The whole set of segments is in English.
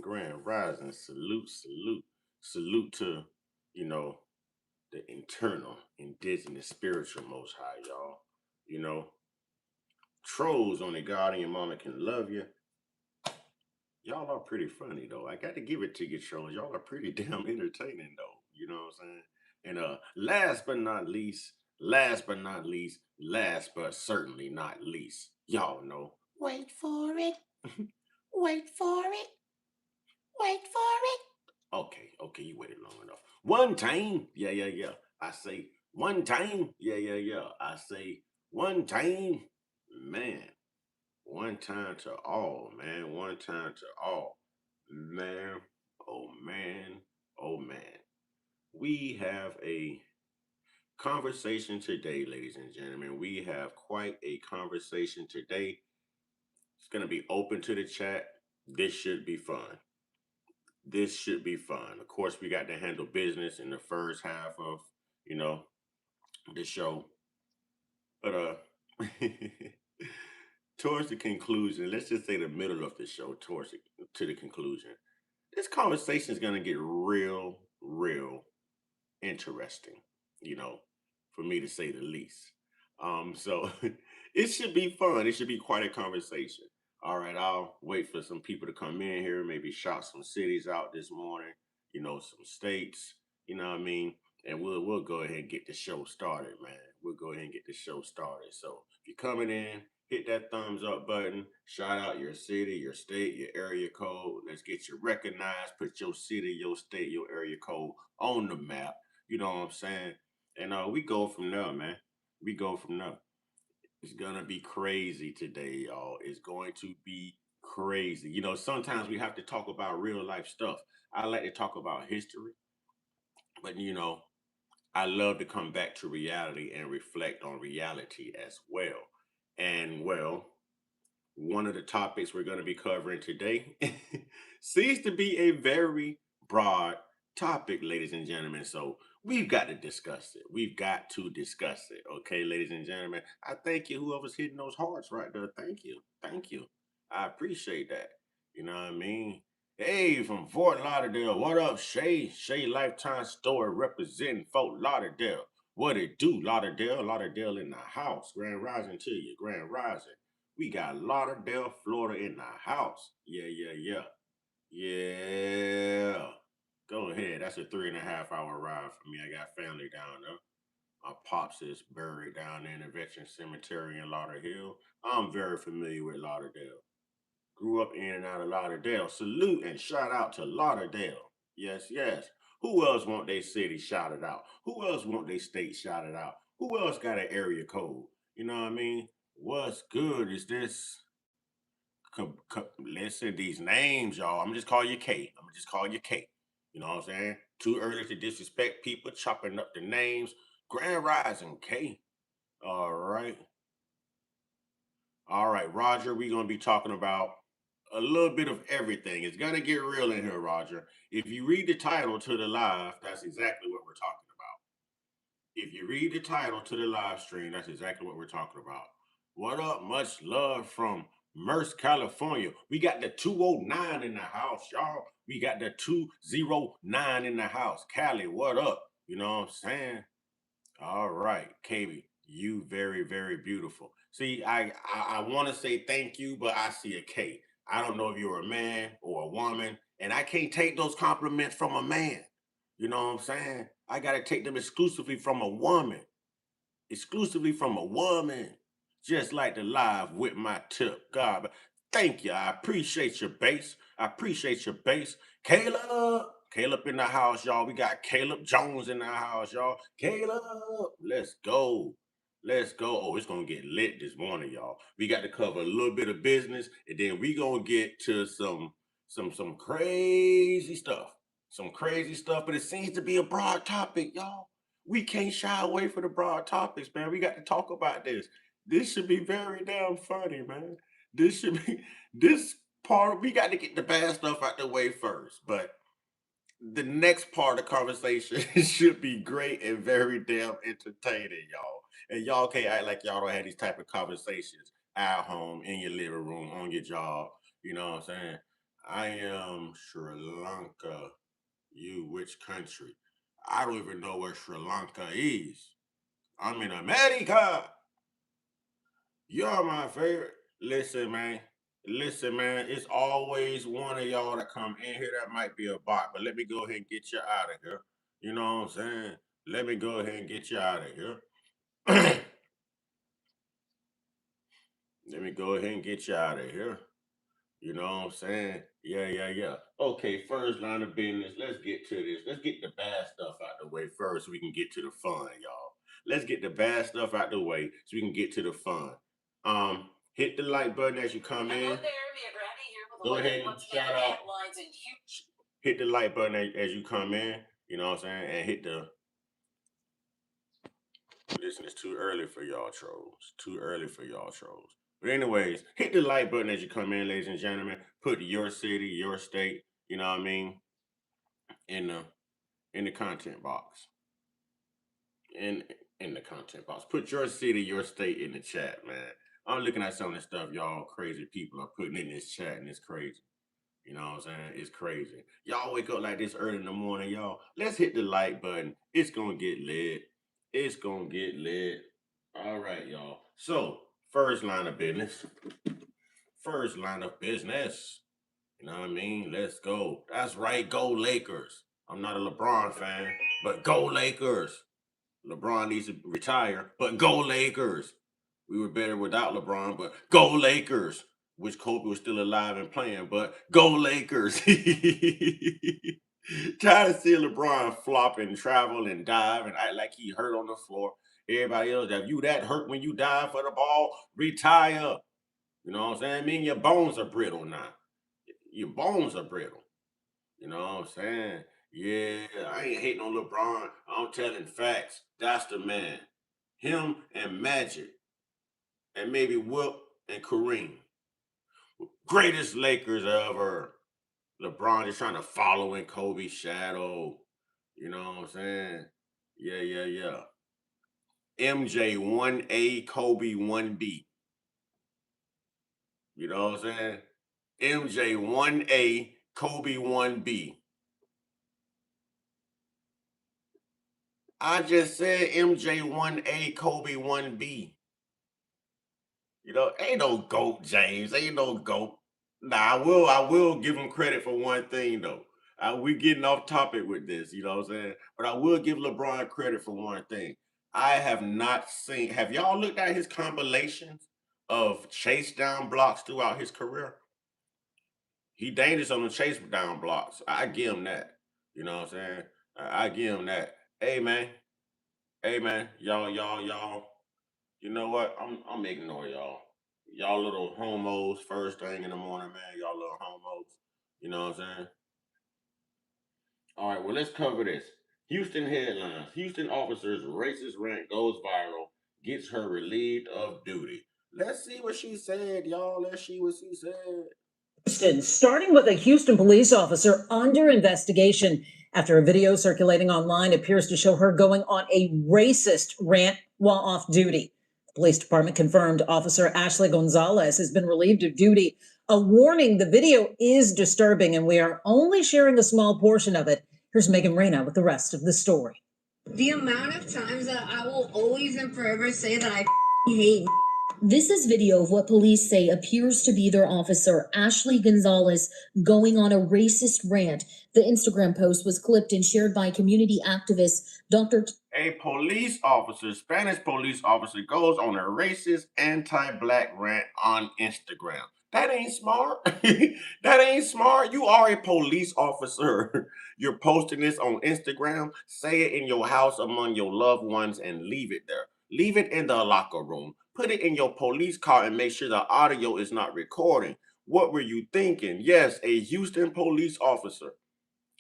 grand rising. Salute, salute, salute to, you know, the internal, indigenous, spiritual most high, y'all. You know, trolls on the God and your mama can love you. Y'all are pretty funny though. I got to give it to you, trolls. Y'all are pretty damn entertaining though. You know what I'm saying? And last but not least, last but certainly not least, y'all know. Wait for it. Wait for it. Wait for it. Okay, you waited long enough. One time, yeah. I say one time, yeah. I say one time, man. One time to all, man. One time to all, man. Oh man, oh man. We have a conversation today, ladies and gentlemen. We have quite a conversation today. It's gonna be open to the chat. This should be fun. This should be fun. Of course, we got to handle business in the first half of, you know, the show. But towards the conclusion, let's just say the middle of the show, to the conclusion, this conversation is gonna get real interesting, you know, for me to say the least. So it should be fun. It should be quite a conversation. All right, I'll wait for some people to come in here, maybe shout some cities out this morning, some states, you know what I mean? And we'll go ahead and get the show started, man. We'll go ahead and get the show started. So if you're coming in, hit that thumbs up button, shout out your city, your state, your area code. Let's get you recognized. Put your city, your state, your area code on the map. You know what I'm saying? And we go from there, man. We go from there. It's gonna be crazy today, y'all. It's going to be crazy. Sometimes we have to talk about real life stuff. I like to talk about history, but I love to come back to reality and reflect on reality as well. And well, one of the topics we're going to be covering today seems to be a very broad topic, ladies and gentlemen. So we've got to discuss it. We've got to discuss it. Okay, ladies and gentlemen. I thank you, whoever's hitting those hearts right there. Thank you. Thank you. I appreciate that. You know what I mean? Hey, from Fort Lauderdale. What up, Shay? Shay Lifetime Story representing Fort Lauderdale. What it do, Lauderdale? Lauderdale in the house. Grand Rising to you. Grand Rising. We got Lauderdale, Florida in the house. Yeah. Yeah. Go ahead. That's a 3.5 hour ride for me. I got family down there. My pops is buried down there in the Veteran Cemetery in Lauderdale. I'm very familiar with Lauderdale. Grew up in and out of Lauderdale. Salute and shout out to Lauderdale. Yes. Who else want their city shouted out? Who else want their state shouted out? Who else got an area code? You know what I mean? What's good is this? Listen, these names, y'all. I'm just call you K. I'm just call you K. You know what I'm saying? Too early to disrespect people, chopping up the names. Grand Rising K. All right. All right, Roger, we're going to be talking about a little bit of everything. It's going to get real in here, Roger. If you read the title to the live, that's exactly what we're talking about. If you read the title to the live stream, that's exactly what we're talking about. What up? Much love from Merce, California. We got the 209 in the house, y'all. We got the 209 in the house. Cali, what up? You know what I'm saying? All right, KB, you very beautiful. See, I want to say thank you, but I see a K. I don't know if you're a man or a woman, and I can't take those compliments from a man. You know what I'm saying? I gotta take them exclusively from a woman. Exclusively from a woman. Just like the live with my tip. God, but thank you. I appreciate your base. I appreciate your base. Caleb. Caleb in the house, y'all. We got Caleb Jones in the house, y'all. Caleb, let's go. Let's go. Oh, it's gonna get lit this morning, y'all. We got to cover a little bit of business, and then we gonna get to some crazy stuff. Some crazy stuff, but it seems to be a broad topic, y'all. We can't shy away from the broad topics, man. We got to talk about this. This should be very damn funny, man. This should be this part. We got to get the bad stuff out the way first, but the next part of the conversation should be great and very damn entertaining, y'all. And y'all can't act like y'all don't have these type of conversations at home, in your living room, on your job. You know what I'm saying? I am Sri Lanka. You which country? I don't even know where Sri Lanka is. I'm in America. You're my favorite. Listen, man. Listen, man. It's always one of y'all that come in here that might be a bot, but let me go ahead and get you out of here. You know what I'm saying? Let me go ahead and get you out of here. Let me go ahead and get you out of here. You know what I'm saying? Yeah, yeah, yeah. Okay, first line of business. Let's get to this. Let's get the bad stuff out the way first so we can get to the fun, y'all. Let's get the bad stuff out the way so we can get to the fun. Hit the like button as you come in. Go ahead and shout out. Hit the like button as you come in. You know what I'm saying? And hit the listen, it's too early for y'all trolls. Too early for y'all trolls. But anyways, hit the like button as you come in, ladies and gentlemen. Put your city, your state, you know what I mean, in the content box. In in the content box. Put your city, your state in the chat, man. I'm looking at some of the stuff y'all crazy people are putting in this chat, and it's crazy. You know what I'm saying? It's crazy. Y'all wake up like this early in the morning, y'all. Let's hit the like button. It's gonna get lit. It's gonna get lit. All right, y'all. So, first line of business. First line of business. You know what I mean? Let's go. That's right. Go Lakers. I'm not a LeBron fan, but go Lakers. LeBron needs to retire, but go Lakers. We were better without LeBron, but go Lakers. Wish Kobe was still alive and playing, but go Lakers. Tired of seeing LeBron flop and travel and dive and act like he hurt on the floor. Everybody else, if you that hurt when you dive for the ball, retire. You know what I'm saying? I mean, your bones are brittle now. Your bones are brittle. You know what I'm saying? Yeah, I ain't hating on LeBron. I'm telling facts. That's the man. Him and Magic and maybe Wilt and Kareem. Greatest Lakers ever. LeBron is trying to follow in Kobe's shadow. You know what I'm saying? Yeah, yeah, yeah. MJ 1A, Kobe 1B. You know what I'm saying? MJ 1A, Kobe 1B. I just said MJ 1A, Kobe 1B. You know, ain't no GOAT, James. Ain't no GOAT. Nah, I will give him credit for one thing though. We getting off topic with this, you know what I'm saying? But I will give LeBron credit for one thing. I have not seen. Have y'all looked at his compilations of chase down blocks throughout his career? He dangerous on the chase down blocks. I give him that. You know what I'm saying? I give him that. Hey man, y'all. You know what? I'm ignore y'all. Y'all little homos first thing in the morning, man. Y'all little homos. You know what I'm saying? All right, well, let's cover this. Houston headlines. Houston officer's racist rant goes viral, gets her relieved of duty. Let's see what she said, y'all. Let's see what she said. Houston, starting with a Houston police officer under investigation after a video circulating online appears to show her going on a racist rant while off duty. The police department confirmed Officer Ashley Gonzalez has been relieved of duty. A warning, the video is disturbing and we are only sharing a small portion of it. Here's Megan Reyna with the rest of the story. The amount of times that I will always and forever say that I hate. This is video of what police say appears to be their officer, Ashley Gonzalez, going on a racist rant. The Instagram post was clipped and shared by community activist Dr. A police officer, Spanish police officer, goes on a racist anti-black rant on Instagram. That ain't smart. That ain't smart. You are a police officer. You're posting this on Instagram. Say it in your house among your loved ones and leave it there. Leave it in the locker room. Put it in your police car and make sure the audio is not recording. What were you thinking? Yes, a Houston police officer.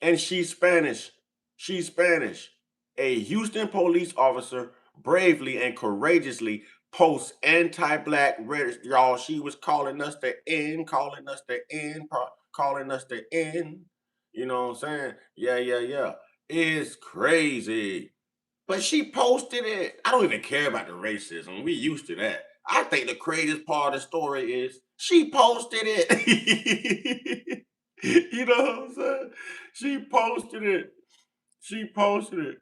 And she's Spanish. She's Spanish. A Houston police officer bravely and courageously posts anti-black rhetoric. Y'all, she was calling us the end, calling us the end, calling us the end. You know what I'm saying? Yeah, yeah, yeah. It's crazy. But she posted it. I don't even care about the racism. We used to that. I think the craziest part of the story is she posted it. You know what I'm saying? She posted it. She posted it.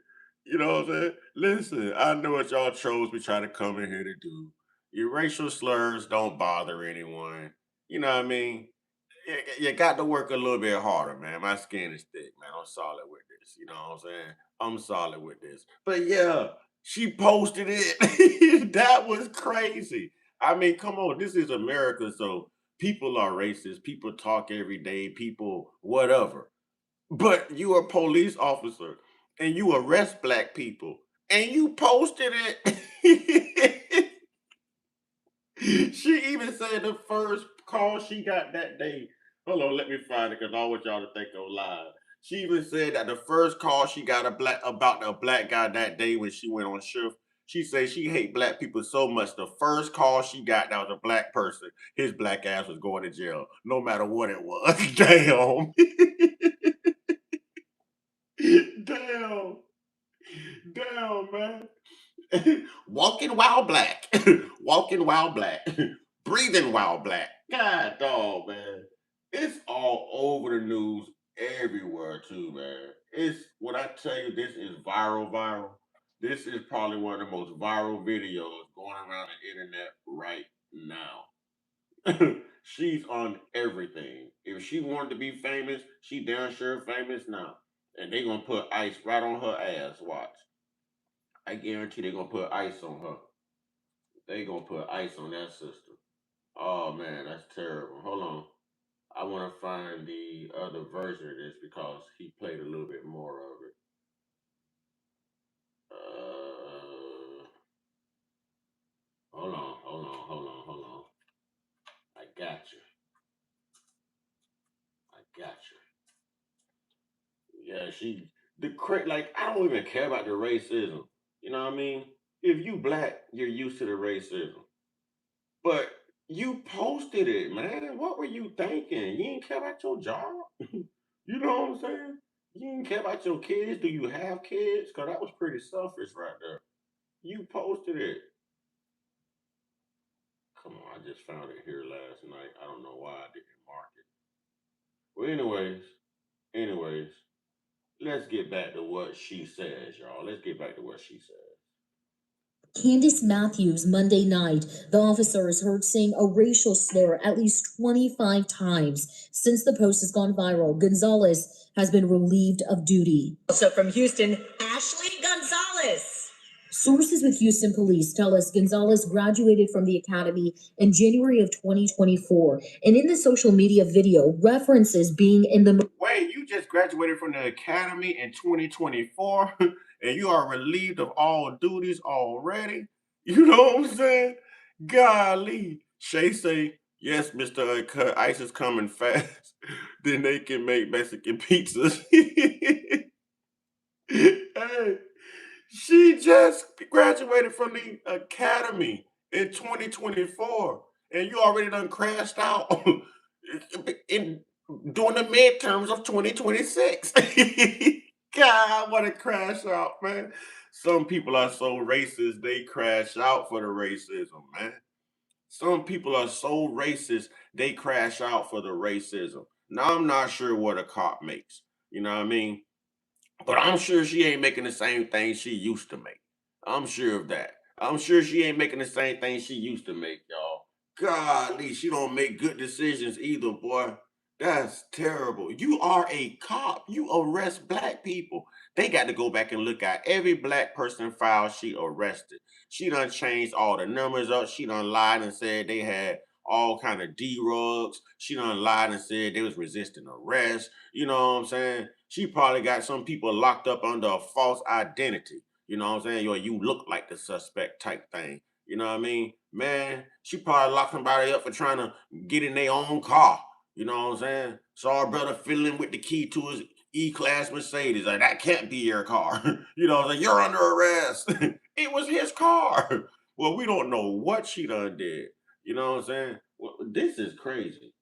You know what I'm saying? Listen, I know what y'all trolls be trying to come in here to do. Your racial slurs don't bother anyone. You know what I mean? You got to work a little bit harder, man. My skin is thick, man. I'm solid with this. You know what I'm saying? I'm solid with this. But yeah, she posted it. That was crazy. I mean, come on. This is America. So people are racist. People talk every day. People, whatever. But you a police officer and you arrest black people and you posted it. She even said the first call she got that day. Hold on, let me find it because I want y'all to think I'm live. She even said that the first call she got about a black guy that day when she went on shift. She said she hate black people so much. The first call she got that was a black person. His black ass was going to jail, no matter what it was. Damn. Damn. Damn, man. Walking while black. Walking while black. Breathing while black. God dog, man. It's all over the news everywhere too, man. It's when I tell you this is viral. This is probably one of the most viral videos going around the internet right now. She's on everything. If she wanted to be famous, she damn sure famous now. And they gonna put ice right on her ass. Watch. I guarantee they gonna put ice on her. They gonna put ice on that sister. Oh man, that's terrible. Hold on. I want to find the other version of this because he played a little bit more of it. Uh, hold on. I got you. I got you. Yeah, she like I don't even care about the racism. You know what I mean? If you black, you're used to the racism. But you posted it, man. What were you thinking? You didn't care about your job? You know what I'm saying? You didn't care about your kids. Do you have kids? Because that was pretty selfish right there. You posted it. Come on, I just found it here last night. I don't know why I didn't mark it. Well, anyways, let's get back to what she says, y'all. Let's get back to what she says. Candice Matthews, Monday night, the officer is heard saying a racial slur at least 25 times. Since the post has gone viral, Gonzalez has been relieved of duty. So from Houston, Ashley Gonzalez. Sources with Houston police tell us Gonzalez graduated from the academy in January of 2024. And in the social media video, references being in the. Wait, you just graduated from the academy in 2024 and you are relieved of all duties already? You know what I'm saying? Golly. Shay say, yes, Mr. Uncut, ice is coming fast. Then they can make Mexican pizzas. Hey, she just graduated from the academy in 2024, and you already done crashed out in during the midterms of 2026. God, what a crash out, man. Some people are so racist, they crash out for the racism, man. Some people are so racist, they crash out for the racism. Now, I'm not sure what a cop makes. You know what I mean? But I'm sure she ain't making the same thing she used to make. I'm sure of that. I'm sure she ain't making the same thing she used to make, y'all. Golly, she don't make good decisions either, boy. That's terrible. You are a cop. You arrest black people. They got to go back and look at every black person file she arrested. She done changed all the numbers up. She done lied and said they had all kind of D-rugs. She done lied and said they was resisting arrest. You know what I'm saying? She probably got some people locked up under a false identity. You know what I'm saying? You look like the suspect type thing. You know what I mean? Man, she probably locked somebody up for trying to get in their own car. You know what I'm saying? Saw her brother fiddling with the key to his E-Class Mercedes. Like, that can't be your car. You know, like, you're under arrest. It was his car. Well, we don't know what she done did. You know what I'm saying? Well, this is crazy.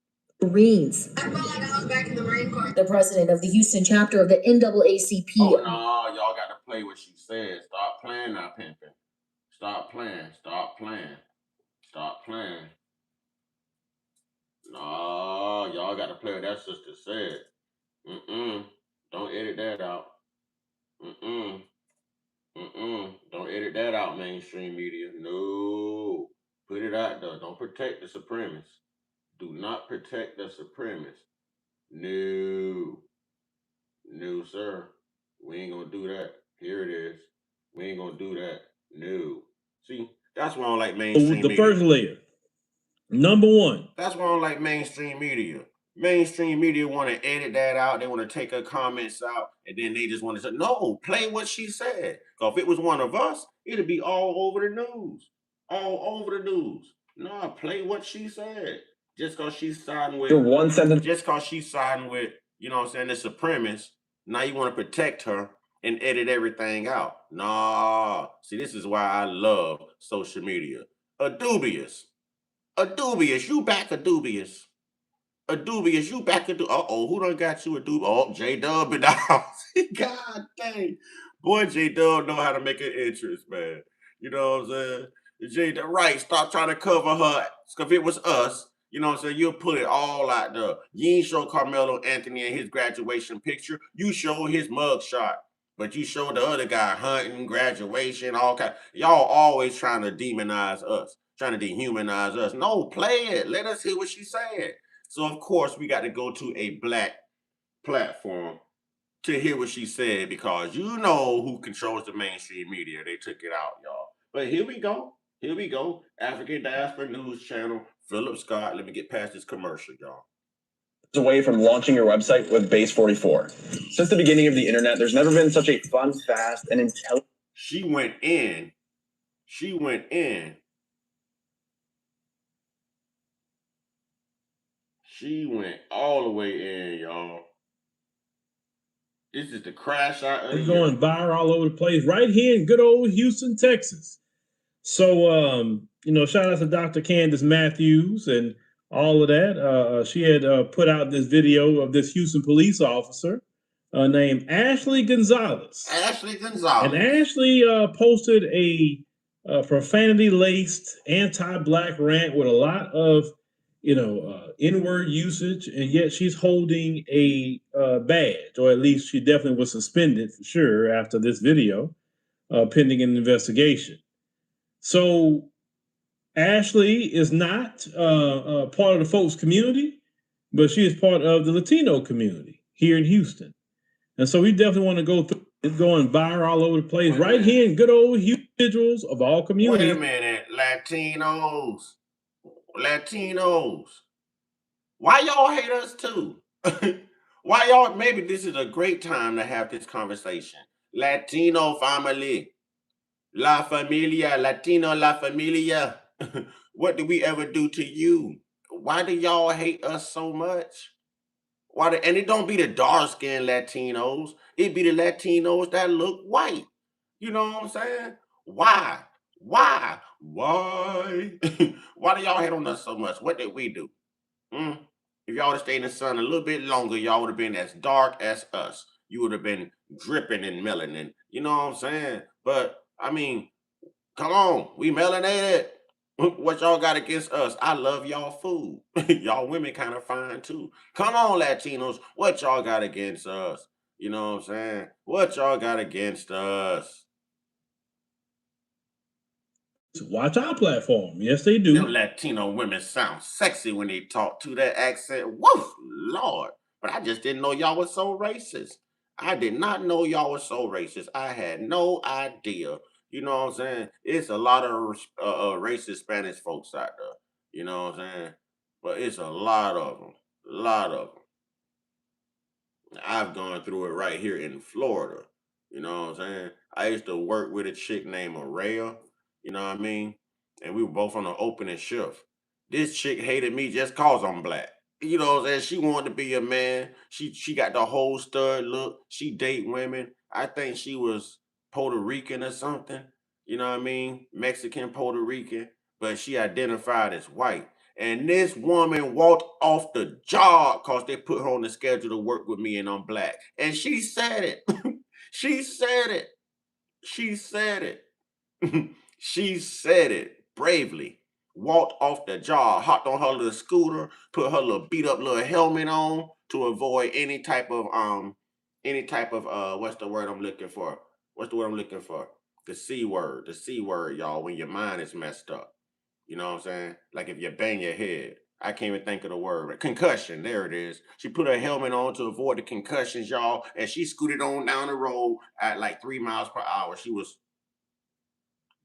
Marines. I felt like I was back in the Marine Corps. The president of the Houston chapter of the NAACP. Oh, no, y'all got to play what she said. Stop playing now, pimping. Stop playing. Stop playing. Stop playing. No. y'all got to play what that sister said. Mm-mm. Don't edit that out. Mm-mm. Mm-mm. Don't edit that out, mainstream media. No. Put it out there. Don't protect the supremacists. Do not protect the supremacists. No. No, sir. We ain't gonna do that. Here it is. We ain't gonna do that. No. See, that's why I don't like mainstream The first media. layer. Number one. That's why I don't like mainstream media. Mainstream media want to edit that out. They want to take her comments out, and then they just want to say, "No, play what she said." Because if it was one of us, it'd be all over the news, all over the news. No, play what she said. Just because she's siding with One sentence. just because she's siding with, you know what I'm saying, the supremacists. Now you want to protect her and edit everything out. Nah, see, this is why I love social media. A dubious. A dubious, you back a dubious. A dubious, you back a uh-oh, who done got you a dubious? Oh, J Dub in the house. God dang. Boy, J Dub know how to make an entrance, man. You know what I'm saying? J Dub, right, stop trying to cover her. If it was us, you know what I'm saying, you'll put it all out there. You ain't show Carmelo Anthony in his graduation picture. You show his mug shot. But you show the other guy hunting, graduation, all kind. Y'all always trying to demonize us, trying to dehumanize us. No, play it. Let us hear what she said. So of course we got to go to a black platform to hear what she said because you know who controls the mainstream media. They took it out, y'all. But here we go. Here we go. African Diaspora News Channel, Philip Scott. Let me get past this commercial, y'all. Away from launching your website with Base 44. Since the beginning of the internet, there's never been such a fun, fast, and intelligent. She went in. She went in. She went all the way in, y'all. This is the crash out of the We're going viral all over the place, right here in good old Houston, Texas. So, shout out to Dr. Candace Matthews and all of that. She had put out this video of this Houston police officer named Ashley Gonzalez. Ashley Gonzalez. And Ashley posted a profanity-laced anti-black rant with a lot of, N-word usage, and yet she's holding a badge, or at least she definitely was suspended for sure after this video, pending an investigation. So Ashley is not part of the folks community, but she is part of the Latino community here in Houston. And so we definitely want to go through it, going viral all over the place, right here in good old individuals of all communities. Wait a minute, Latinos. Why y'all hate us too? Why y'all, maybe this is a great time to have this conversation. Latino family. La familia, Latino la familia. What did we ever do to you? Why do y'all hate us so much? And it don't be the dark skinned Latinos. It be the Latinos that look white. You know what I'm saying? Why? Why? Why? Why do y'all hate on us so much? What did we do? Mm? If y'all would have stayed in the sun a little bit longer, y'all would have been as dark as us. You would have been dripping in melanin. You know what I'm saying? But I mean, come on, we melanated. What y'all got against us? I love y'all food. Y'all women kind of fine too. Come on, Latinos. What y'all got against us? You know what I'm saying? What y'all got against us? Watch our platform. Yes, they do. Them Latino women sound sexy when they talk to that accent. Woof, Lord. But I just didn't know y'all was so racist. I did not know y'all was so racist. I had no idea. You know what I'm saying? It's a lot of racist Spanish folks out there. You know what I'm saying? But it's a lot of them. A lot of them. I've gone through it right here in Florida. You know what I'm saying? I used to work with a chick named Araya. You know what I mean? And we were both on the opening shift. This chick hated me just cause I'm black. You know what I'm saying? She wanted to be a man. She got the whole stud look. She date women. I think she was Puerto Rican or something. You know what I mean? Mexican, Puerto Rican. But she identified as white. And this woman walked off the job because they put her on the schedule to work with me and I'm black. And she said it. She said it. She said it. She said it bravely. walked off the job, hopped on her little scooter, put her little beat up little helmet on to avoid any type of what's the word I'm looking for? What's the word I'm looking for? The C word. The C word, y'all, when your mind is messed up. You know what I'm saying? Like if you bang your head. I can't even think of the word. But concussion, there it is. She put her helmet on to avoid the concussions, y'all, and she scooted on down the road at like 3 miles per hour. She was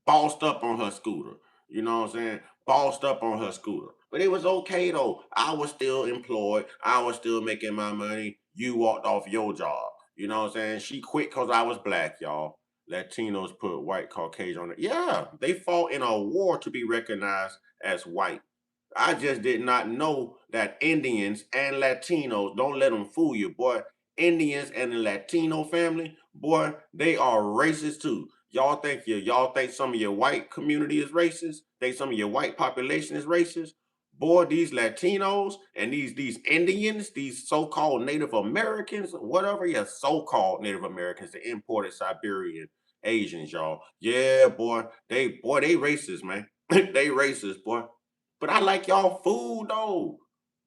bossed up on her scooter. You know what I'm saying? Bossed up on her scooter. But it was okay though. I was still employed. I was still making my money. You walked off your job. You know what I'm saying? She quit because I was black, y'all. Latinos put white Caucasian on it. Yeah, they fought in a war to be recognized as white. I just did not know that Indians and Latinos, don't let them fool you, boy. Indians and the Latino family, boy, they are racist too. Y'all think some of your white community is racist? Think some of your white population is racist? Boy, these Latinos and these Indians, these so-called Native Americans, whatever, yeah, so-called Native Americans, the imported Siberian Asians, y'all. Yeah, boy, they racist, man. They racist, boy. But I like y'all food though.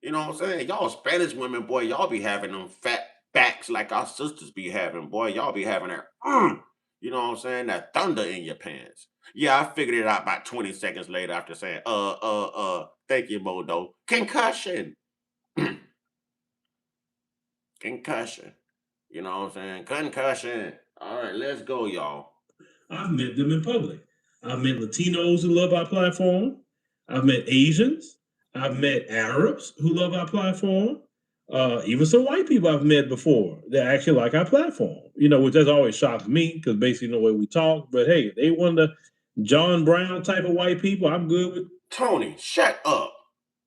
You know what I'm saying? Y'all Spanish women, boy, y'all be having them fat backs like our sisters be having, boy. Y'all be having that, you know what I'm saying? That thunder in your pants. Yeah, I figured it out about 20 seconds later after saying, thank you, Modo. Concussion. Concussion. You know what I'm saying? Concussion. All right, let's go, y'all. I've met them in public. I've met Latinos who love our platform. I've met Asians. I've met Arabs who love our platform. Even some white people I've met before that actually like our platform. Which has always shocked me because basically the way we talk. But hey, they one of the John Brown type of white people. I'm good with. Tony, shut up.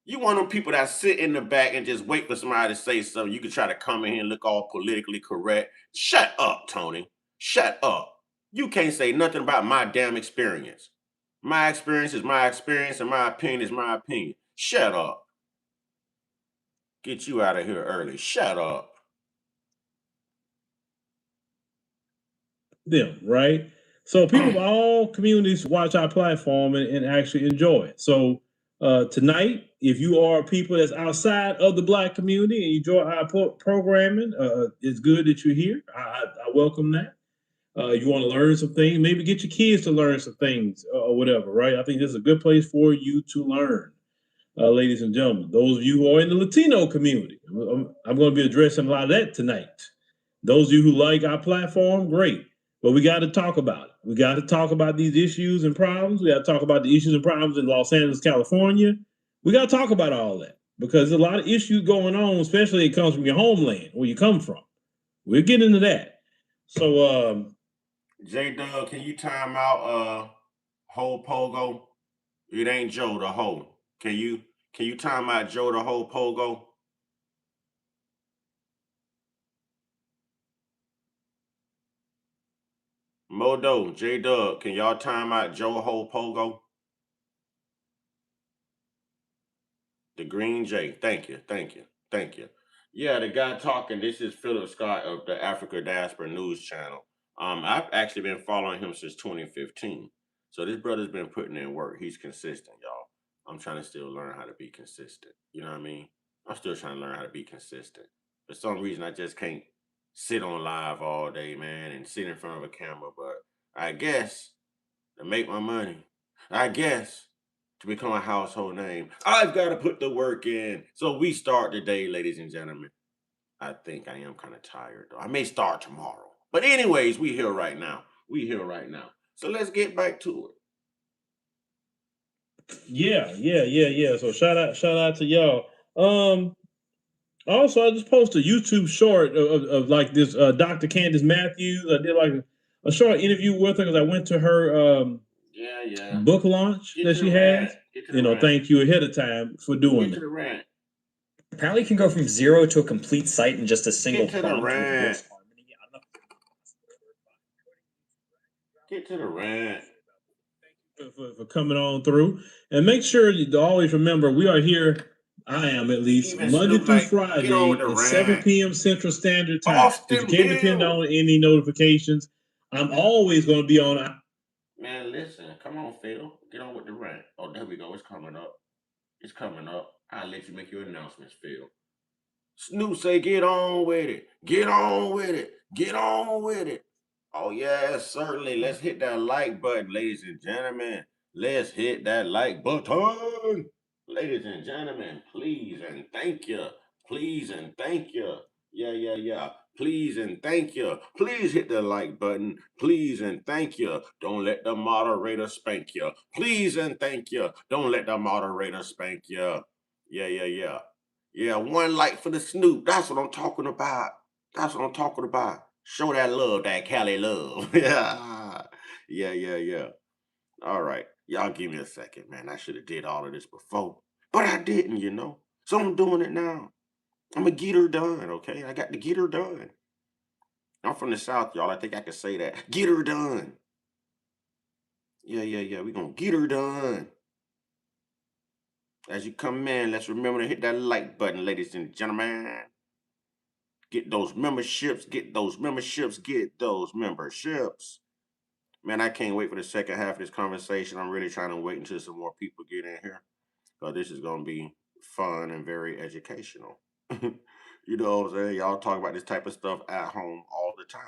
You one of them people that sit in the back and just wait for somebody to say something. You can try to come in here and look all politically correct. Shut up, Tony. Shut up. You can't say nothing about my damn experience. My experience is my experience, and my opinion is my opinion. Shut up. Get you out of here early. Shut up. Them, right? So people of all communities watch our platform and actually enjoy it. So tonight, if you are people that's outside of the black community and you enjoy our programming, it's good that you're here. I welcome that. You want to learn some things, maybe get your kids to learn some things or whatever, right? I think this is a good place for you to learn, ladies and gentlemen. Those of you who are in the Latino community, I'm going to be addressing a lot of that tonight. Those of you who like our platform, great. But we got to talk about it. We got to talk about these issues and problems. We got to talk about the issues and problems in Los Angeles, California. We got to talk about all that because there's a lot of issues going on, especially it comes from your homeland, where you come from. We'll get into that. So, J Dub, can you time out Ho Pogo? It ain't Joe the Ho. Can you time out Joe the Ho Pogo? Modo, J Dub, can y'all time out Joe Ho Pogo? The Green J. Thank you. Thank you. Thank you. Yeah, the guy talking, this is Philip Scott of the Africa Diaspora News Channel. I've actually been following him since 2015. So this brother's been putting in work. He's consistent, y'all. I'm trying to still learn how to be consistent. You know what I mean? I'm still trying to learn how to be consistent. For some reason, I just can't sit on live all day, man, and sit in front of a camera. But I guess to make my money, I guess to become a household name, I've got to put the work in. So we start today, ladies and gentlemen. I think I am kind of tired though. I may start tomorrow. But anyways, we here right now. We here right now. So let's get back to yeah. So shout out to y'all. Also, I just posted a YouTube short of like this Dr. Candace Matthews. I did like a short interview with her because I went to her yeah. book launch Get that to the she rant. has. Get to the rant. Thank you ahead of time for doing Get to that. the rant. Apparently, you can go from 0 to a complete site in just a single Get to the prompt with rant. voice harmony. I don't know. Get to the rant. For coming on through. And make sure you always remember we are here. I am at least Even Monday Snoop through like, get on with Friday the at 7 rant. p.m. Central Standard Time. Because you Austin can't depend Hill. on any notifications. I'm always going to be on Man, listen, come on, Phil. Get on with the rant. Oh, there we go. It's coming up. It's coming up. I'll let you make your announcements, Phil. Snoop say, get on with it. Get on with it. Get on with it. Oh, yeah, certainly. Let's hit that like button, ladies and gentlemen. Let's hit that like button. Ladies and gentlemen, please and thank you. Please and thank you. Yeah. Please and thank you. Please hit the like button. Please and thank you. Don't let the moderator spank you. Please and thank you. Don't let the moderator spank you. Yeah. Yeah, one like for the Snoop. That's what I'm talking about. That's what I'm talking about. Show that love, that Cali love. Yeah. All right. Y'all give me a second, man. I should have did all of this before. But I didn't. So I'm doing it now. I'm going to get her done, okay? I got to get her done. I'm from the South, y'all. I think I can say that. Get her done. Yeah. We're going to get her done. As you come in, let's remember to hit that like button, ladies and gentlemen. Get those memberships, get those memberships, get those memberships. Man, I can't wait for the second half of this conversation. I'm really trying to wait until some more people get in here. Because this is going to be fun and very educational. You know what I'm saying? Y'all talk about this type of stuff at home all the time.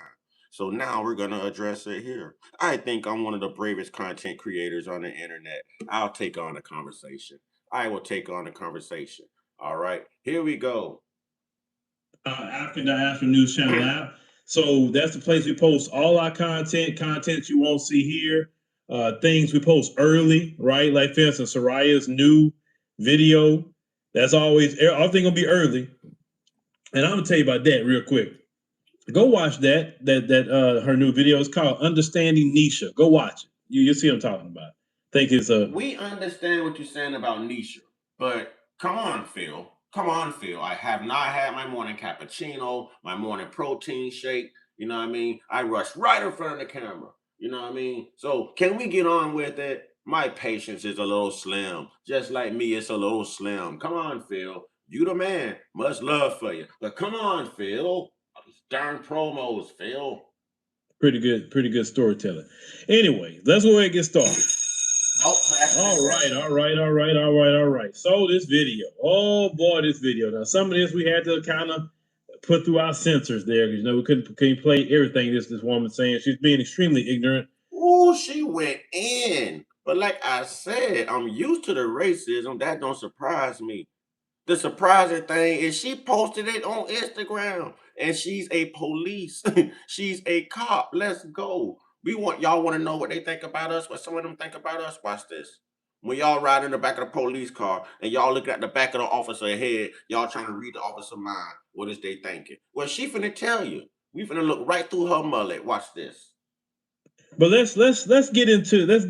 So now we're going to address it here. I think I'm one of the bravest content creators on the internet. I'll take on the conversation. I will take on the conversation. All right, here we go. African Diaspora News Channel app. So that's the place we post all our content you won't see here, things we post early, right? Like for instance, Soraya's new video. That's always everything gonna be early. And I'm gonna tell you about that real quick. Go watch that her new video is called Understanding Nisha. Go watch it. You'll see what I'm talking about. I think it's We understand what you're saying about Nisha, but come on, Phil. Come on, Phil. I have not had my morning cappuccino, my morning protein shake. You know what I mean? I rush right in front of the camera. You know what I mean? So can we get on with it? My patience is a little slim. Just like me, it's a little slim. Come on, Phil. You the man. Much love for you. But come on, Phil. Darn promos, Phil. pretty good storytelling. Anyway, let's go ahead and get started. All right. So this video, oh boy, this video. Now some of this we had to kind of put through our censors there because we couldn't play everything this woman's saying. She's being extremely ignorant. Oh, she went in. But like I said, I'm used to the racism. That don't surprise me. The surprising thing is she posted it on Instagram and she's a police. She's a cop. Let's go. Y'all want to know what they think about us, what some of them think about us? Watch this. When y'all ride in the back of the police car and y'all look at the back of the officer head, y'all trying to read the officer mind. What is they thinking? Well, she finna tell you. We finna look right through her mullet. Watch this. But let's get into this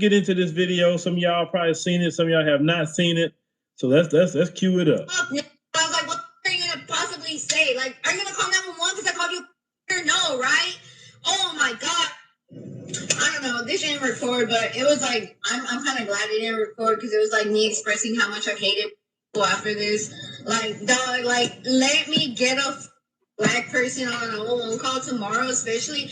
video. Some of y'all probably seen it. Some of y'all have not seen it. So let's cue it up. I was like, what are you gonna possibly say? Like, are you gonna call 911 because I called you? No, right? Oh my god. I don't know. This didn't record, but it was like I'm kind of glad it didn't record because it was like me expressing how much I hated people after this. Like, dog, like let me get a black person on a phone call tomorrow, especially.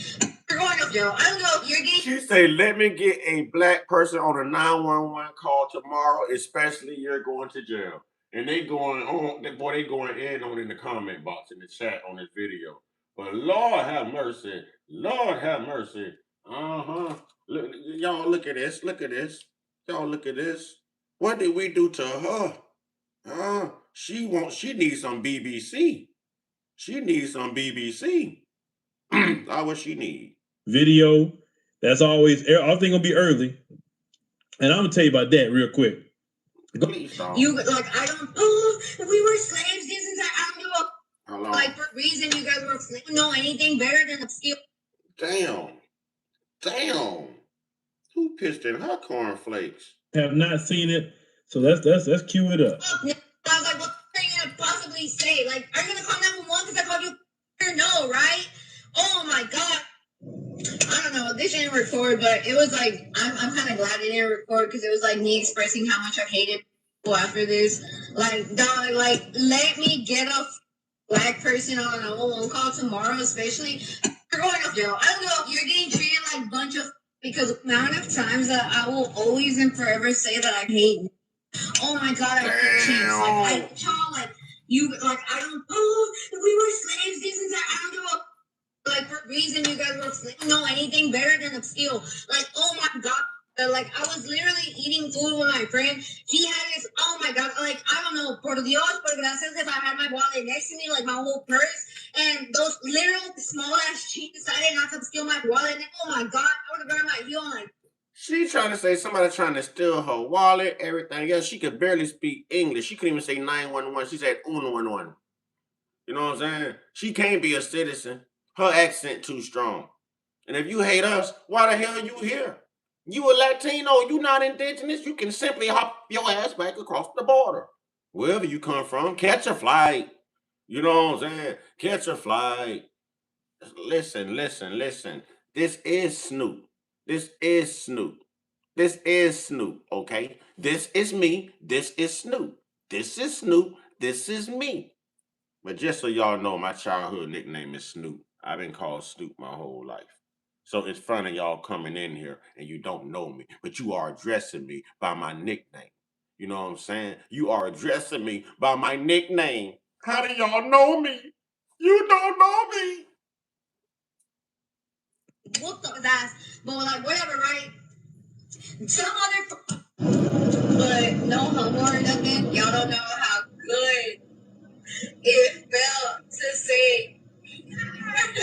You're going to jail. I don't know if you're getting. She say, let me get a black person on a 911 call tomorrow, especially you're going to jail. And they going on, they going in on in the comment box in the chat on this video. But Lord have mercy. Lord have mercy. Uh-huh. Y'all look at this. Look at this. Y'all look at this. What did we do to her? She needs some BBC. She needs some BBC. That's what she need. Video. That's always everything gonna be early. And I'm gonna tell you about that real quick. Please don't. You like I don't. Oh, we were slaves. This is I don't give a. Like for a reason you guys were slaves. You know anything better than a skill? Damn. Who pissed in her cornflakes? Have not seen it, so let's cue it up. I was like, what are you gonna possibly say? Like, are you gonna call 911 because I called you? No, right? Oh my god. I don't know. This didn't record, but it was like I'm kind of glad it didn't record because it was like me expressing how much I hated people after this. Like, dog, like let me get a black person on a phone call tomorrow, especially. You're going to jail. I don't know if you're getting treated like a bunch of because the amount of times that I will always and forever say that I hate. Oh my god, I hate chicks. Like I, Damn. child, like you, like I don't. Oh, we were slaves. This and that. I don't give a. Like for reason you guys were slaves. Know anything better than a steal? Like oh my god. Like I was literally eating food with my friend. He had his oh my god, like I don't know, por Dios, por gracias, if I had my wallet next to me, like my whole purse, and those little small ass cheats decided not to steal my wallet. And oh my god, I would have grabbed my heel and like She trying to say somebody trying to steal her wallet, everything else. She could barely speak English. She couldn't even say 911. She said 111. You know what I'm saying? She can't be a citizen. Her accent too strong. And if you hate us, why the hell are you here? You a Latino, you not indigenous, you can simply hop your ass back across the border. Wherever you come from, catch a flight. You know what I'm saying? Catch a flight. Listen, listen, listen. This is Snoop. This is Snoop. This is Snoop, okay? This is me. This is Snoop. This is Snoop. This is me. But just so y'all know, my childhood nickname is Snoop. I've been called Snoop my whole life. So it's funny y'all coming in here and you don't know me, but you are addressing me by my nickname. You know what I'm saying? You are addressing me by my nickname. How do y'all know me? You don't know me. whooped up his ass. But like whatever, right? Some other, but no homo or nothing. Y'all don't know how good it felt to say. Like,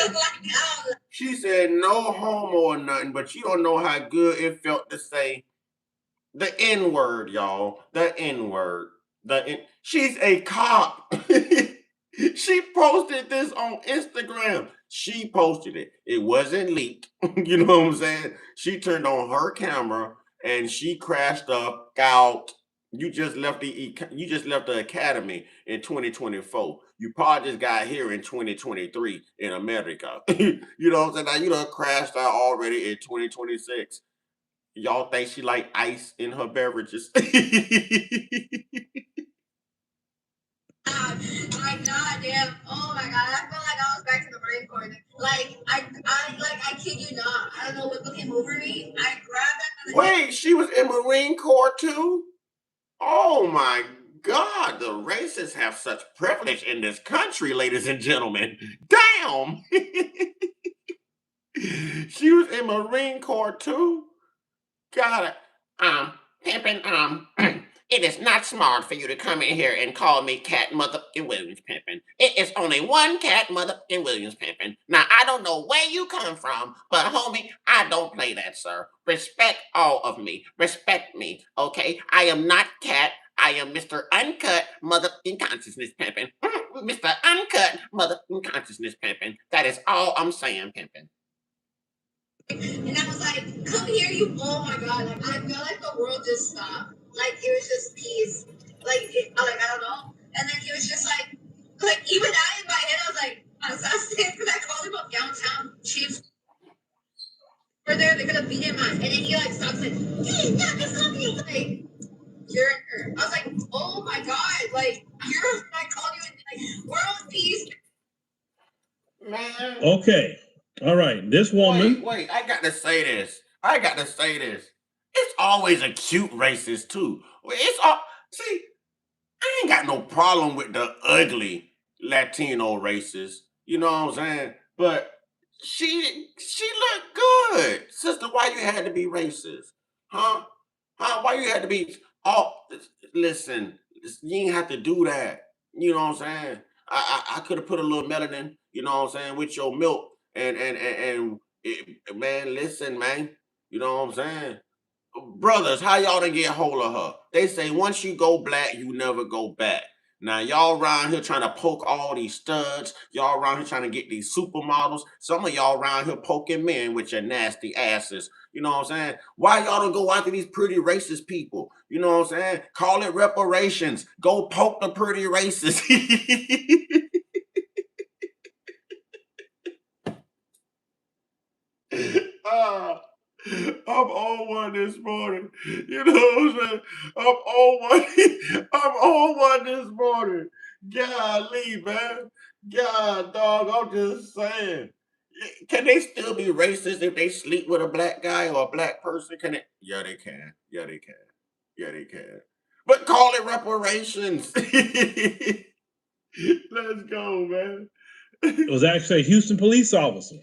She said no homo or nothing, but you don't know how good it felt to say the N word, y'all. The N word. She's a cop. She posted this on Instagram. She posted it. It wasn't leaked. You know what I'm saying? She turned on her camera and she crashed up out. You just left the academy in 2024. You probably just got here in 2023 in America. You know what I'm saying? Now you done crashed out already in 2026. Y'all think she like ice in her beverages? like goddamn, oh my god, I felt like I was back in the Marine Corps. I kid you not. I don't know what came over me. I grabbed that. Wait, she was in Marine Corps too? Oh my God, the racists have such privilege in this country, ladies and gentlemen. Damn! She was in Marine Corps too? Got it. Pimpin', it is not smart for you to come in here and call me Cat Motherfucking Williams Pimpin'. It is only one Cat Motherfucking Williams Pimpin'. Now, I don't know where you come from, but homie, I don't play that, sir. Respect all of me. Respect me, okay? I am not Cat. I am Mr. Uncut Motherfucking Consciousness Pimpin'. Mr. Uncut Motherfucking Consciousness Pimpin'. That is all I'm saying, Pimpin'. And I was like, come here, you. Oh my god, like I felt like the world just stopped. Like it was just peace. Like I don't know. And then he was just like even I in my head, I was like, I was asking because I called him up downtown. Chiefs were there. They're gonna beat him up. And then he like stops like, hey, not this company. Like you're. I was like, oh my god, like you're. I called you and like world peace. Man. Okay. All right. This woman. Wait, I got to say this. I got to say this. It's always a cute racist too. It's all see, I ain't got no problem with the ugly Latino races. You know what I'm saying? But she looked good. Sister, why you had to be racist? Huh? Huh? Why you had to be oh listen, you ain't have to do that. You know what I'm saying? I could have put a little melanin, you know what I'm saying, with your milk man, listen, man. You know what I'm saying? Brothers, how y'all done get hold of her? They say once you go black, you never go back. Now y'all around here trying to poke all these studs. Y'all around here trying to get these supermodels. Some of y'all around here poking men with your nasty asses. You know what I'm saying? Why y'all don't go after these pretty racist people? You know what I'm saying? Call it reparations. Go poke the pretty racists. Ah. I'm on one this morning. You know what I'm saying? I'm on one. I'm on one this morning. Golly, man. God, dog, I'm just saying. Can they still be racist if they sleep with a black guy or a black person? Can they? Yeah, they can. Yeah, they can. Yeah, they can. But call it reparations. Let's go, man. It was actually a Houston police officer.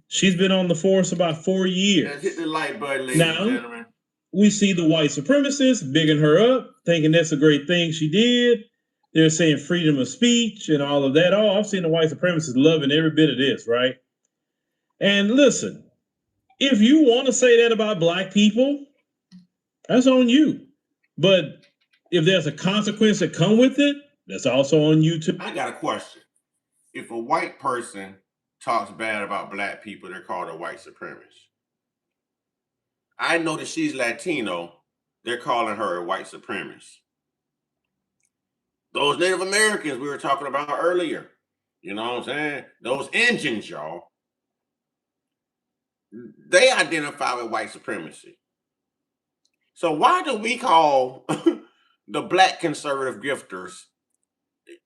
She's been on the force about 4 Let's hit years. the like button, ladies and Now, gentlemen. we see the white supremacists bigging her up, thinking that's a great thing she did. They're saying freedom of speech and all of that. Oh, I've seen the white supremacists loving every bit of this, right? And listen, if you want to say that about black people, that's on you. But if there's a consequence that come with it, that's also on you too. I got a question. If a white person talks bad about black people, they're called a white supremacist. I know that she's Latino, they're calling her a white supremacist. Those Native Americans we were talking about earlier, you know what I'm saying? Those engines, y'all, they identify with white supremacy. So why do we call the black conservative grifters,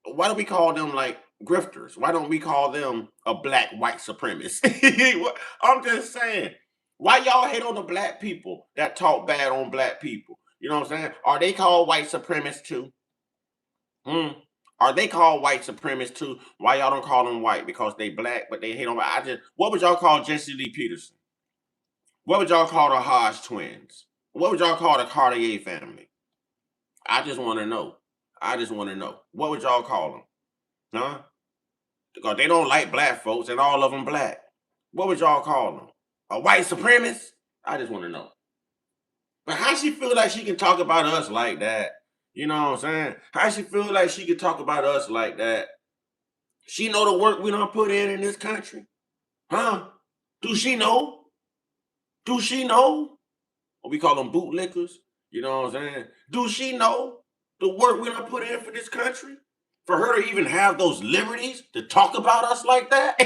why do we call them like grifters? Why don't we call them a black white supremacist? I'm just saying, why y'all hate on the black people that talk bad on black people? You know what I'm saying? Are they called white supremacists too? Are they called white supremacists too? Why y'all don't call them white? Because they black, but they hate on. What would y'all call Jesse Lee Peterson? What would y'all call the Hodge twins? What would y'all call the Cartier family? I just want to know. I just want to know. What would y'all call them? Huh? Because they don't like black folks and all of them black. What would y'all call them? A white supremacist? I just want to know. But how she feel like she can talk about us like that? You know what I'm saying? How she feel like she can talk about us like that? She know the work we done put in this country? Huh? Do she know? Do she know? Or we call them bootlickers. You know what I'm saying? Do she know the work we done put in for this country? For her to even have those liberties to talk about us like that?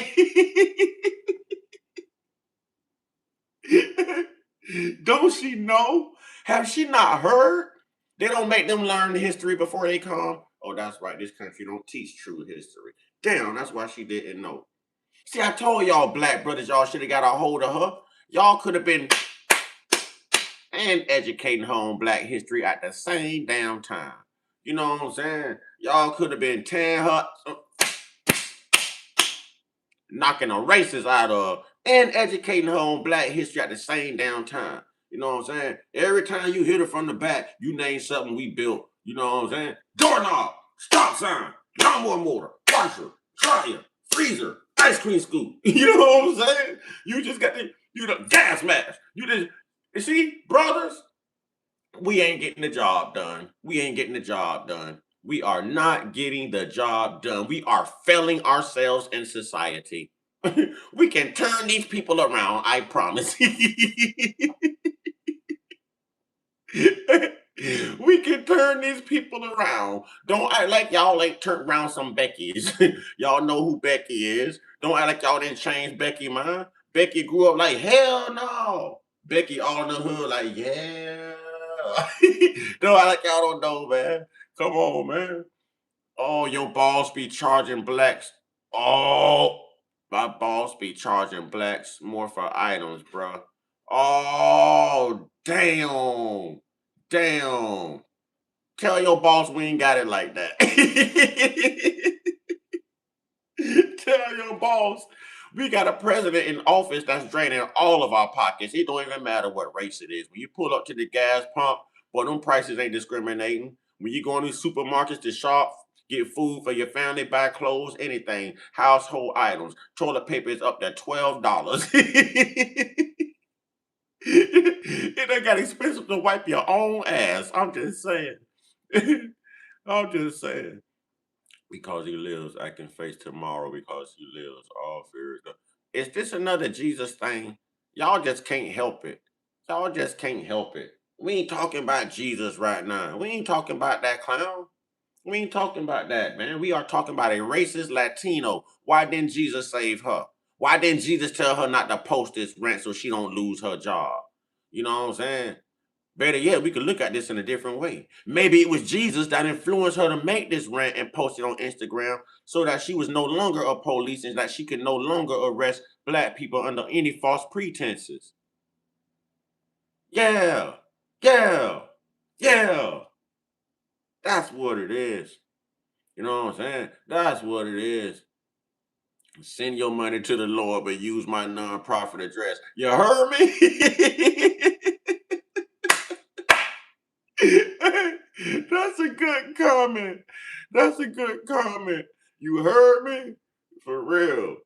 Don't she know? Have she not heard? They don't make them learn history before they come. Oh, that's right. This country don't teach true history. Damn, that's why she didn't know. See, I told y'all black brothers, y'all should have got a hold of her. Y'all could have been and educating her on black history at the same damn time. You know what I'm saying? Y'all could have been tearing her, knocking the racists out of, and educating her on black history at the same damn time. You know what I'm saying? Every time you hit her from the back, you name something we built. You know what I'm saying? Doorknob, stop sign, lawnmower motor, washer, dryer, freezer, ice cream scoop. You know what I'm saying? You just got the gas mask. You see, brothers, we ain't getting the job done. We ain't getting the job done. We are not getting the job done. We are failing ourselves in society. We can turn these people around, I promise. We can turn these people around. Don't act like y'all ain't turned around some Becky's. Y'all know who Becky is. Don't act like y'all didn't change Becky mind. Becky grew up like, hell no. Becky all in the hood like, yeah. Don't act like y'all don't know, man. Come on, man. Oh, your boss be charging blacks. Oh, my boss be charging blacks more for items, bro. Oh, damn. Damn. Tell your boss we ain't got it like that. Tell your boss we got a president in office that's draining all of our pockets. It don't even matter what race it is. When you pull up to the gas pump, boy, them prices ain't discriminating. When you go in these supermarkets to shop, get food for your family, buy clothes, anything, household items, toilet paper is up to $12. It ain't got expensive to wipe your own ass. I'm just saying. I'm just saying. Because he lives, I can face tomorrow because he lives. All fear is gone. Is this another Jesus thing? Y'all just can't help it. Y'all just can't help it. We ain't talking about Jesus right now. We ain't talking about that clown. We ain't talking about that, man. We are talking about a racist Latino. Why didn't Jesus save her? Why didn't Jesus tell her not to post this rant so she don't lose her job? You know what I'm saying? Better yet, we could look at this in a different way. Maybe it was Jesus that influenced her to make this rant and post it on Instagram so that she was no longer a police and that she could no longer arrest black people under any false pretenses. Yeah, yeah, yeah. That's what it is. You know what I'm saying? That's what it is. Send your money to the Lord, but use my nonprofit address. You heard me? That's a good comment. That's a good comment. You heard me? For real.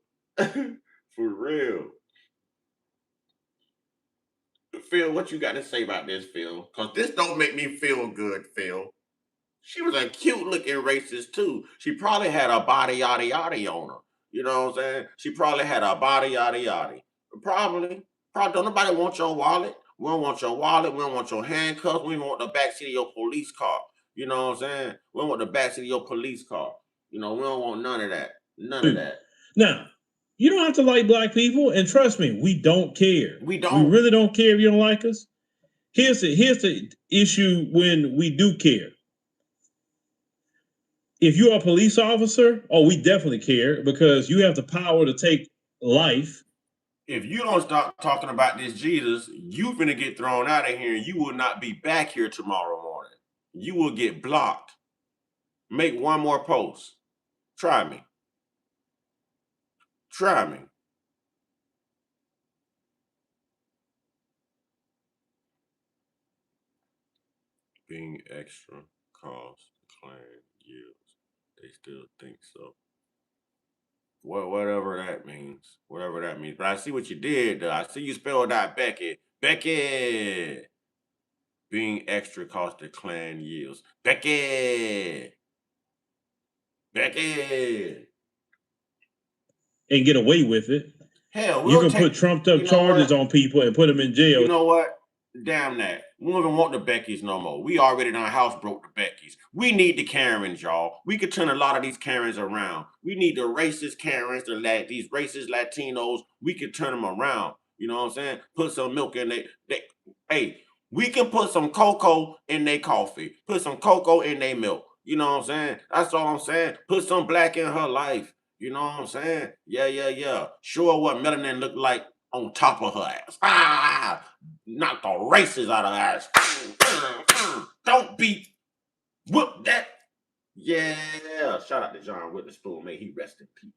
For real. Phil, what you got to say about this, Phil? Because this don't make me feel good, Phil. She was a cute looking racist too. She probably had a body yada yada on her. You know what I'm saying? She probably had a body yada yada. Probably. Probably don't nobody want your wallet. We don't want your wallet. We don't want your handcuffs. We don't want the backseat of your police car. You know what I'm saying? We don't want the backseat of your police car. You know, we don't want none of that. None of that. Now, you don't have to like black people, and trust me, we don't care. We We don't. really don't care if you don't like us. Here's the issue when we do care. If you're a police officer, oh, we definitely care because you have the power to take life. If you don't stop talking about this Jesus, you finna get thrown out of here and you will not be back here tomorrow morning. You will get blocked. Make one more post. Try me. Try me. Being extra cost clan yields. They still think so. Whatever that means. Whatever that means. But I see what you did, though. I see you spelled out Becky. Becky. Being extra cost the clan yields. Becky. Becky. And get away with it. Hell, you can put trumped up charges on people and put them in jail. You know what? Damn that. We don't even want the Beckys no more. We already done house broke the Beckys. We need the Karens, y'all. We could turn a lot of these Karens around. We need the racist Karens, these racist Latinos. We could turn them around. You know what I'm saying? Put some milk in hey, we can put some cocoa in their coffee. Put some cocoa in their milk. You know what I'm saying? That's all I'm saying. Put some black in her life. You know what I'm saying? Yeah. Show her what melanin look like on top of her ass. Knock the races out of her ass. Don't be whoop that. Yeah. Shout out to John Witherspoon. May he rest in peace.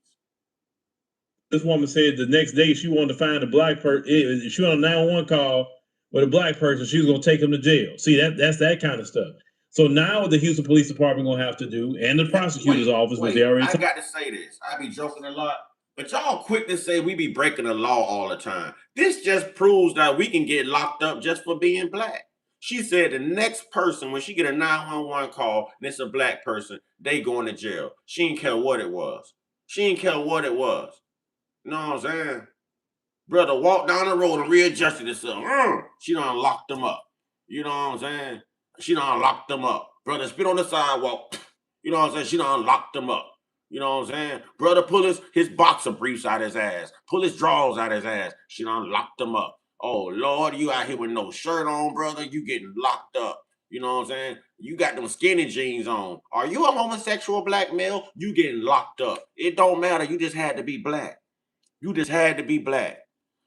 This woman said the next day she wanted to find a black person. She on a 911 call with a black person. She was going to take him to jail. See, that's that kind of stuff. So now what the Houston Police Department going to have to do, and the prosecutor's office, which they already. I got to say this. I be joking a lot, but y'all quick to say we be breaking the law all the time. This just proves that we can get locked up just for being black. She said the next person, when she get a 911 call, and it's a black person, they going to jail. She didn't care what it was. She didn't care what it was. You know what I'm saying? Brother walked down the road and readjusted himself. She done locked them up. You know what I'm saying? She done locked them up. Brother spit on the sidewalk. You know what I'm saying? She done locked them up. You know what I'm saying? Brother pull his boxer briefs out his ass. Pull his drawers out his ass. She done locked them up. Oh, Lord, you out here with no shirt on, brother. You getting locked up. You know what I'm saying? You got them skinny jeans on. Are you a homosexual black male? You getting locked up. It don't matter. You just had to be black. You just had to be black.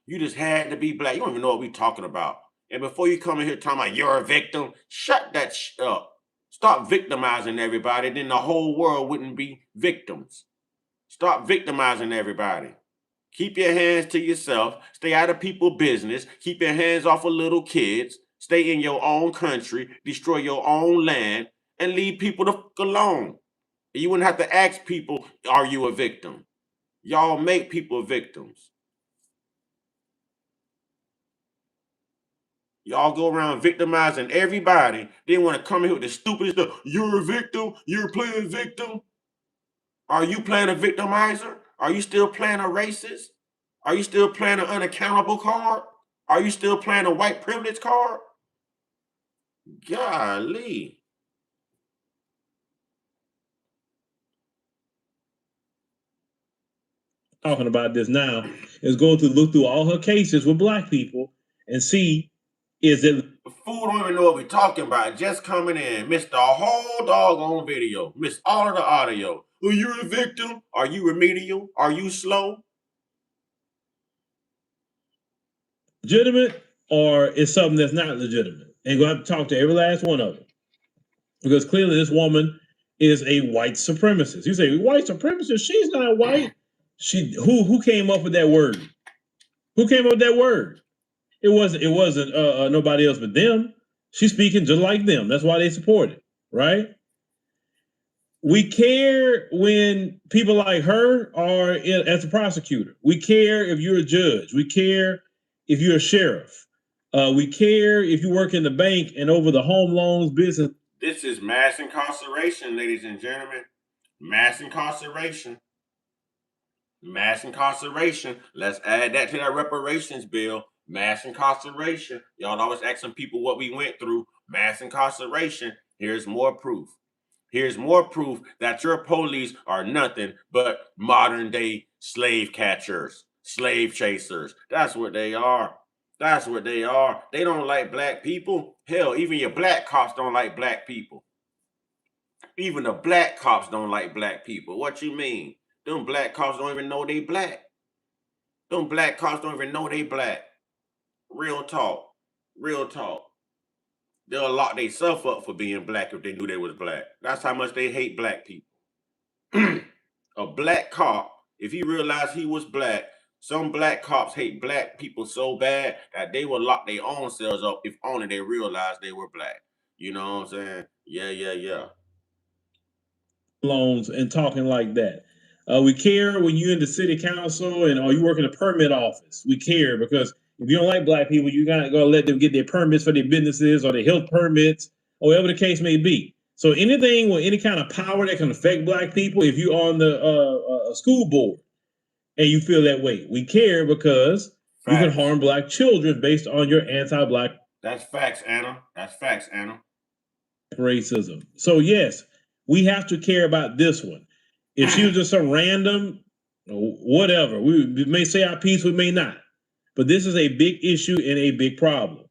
You just had to be black. You don't even know what we're talking about. And before you come in here talking about you're a victim, shut that up. Stop victimizing everybody. Then the whole world wouldn't be victims. Stop victimizing everybody. Keep your hands to yourself. Stay out of people's business. Keep your hands off of little kids. Stay in your own country. Destroy your own land. And leave people the fuck alone. You wouldn't have to ask people, are you a victim? Y'all make people victims. Y'all go around victimizing everybody. They want to come in here with the stupidest stuff. You're a victim. You're playing victim. Are you playing a victimizer? Are you still playing a racist? Are you still playing an unaccountable card? Are you still playing a white privilege card? Golly. Talking about this now is going to look through all her cases with black people and see is it. The fool don't even know what we're talking about. Just coming in, missed the whole doggone video, missed all of the audio. Are you a victim? Are you remedial? Are you slow? legitimate or is something that's not legitimate. And you have to talk to every last one of them. Because clearly this woman is a white supremacist. You say white supremacist? She's not white. Who came up with that word? Who came up with that word? It wasn't nobody else but them. She's speaking just like them. That's why they support it, right? We care when people like her are as a prosecutor. We care if you're a judge. We care if you're a sheriff. We care if you work in the bank and over the home loans business. This is mass incarceration, ladies and gentlemen. Mass incarceration. Mass incarceration. Let's add that to that reparations bill. Mass incarceration. Y'all always asking people what we went through. Mass incarceration. Here's more proof. Here's more proof that your police are nothing but modern day slave catchers, slave chasers. That's what they are. That's what they are. They don't like black people. Hell, even your black cops don't like black people. Even the black cops don't like black people. What you mean? Them black cops don't even know they black. Them black cops don't even know they black. Real talk. Real talk. They'll lock themselves up for being black if they knew they was black. That's how much they hate black people. A black cop, if he realized he was black, some black cops hate black people so bad that they will lock their own selves up if only they realized they were black. You know what I'm saying? Yeah. Loans and talking like that. We care when you're in the city council and or you work in a permit office. We care because if you don't like black people, you're not going to let them get their permits for their businesses or their health permits or whatever the case may be. So anything with any kind of power that can affect black people, if you're on the school board and you feel that way, we care because you can harm black children based on your anti-black. That's facts, Anna. That's facts, Anna. Racism. So yes, we have to care about this one. If she was just some random, whatever, we may say our piece, we may not. But this is a big issue and a big problem.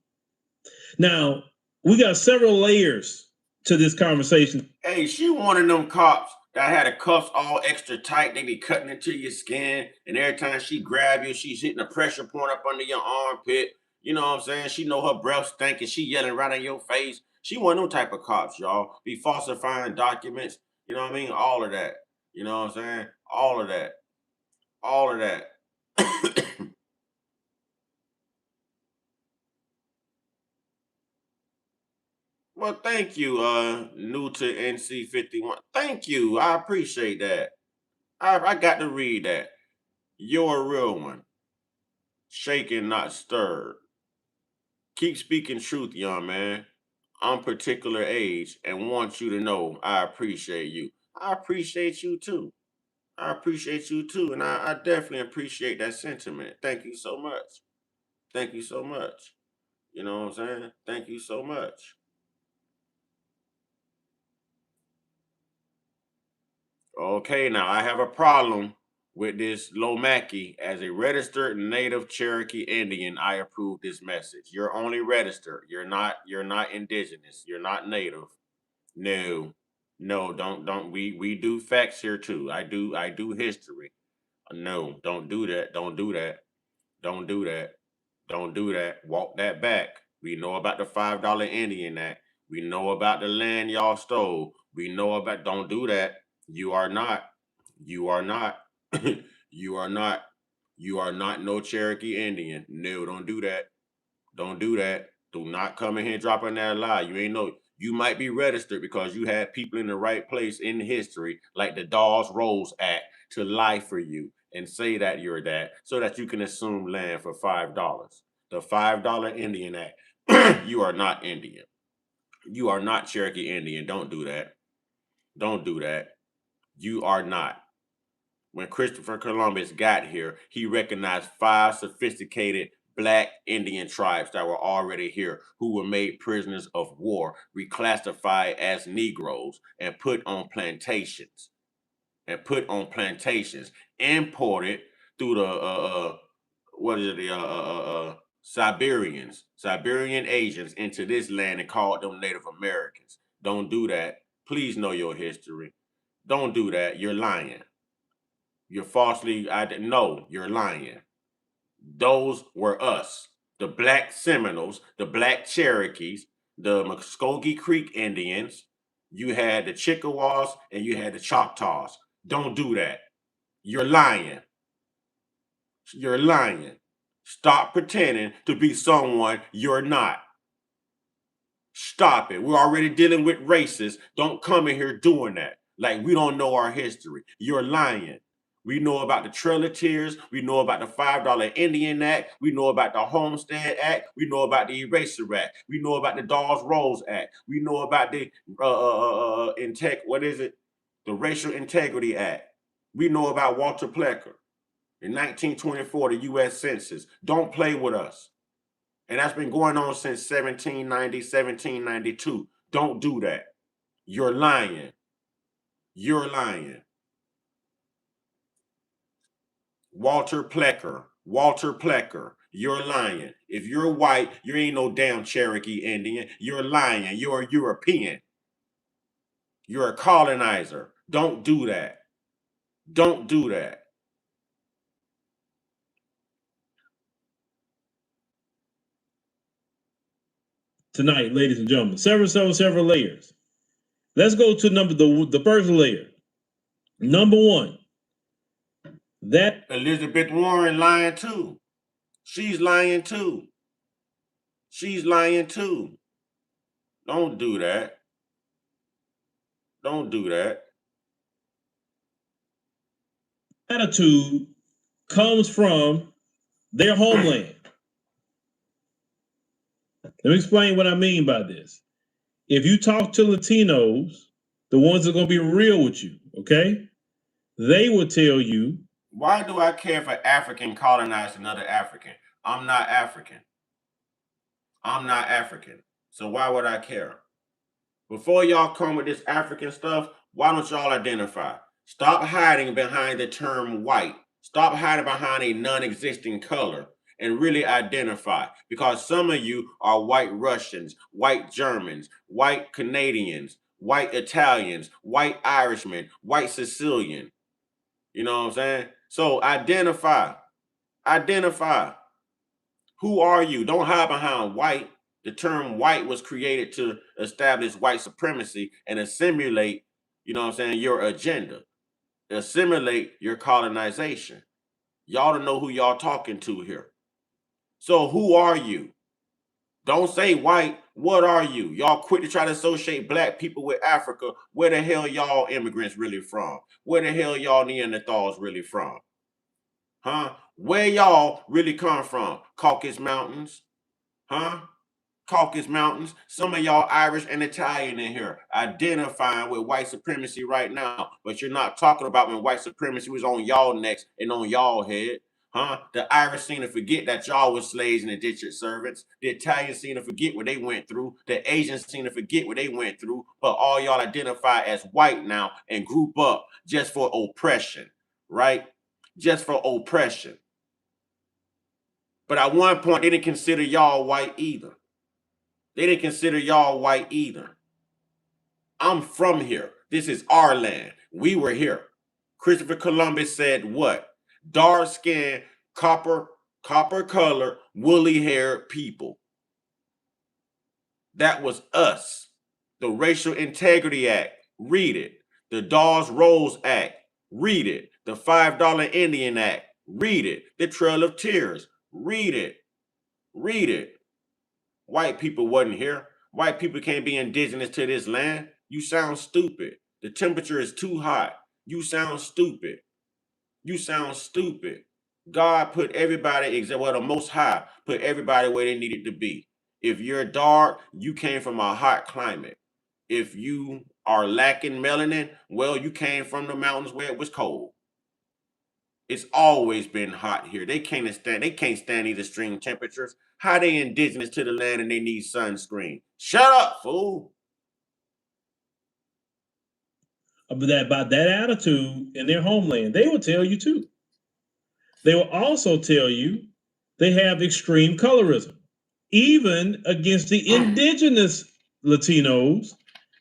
Now, we got several layers to this conversation. Hey, she one of them cops that had the cuffs all extra tight. They be cutting into your skin. And every time she grab you, she's hitting a pressure point up under your armpit. You know what I'm saying? She know her breath stink and she yelling right in your face. She one of them type of cops, y'all. Be falsifying documents. You know what I mean? All of that. You know what I'm saying? All of that. All of that. Well, thank you, new to NC51. Thank you. I appreciate that. I got to read that. You're a real one. Shaken, not stirred. Keep speaking truth, young man. I'm particular age and want you to know I appreciate you. I appreciate you too. I appreciate you too. And I definitely appreciate that sentiment. Thank you so much. Thank you so much. You know what I'm saying? Thank you so much. Okay, now I have a problem with this Lomaki. As a registered native Cherokee Indian, I approve this message. You're only registered. You're not indigenous. You're not native. No. No, don't we do facts here too. I do history. No, don't do that. Don't do that. Don't do that. Don't do that. Walk that back. We know about the $5 Indian Act. We know about the land y'all stole. We know about, don't do that. You are not. You are not. you are not. You are not no Cherokee Indian. No, don't do that. Don't do that. Do not come in here dropping that lie. You ain't know. You might be registered because you had people in the right place in history, like the Dawes Rolls Act, to lie for you and say that you're that, so that you can assume land for $5. The $5 Indian Act. You are not Indian. You are not Cherokee Indian. Don't do that. Don't do that. You are not. When Christopher Columbus got here, he recognized 5 sophisticated Black Indian tribes that were already here, who were made prisoners of war, reclassified as Negroes, and put on plantations. Imported through the what is it, Siberian Asians into this land and called them Native Americans. Don't do that. Please know your history. Don't do that. You're lying. You're falsely, no, you're lying. Those were us. the Black Seminoles, the Black Cherokees, the Muskogee Creek Indians, you had the Chickasaws, and you had the Choctaws. Don't do that. You're lying. You're lying. Stop pretending to be someone you're not. Stop it. We're already dealing with racists. Don't come in here doing that. Like we don't know our history. You're lying. We know about the Trail of Tears. We know about the $5 Indian Act. We know about the Homestead Act. We know about the Eraser Act. We know about the Dawes Rolls Act. We know about the what is it? The Racial Integrity Act. We know about Walter Plecker. In 1924, the U.S. Census. Don't play with us. And that's been going on since 1790, 1792. Don't do that. You're lying. You're lying. Walter Plecker. Walter Plecker. You're lying. If you're white, you ain't no damn Cherokee Indian. You're lying. You're a European. You're a colonizer. Don't do that. Don't do that. Tonight, ladies and gentlemen, several layers. Let's go to the first layer. Number one, that Elizabeth Warren lying too. She's lying too. She's lying too. Don't do that. Don't do that. attitude comes from their homeland. Let me explain what I mean by this. If you talk to Latinos, the ones that are going to be real with you, okay, they will tell you. Why do I care if an African colonized another African? I'm not African. I'm not African. So why would I care? Before y'all come with this African stuff, why don't y'all identify? Stop hiding behind the term white. Stop hiding behind a non-existing color and really identify. Because some of you are white Russians, white Germans, white Canadians, white Italians, white Irishmen, white Sicilian. You know what I'm saying? So identify. Identify. Who are you? Don't hide behind white. The term white was created to establish white supremacy and assimilate, you know what I'm saying, your agenda. Assimilate your colonization. Y'all don't know who y'all talking to here. So who are you? Don't say white. What are you? Y'all quit to try to associate black people with Africa. Where the hell y'all immigrants really from? Where the hell y'all Neanderthals really from? Huh? Where y'all really come from? Caucasus Mountains? Huh? Caucasus Mountains. Some of y'all Irish and Italian in here identifying with white supremacy right now, but you're not talking about when white supremacy was on y'all necks and on y'all head. Huh? The Irish seem to forget that y'all was slaves and indentured servants. The Italians seem to forget what they went through. The Asians seem to forget what they went through. But all y'all identify as white now and group up just for oppression, right? Just for oppression. But at one point, they didn't consider y'all white either. They didn't consider y'all white either. I'm from here. This is our land. We were here. Christopher Columbus said what? Dark skinned, copper colored, woolly haired people. That was us. The Racial Integrity Act. Read it. The Dawes Rolls Act. Read it. The $5 Indian Act. Read it. The Trail of Tears. Read it. Read it. White people wasn't here. White people can't be indigenous to this land. You sound stupid. The temperature is too hot. You sound stupid. You sound stupid. God put everybody, except well, the Most High put everybody where they needed to be. If you're dark, you came from a hot climate. If you are lacking melanin, well, you came from the mountains where it was cold. It's always been hot here. They can't stand these extreme temperatures. How they indigenous to the land and they need sunscreen? Shut up, fool. About that attitude in their homeland, they will tell you too. They will also tell you they have extreme colorism, even against the indigenous Latinos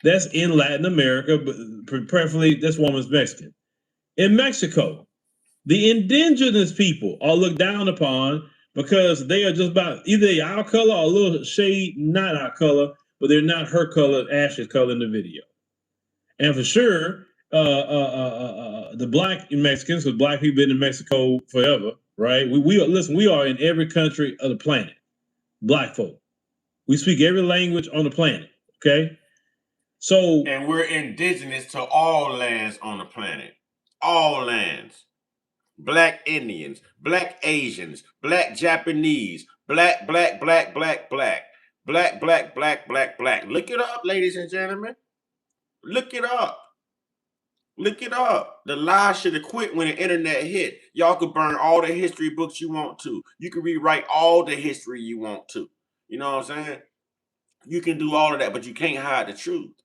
that's in Latin America, but preferably this woman's Mexican. In Mexico, the indigenous people are looked down upon because they are just about either our color or a little shade not our color, but they're not her color, Ashley's color in the video. And for sure, the black Mexicans, because black people been in Mexico forever, right? We are in every country of the planet. Black folk, we speak every language on the planet. Okay, so and we're indigenous to all lands on the planet, all lands. Black Indians, Black Asians, Black Japanese, black, black, black, black, black, black, black, black, black, black. Look it up, ladies and gentlemen. Look it up. Look it up. The lies should have quit when the internet hit. Y'all could burn all the history books you want to. You can rewrite all the history you want to. You know what I'm saying? You can do all of that, but you can't hide the truth.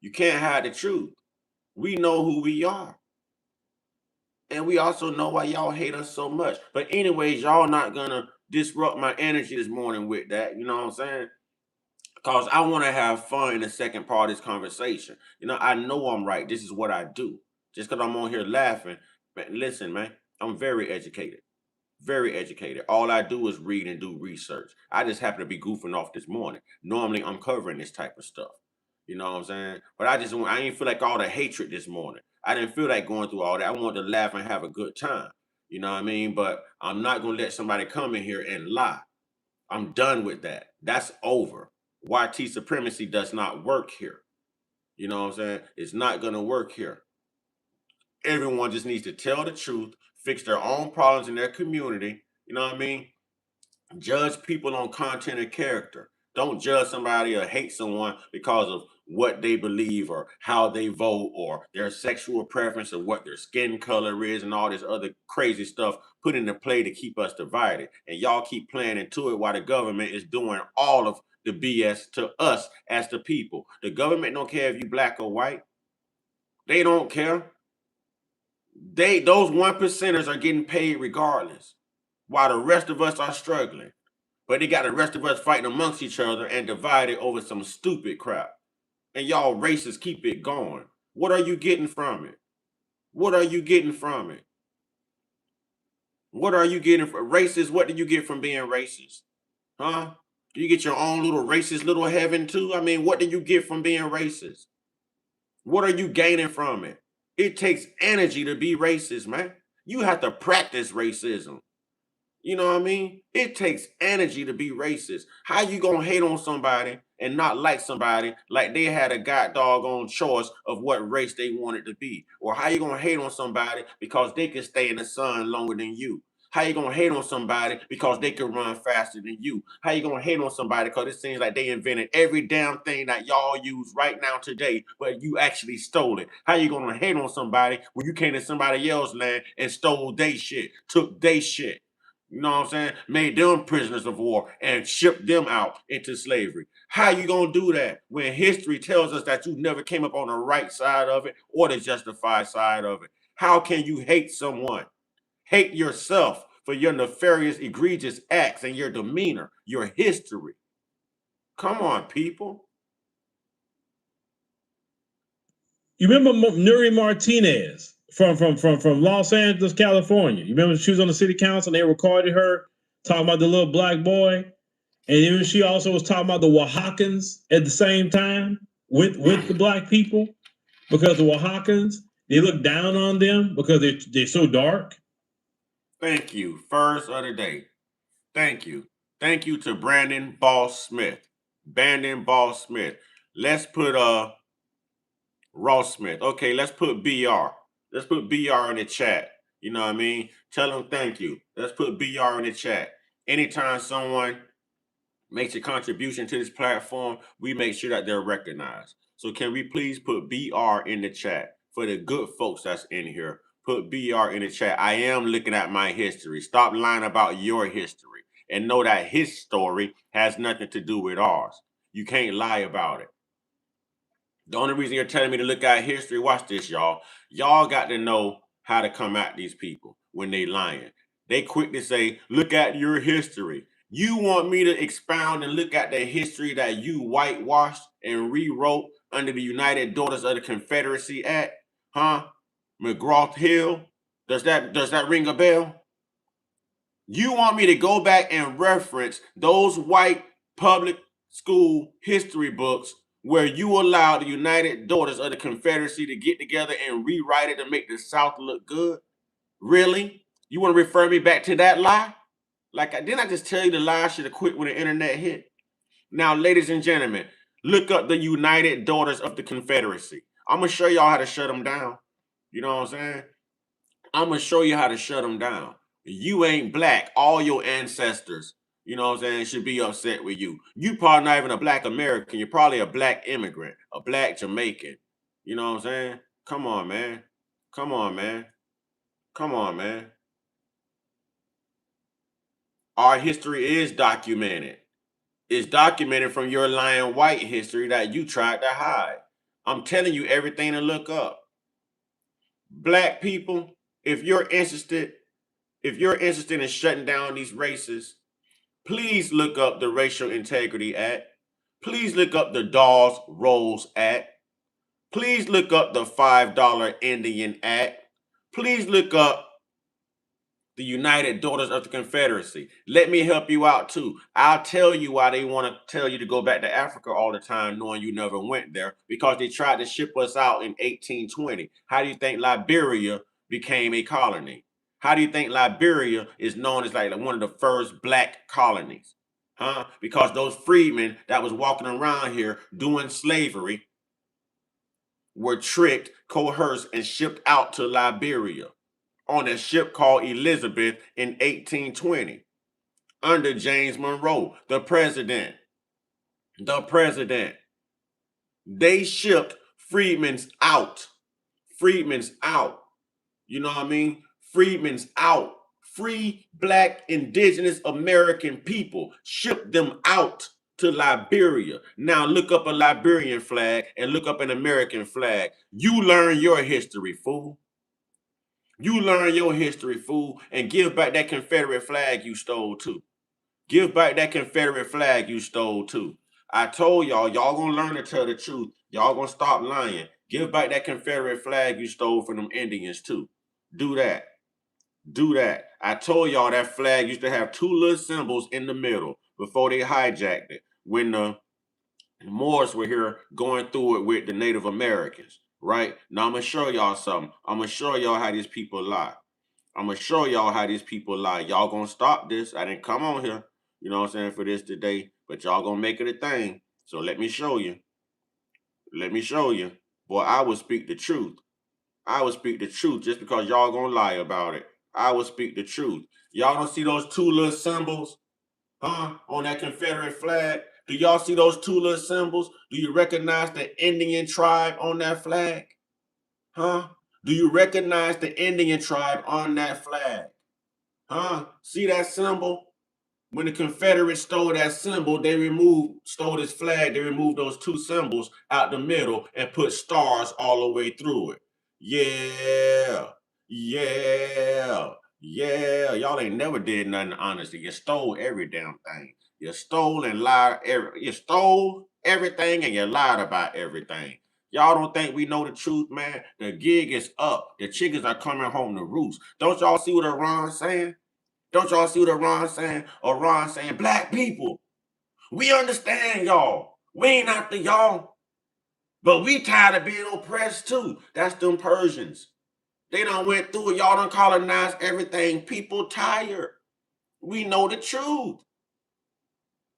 You can't hide the truth. We know who we are. And we also know why y'all hate us so much. But anyways, y'all not gonna disrupt my energy this morning with that. You know what I'm saying? Because I want to have fun in the second part of this conversation. You know, I know I'm right. This is what I do. Just because I'm on here laughing. Man, listen, man, I'm very educated. Very educated. All I do is read and do research. I just happen to be goofing off this morning. Normally, I'm covering this type of stuff. You know what I'm saying? But I didn't feel like all the hatred this morning. I didn't feel like going through all that. I wanted to laugh and have a good time. You know what I mean? But I'm not going to let somebody come in here and lie. I'm done with that. That's over. YT supremacy does not work here. You know what I'm saying? It's not going to work here. Everyone just needs to tell the truth, fix their own problems in their community. You know what I mean? Judge people on content and character. Don't judge somebody or hate someone because of what they believe or how they vote or their sexual preference or what their skin color is and all this other crazy stuff put into play to keep us divided. And y'all keep playing into it while the government is doing all of the BS to us as the people. The government don't care if you black or white. They don't care. Those 1%ers are getting paid regardless, while the rest of us are struggling. But they got the rest of us fighting amongst each other and divided over some stupid crap. And y'all racists keep it going. What are you getting from it? What are you getting from it? What are you getting from racist? What do you get from being racist? Huh? Do you get your own little racist little heaven too? I mean, what do you get from being racist? What are you gaining from it? It takes energy to be racist, man. You have to practice racism. You know what I mean? It takes energy to be racist. How you gonna hate on somebody and not like somebody like they had a god doggone choice of what race they wanted to be? Or how you gonna hate on somebody because they can stay in the sun longer than you? How you gonna hate on somebody because they can run faster than you? How you gonna hate on somebody because it seems like they invented every damn thing that y'all use right now today, but you actually stole it? How you gonna hate on somebody when you came to somebody else's land and stole their shit, took their shit? You know what I'm saying? Made them prisoners of war and shipped them out into slavery. How you gonna do that when history tells us that you never came up on the right side of it or the justified side of it? How can you hate someone? Hate yourself for your nefarious, egregious acts and your demeanor, your history. Come on, people. You remember Nuri Martinez from Los Angeles, California? You remember she was on the city council and they recorded her talking about the little black boy? And even she also was talking about the Oaxacans at the same time with the black people, because the Oaxacans, they look down on them because they're so dark. Thank you. First of the day. Thank you. Thank you to Brandon Boss Smith. Brandon Boss Smith. Let's put Ross Smith. Okay, let's put BR. Let's put BR in the chat. You know what I mean? Tell them thank you. Let's put BR in the chat. Anytime someone makes a contribution to this platform, we make sure that they're recognized. So can we please put BR in the chat for the good folks that's in here? Put BR in the chat. I am looking at my history. Stop lying about your history and know that his story has nothing to do with ours. You can't lie about it. The only reason you're telling me to look at history, watch this, y'all. Y'all got to know how to come at these people when they lying. They quick to say, look at your history. You want me to expound and look at the history that you whitewashed and rewrote under the United Daughters of the Confederacy Act? Huh? McGraw Hill? Does that ring a bell? You want me to go back and reference those white public school history books where you allowed the United Daughters of the Confederacy to get together and rewrite it to make the South look good? Really? You want to refer me back to that lie? Like, didn't I just tell you the lie should have quit when the internet hit? Now, ladies and gentlemen, look up the United Daughters of the Confederacy. I'm going to show y'all how to shut them down. You know what I'm saying? I'm going to show you how to shut them down. You ain't black. All your ancestors, you know what I'm saying, should be upset with you. You probably not even a black American. You're probably a black immigrant, a black Jamaican. You know what I'm saying? Come on, man. Come on, man. Come on, man. Our history is documented. It's documented from your lying white history that you tried to hide. I'm telling you everything to look up. Black people, if you're interested in shutting down these races, please look up the Racial Integrity Act. Please look up the Dawes Rolls Act. Please look up the $5 Indian Act. Please look up the United Daughters of the Confederacy. Let me help you out too. I'll tell you why they want to tell you to go back to Africa all the time, knowing you never went there, because they tried to ship us out in 1820. How do you think Liberia became a colony? How do you think Liberia is known as like one of the first black colonies? Huh? Because those freedmen that was walking around here doing slavery were tricked, coerced, and shipped out to Liberia on a ship called Elizabeth in 1820 under James Monroe, the president. The president. They shipped freedmen's out. Freedmen's out. You know what I mean? Freedmen's out. Free black indigenous American people. Shipped them out to Liberia. Now look up a Liberian flag and look up an American flag. You learn your history, fool. You learn your history, fool, and give back that Confederate flag you stole too. Give back that Confederate flag you stole too. I told y'all gonna learn to tell the truth. Y'all gonna stop lying. Give back that Confederate flag you stole from them Indians too. Do that. Do that. I told y'all that flag used to have two little symbols in the middle before they hijacked it. When the Moors were here going through it with the Native Americans, right? Now I'm gonna show y'all something. I'm gonna show y'all how these people lie. I'm gonna show y'all how these people lie. Y'all gonna stop this. I didn't come on here, you know what I'm saying, for this today, but y'all gonna make it a thing. So let me show you. Let me show you. Boy, I will speak the truth. I will speak the truth just because y'all gonna lie about it. I will speak the truth. Y'all don't see those two little symbols, huh, on that Confederate flag? Do y'all see those two little symbols? Do you recognize the Indian tribe on that flag? Huh? Do you recognize the Indian tribe on that flag? Huh? See that symbol? When the Confederates stole that symbol, stole this flag, they removed those two symbols out the middle and put stars all the way through it. Yeah, yeah, yeah. Y'all ain't never did nothing honestly. You stole every damn thing. You stole and lied. You stole everything and you lied about everything. Y'all don't think we know the truth, man? The gig is up. The chickens are coming home to roost. Don't y'all see what Iran's saying? Don't y'all see what Iran saying? Iran saying, black people, we understand y'all. We ain't after y'all. But we tired of being oppressed too. That's them Persians. They done went through it. Y'all done colonized everything. People tired. We know the truth.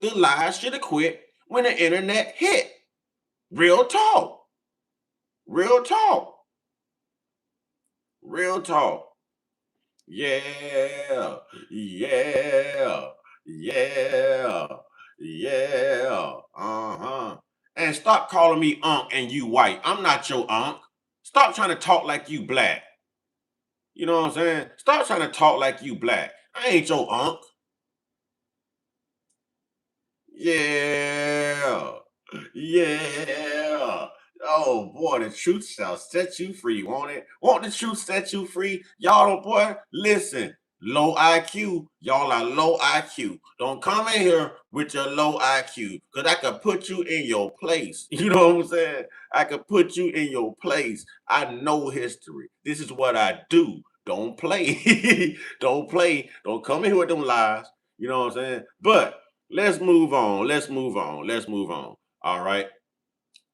The lies should have quit when the internet hit. Real talk. Real talk. Real talk. Yeah, yeah, yeah, yeah, uh-huh. And stop calling me Unc and you white. I'm not your Unc. Stop trying to talk like you black. You know what I'm saying? Stop trying to talk like you black. I ain't your Unc. Yeah. Yeah. Oh boy, the truth shall set you free, won't it? Won't the truth set you free? Y'all don't, boy, listen. Low IQ. Y'all are low IQ. Don't come in here with your low IQ. Because I could put you in your place. You know what I'm saying? I could put you in your place. I know history. This is what I do. Don't play. Don't play. Don't come in here with them lies. You know what I'm saying? But let's move on. Let's move on. Let's move on. All right.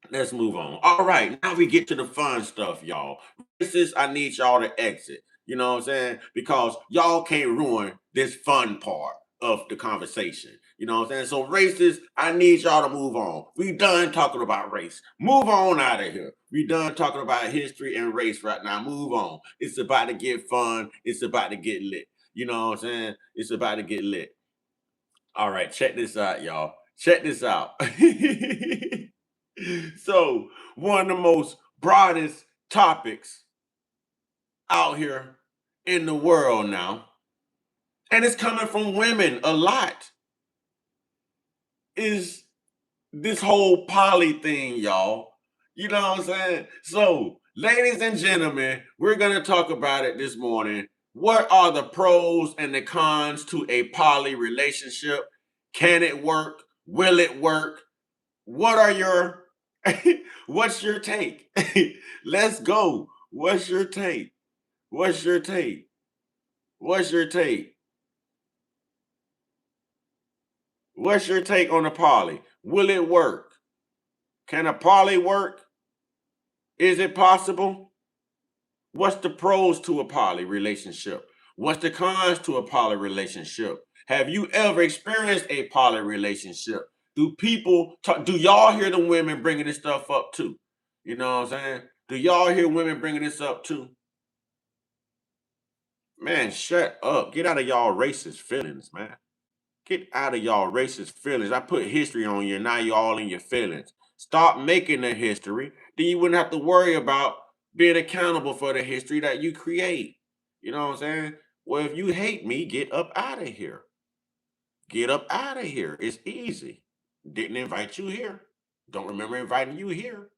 Let's move on. All right, now we get to the fun stuff, y'all. Racist, I need y'all to exit. You know what I'm saying? Because y'all can't ruin this fun part of the conversation. You know what I'm saying? So racist, I need y'all to move on. We done talking about race. Move on out of here. We done talking about history and race right now. Move on. It's about to get fun. It's about to get lit. You know what I'm saying? It's about to get lit. All right, check this out, y'all. Check this out. So, one of the most broadest topics out here in the world now, and it's coming from women a lot, is this whole poly thing, y'all. You know what I'm saying? So, ladies and gentlemen, we're going to talk about it this morning. What are the pros and the cons to a poly relationship? Can it work? Will it work? What are your what's your take? Let's go. What's your take? What's your take? What's your take? What's your take on a poly? Will it work? Can a poly work? Is it possible? What's the pros to a poly relationship? What's the cons to a poly relationship? Have you ever experienced a poly relationship? Do people talk, do y'all hear the women bringing this stuff up too? You know what I'm saying? Do y'all hear women bringing this up too? Man, shut up. Get out of y'all racist feelings, man. Get out of y'all racist feelings. I put history on you, and now you're all in your feelings. Stop making the history. Then you wouldn't have to worry about being accountable for the history that you create. You know what I'm saying? Well, if you hate me, get up out of here. Get up out of here. It's easy. Didn't invite you here. Don't remember inviting you here.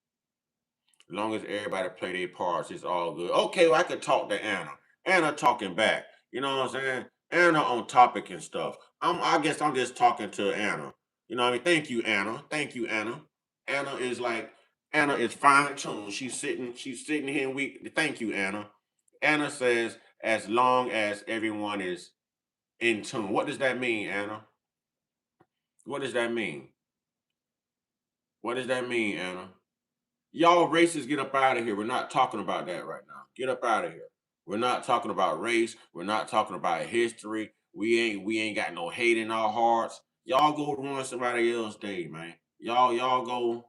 As long as everybody play their parts, it's all good. Okay, well, I could talk to Anna. Anna talking back. You know what I'm saying? Anna on topic and stuff. I guess I'm just talking to Anna. You know what I mean? Thank you, Anna. Thank you, Anna. Anna is like, Anna is fine tuned. She's sitting here and we thank you, Anna. Anna says, as long as everyone is in tune. What does that mean, Anna? What does that mean? What does that mean, Anna? Y'all racists, get up out of here. We're not talking about that right now. Get up out of here. We're not talking about race. We're not talking about history. We ain't got no hate in our hearts. Y'all go ruin somebody else's day, man. Y'all go,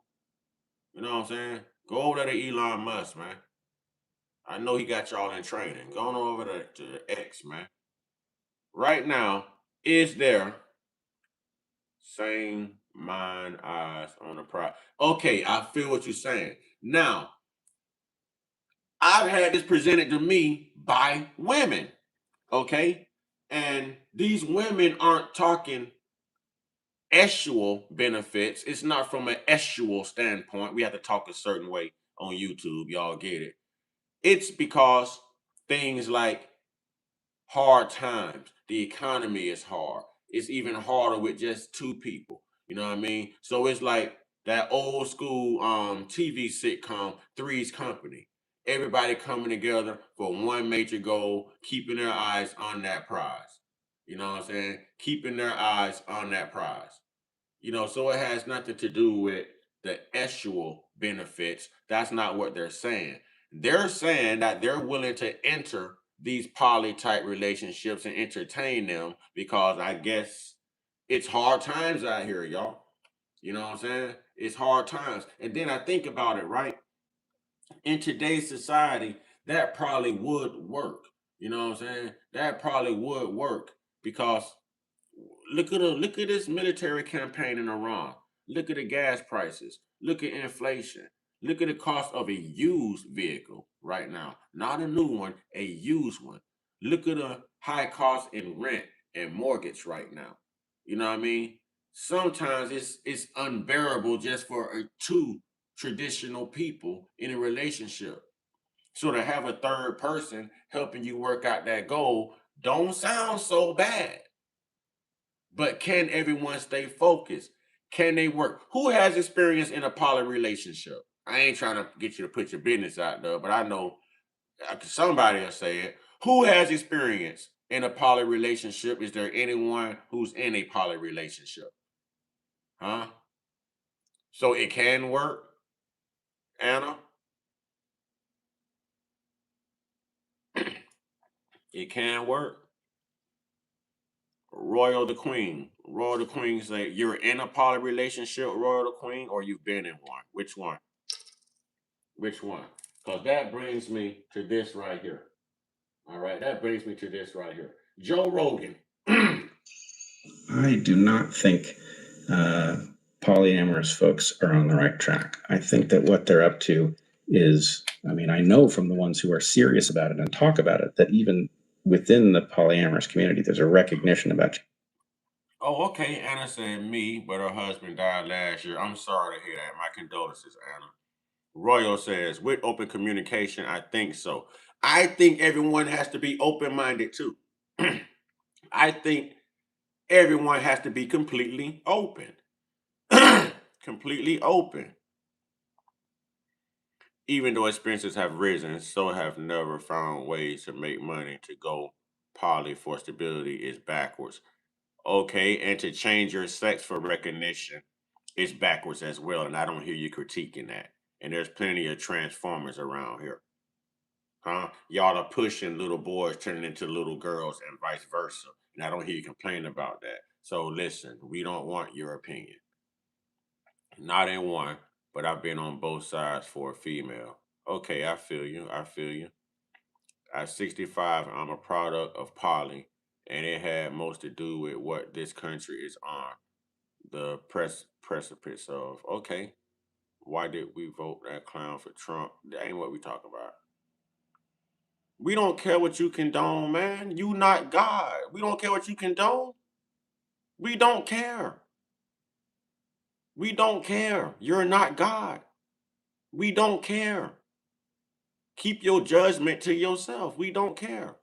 you know what I'm saying? Go over there to Elon Musk, man. I know he got y'all in training. Go on over to X, man. Right now, is there same mind, eyes on the prize? Okay, I feel what you're saying. Now, I've had this presented to me by women, okay? And these women aren't talking actual benefits. It's not from an actual standpoint. We have to talk a certain way on YouTube. Y'all get it. It's because things like hard times, the economy is hard. It's even harder with just two people. You know what I mean? So it's like that old school TV sitcom, Three's Company. Everybody coming together for one major goal, keeping their eyes on that prize. You know what I'm saying? Keeping their eyes on that prize. You know, so it has nothing to do with the actual benefits. That's not what they're saying. They're saying that they're willing to enter these poly type relationships and entertain them because I guess it's hard times out here, y'all. You know what I'm saying? It's hard times. And then I think about it, right? In today's society, that probably would work. You know what I'm saying? That probably would work because look at this military campaign in Iran. Look at the gas prices. Look at inflation. Look at the cost of a used vehicle right now. Not a new one, a used one. Look at the high cost in rent and mortgage right now. You know what I mean? Sometimes it's unbearable just for two traditional people in a relationship. So to have a third person helping you work out that goal don't sound so bad. But can everyone stay focused? Can they work? Who has experience in a poly relationship? I ain't trying to get you to put your business out there, but I know somebody will say it. Who has experience in a poly relationship? Is there anyone who's in a poly relationship? Huh? So it can work, Anna. It can work. Royal the Queen. Royal the Queen say you're in a poly relationship, Royal the Queen, or you've been in one. Which one? Which one? Because that brings me to this right here. All right, that brings me to this right here. Joe Rogan. I do not think polyamorous folks are on the right track. I think that what they're up to is, I mean, I know from the ones who are serious about it and talk about it that even within the polyamorous community, there's a recognition about. Oh, okay. Anna said me, but her husband died last year. I'm sorry to hear that. My condolences, Anna. Royal says, with open communication, I think so. I think everyone has to be open-minded too. I think everyone has to be completely open. Completely open. Even though expenses have risen, so have never found ways to make money. To go poly for stability is backwards. Okay, and to change your sex for recognition is backwards as well. And I don't hear you critiquing that. And there's plenty of transformers around here. Huh? Y'all are pushing little boys turning into little girls and vice versa. And I don't hear you complain about that. So listen, we don't want your opinion. Not in one, but I've been on both sides for a female. Okay, I feel you. I feel you. At 65, I'm a product of poly, and it had most to do with what this country is on. The precipice of, okay, why did we vote that clown for Trump? That ain't what we talk about. We don't care what you condone, man. You not God. We don't care what you condone. We don't care. We don't care. You're not God. We don't care. Keep your judgment to yourself. We don't care.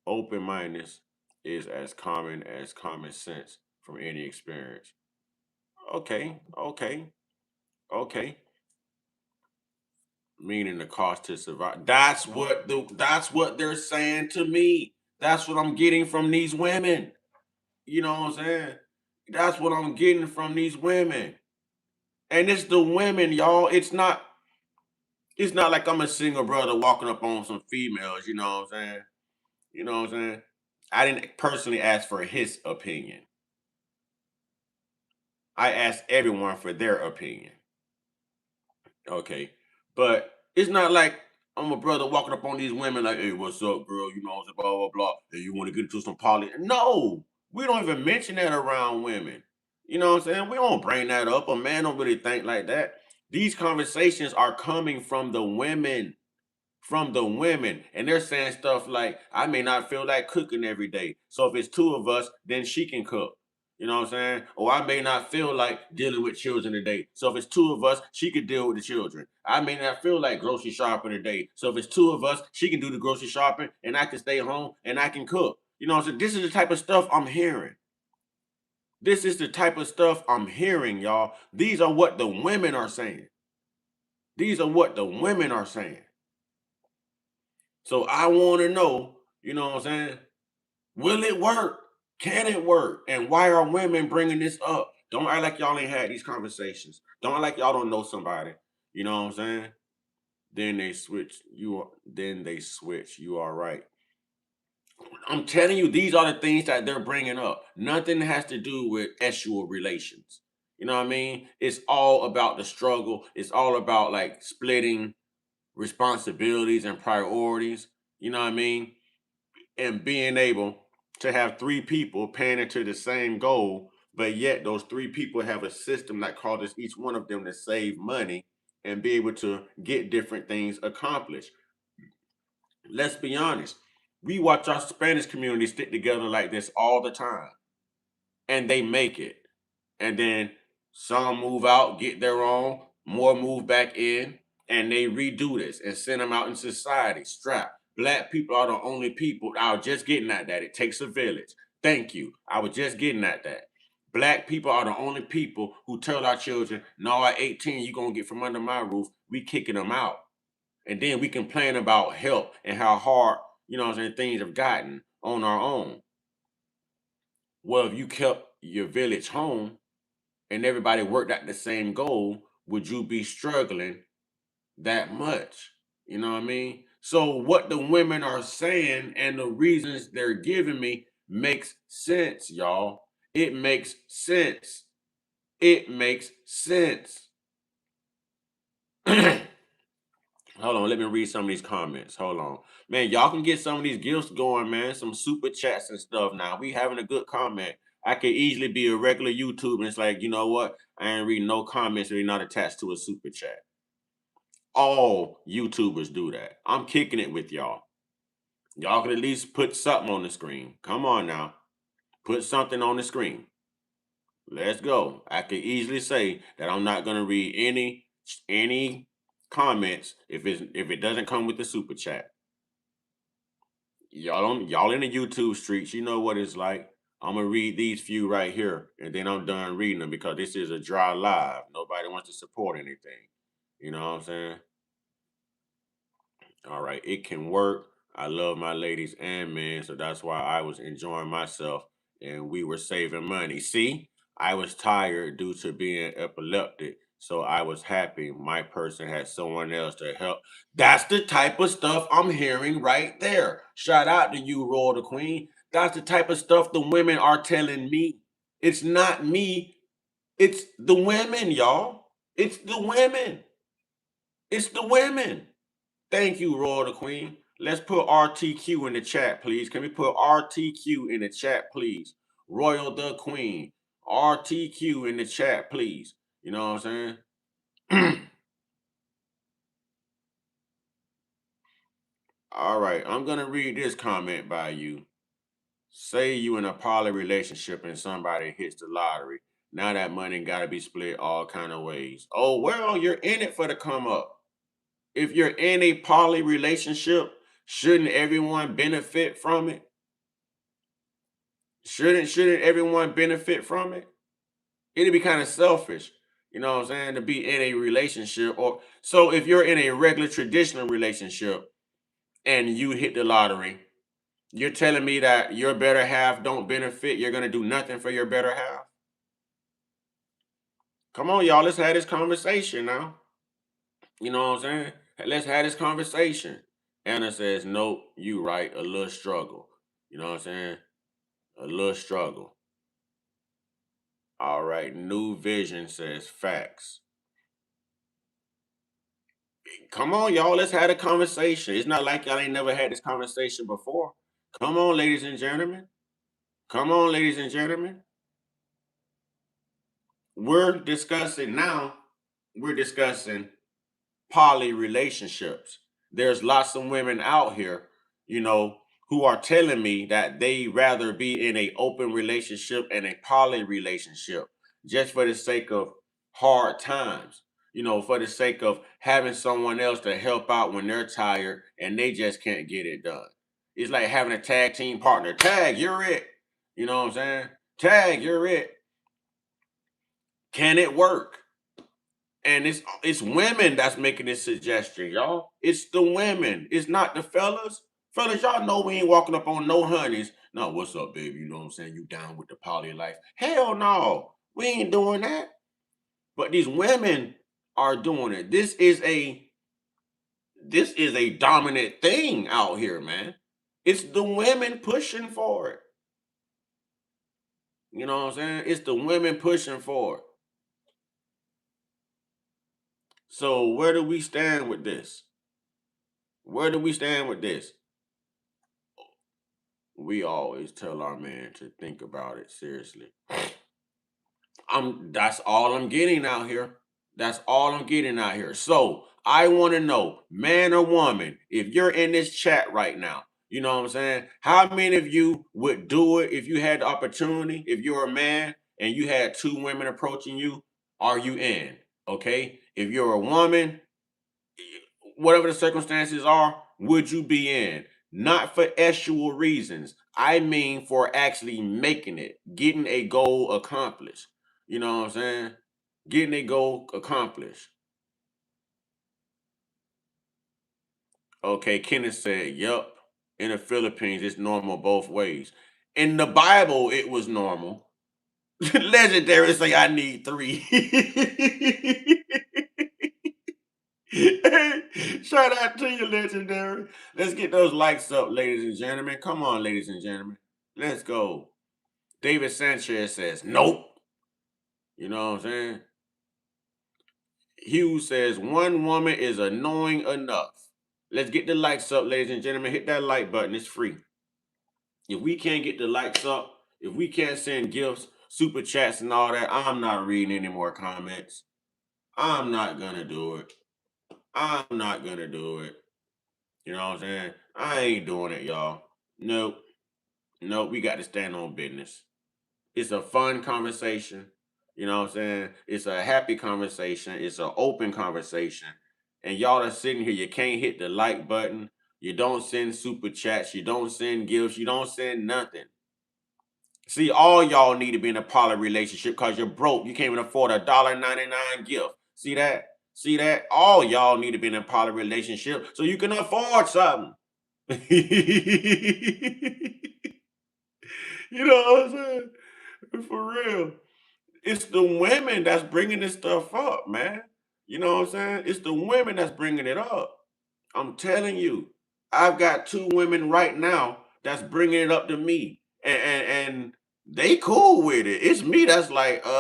Open mindedness is as common sense from any experience. Okay, okay, okay. Meaning the cost to survive. That's what they're saying to me. That's what I'm getting from these women. You know what I'm saying? That's what I'm getting from these women. And it's the women, y'all. It's not like I'm a single brother walking up on some females, you know what I'm saying? You know what I'm saying? I didn't personally ask for his opinion. I asked everyone for their opinion. Okay. But it's not like I'm a brother walking up on these women like, hey, what's up, girl? You know what I'm saying? Blah, blah, blah. Hey, you want to get into some poly? No, we don't even mention that around women. You know what I'm saying? We don't bring that up. A man don't really think like that. These conversations are coming from the women. From the women. And they're saying stuff like, I may not feel like cooking every day. So if it's two of us, then she can cook. You know what I'm saying? Or I may not feel like dealing with children today. So if it's two of us, she could deal with the children. I may not feel like grocery shopping today. So if it's two of us, she can do the grocery shopping and I can stay home and I can cook. You know what I'm saying? This is the type of stuff I'm hearing. This is the type of stuff I'm hearing, y'all. These are what the women are saying. These are what the women are saying. So I want to know, you know what I'm saying? Will it work? Can it work? And why are women bringing this up? Don't act like y'all ain't had these conversations. Don't act like y'all don't know somebody. You know what I'm saying? Then they switch. Then they switch. You are right. I'm telling you, these are the things that they're bringing up. Nothing has to do with sexual relations. You know what I mean? It's all about the struggle. It's all about like splitting responsibilities and priorities. You know what I mean? And being able to have three people paying into the same goal, but yet those three people have a system that causes each one of them to save money and be able to get different things accomplished. Let's be honest. We watch our Spanish community stick together like this all the time, and they make it. And then some move out, get their own, more move back in, and they redo this and send them out in society strapped. Black people are the only people. I was just getting at that. It takes a village. Thank you. I was just getting at that. Black people are the only people who tell our children, no, at 18, you're going to get from under my roof. We kicking them out. And then we complain about help and how hard things have gotten on our own. Well, if you kept your village home and everybody worked at the same goal, would you be struggling that much? You know what I mean? So what the women are saying and the reasons they're giving me makes sense, y'all. It makes sense. It makes sense. Hold on, let me read some of these comments. Hold on. Man, y'all can get some of these gifts going, man. Some super chats and stuff now. We having a good comment. I could easily be a regular YouTube and it's like, you know what? I ain't reading no comments that are not attached to a super chat. All YouTubers do that. I'm kicking it with y'all. Y'all can at least put something on the screen. Come on now. Put something on the screen. Let's go. I could easily say that I'm not gonna read any comments if it doesn't come with the super chat. Y'all in the YouTube streets, you know what it's like. I'm gonna read these few right here, and then I'm done reading them because this is a dry live. Nobody wants to support anything. You know what I'm saying? All right, it can work. I love my ladies and men, so that's why I was enjoying myself and we were saving money. See, I was tired due to being epileptic, so I was happy my person had someone else to help. That's the type of stuff I'm hearing right there. Shout out to you, Royal the Queen. That's the type of stuff the women are telling me. It's not me, it's the women, y'all. It's the women. It's the women. Thank you, Royal the Queen. Let's put RTQ in the chat, please. Can we put RTQ in the chat, please? Royal the Queen. RTQ in the chat, please. You know what I'm saying? All right, I'm going to read this comment by you. Say you in a poly relationship and somebody hits the lottery. Now that money got to be split all kind of ways. Oh, well, you're in it for the come up. If you're in a poly relationship, shouldn't everyone benefit from it? Shouldn't everyone benefit from it? It'd be kind of selfish, you know what I'm saying, to be in a relationship. Or so if you're in a regular traditional relationship and you hit the lottery, you're telling me that your better half don't benefit, you're gonna do nothing for your better half? Come on, y'all, let's have this conversation now. You know what I'm saying? Let's have this conversation. Anna says, nope, you right, a little struggle. You know what I'm saying? A little struggle. All right, New Vision says facts. Come on, y'all. Let's have a conversation. It's not like y'all ain't never had this conversation before. Come on, ladies and gentlemen. Come on, ladies and gentlemen. We're discussing poly relationships. There's lots of women out here, you know, who are telling me that they rather be in a open relationship and a poly relationship just for the sake of hard times, for the sake of having someone else to help out when they're tired and they just can't get it done. It's like having a tag team partner. Tag, you're it. You know what I'm saying? Tag, you're it. Can it work? And it's women that's making this suggestion, y'all. It's the women. It's not the fellas. Fellas, y'all know we ain't walking up on no honeys. No, what's up, baby? You know what I'm saying? You down with the poly life? Hell no. We ain't doing that. But these women are doing it. This is a dominant thing out here, man. It's the women pushing for it. You know what I'm saying? It's the women pushing for it. So where do we stand with this? Where do we stand with this? We always tell our man to think about it seriously. That's all I'm getting out here. That's all I'm getting out here. So I want to know, man or woman, if you're in this chat right now, you know what I'm saying? How many of you would do it if you had the opportunity? If you're a man and you had two women approaching you, are you in? Okay. If you're a woman, whatever the circumstances are, would you be in? Not for actual reasons. I mean for actually making it, getting a goal accomplished. You know what I'm saying? Getting a goal accomplished. Okay, Kenneth said, yup. In the Philippines, it's normal both ways. In the Bible, it was normal. Legendary say I need three. Shout out to you, legendary. Let's get those likes up, ladies and gentlemen. Come on, ladies and gentlemen. Let's go. David Sanchez says, nope. You know what I'm saying? Hugh says, one woman is annoying enough. Let's get the likes up, ladies and gentlemen. Hit that like button. It's free. If we can't get the likes up, if we can't send gifts, super chats, and all that, I'm not reading any more comments. I'm not going to do it. I'm not going to do it. You know what I'm saying? I ain't doing it, y'all. Nope. Nope. We got to stand on business. It's a fun conversation. You know what I'm saying? It's a happy conversation. It's an open conversation. And y'all are sitting here, you can't hit the like button. You don't send super chats. You don't send gifts. You don't send nothing. See, all y'all need to be in a poly relationship because you're broke. You can't even afford a $1.99 gift. See that? See that? All y'all need to be in a poly relationship so you can afford something. You know what I'm saying? For real. It's the women that's bringing this stuff up, man. You know what I'm saying? It's the women that's bringing it up. I'm telling you, I've got two women right now that's bringing it up to me, and they cool with it. It's me that's like, you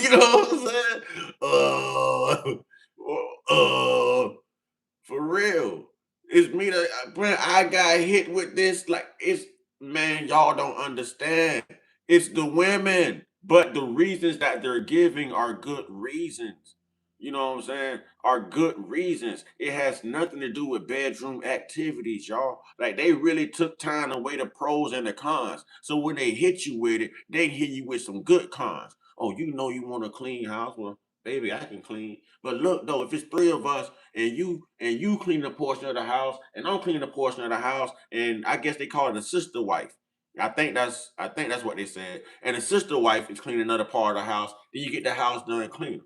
know what I'm saying? For real. It's me that, man, I got hit with this. Like, it's, man, y'all don't understand. It's the women, but the reasons that they're giving are good reasons. You know what I'm saying? Are good reasons. It has nothing to do with bedroom activities, y'all. Like, they really took time to weigh the pros and the cons. So when they hit you with it, they hit you with some good cons. Oh, you know you want a clean house? Well, baby, I can clean. But look though, if it's three of us and you clean a portion of the house and I'm cleaning a portion of the house, and I guess they call it a sister wife. I think that's what they said. And a sister wife is cleaning another part of the house, then you get the house done clean.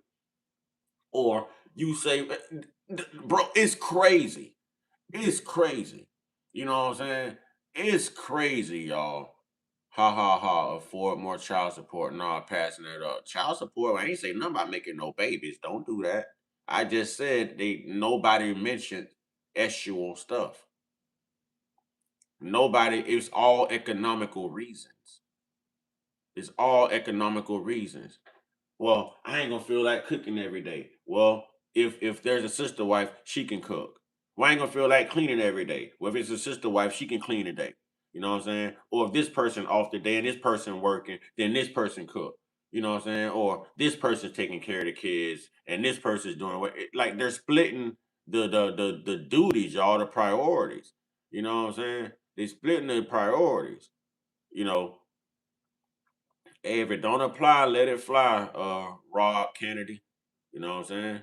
Or you say, bro, it's crazy. It's crazy. You know what I'm saying? It's crazy, y'all. Ha ha ha. Afford more child support. No, passing it up. Child support. I ain't say nothing about making no babies. Don't do that. I just said nobody mentioned sexual stuff. Nobody, it's all economical reasons. It's all economical reasons. Well, I ain't gonna feel like cooking every day. Well, if there's a sister wife, she can cook. Well, I ain't gonna feel like cleaning every day. Well, if it's a sister wife, she can clean a day. You know what I'm saying? Or if this person off the day and this person working, then this person cook. You know what I'm saying? Or this person's taking care of the kids and this person's doing what, like they're splitting the duties, y'all, the priorities. You know what I'm saying? They splitting the priorities. You know, hey, if it don't apply, let it fly, Rob Kennedy. You know what I'm saying?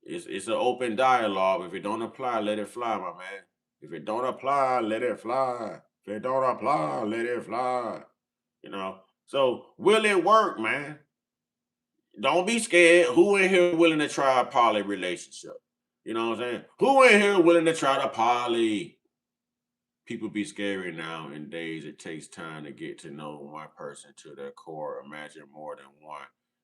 It's an open dialogue. If it don't apply, let it fly, my man. If it don't apply, let it fly. If it don't apply, let it fly. You know. So will it work, man? Don't be scared. Who in here willing to try a poly relationship? You know what I'm saying? Who in here willing to try the poly? People be scary now in days. It takes time to get to know one person to their core. Imagine more than one.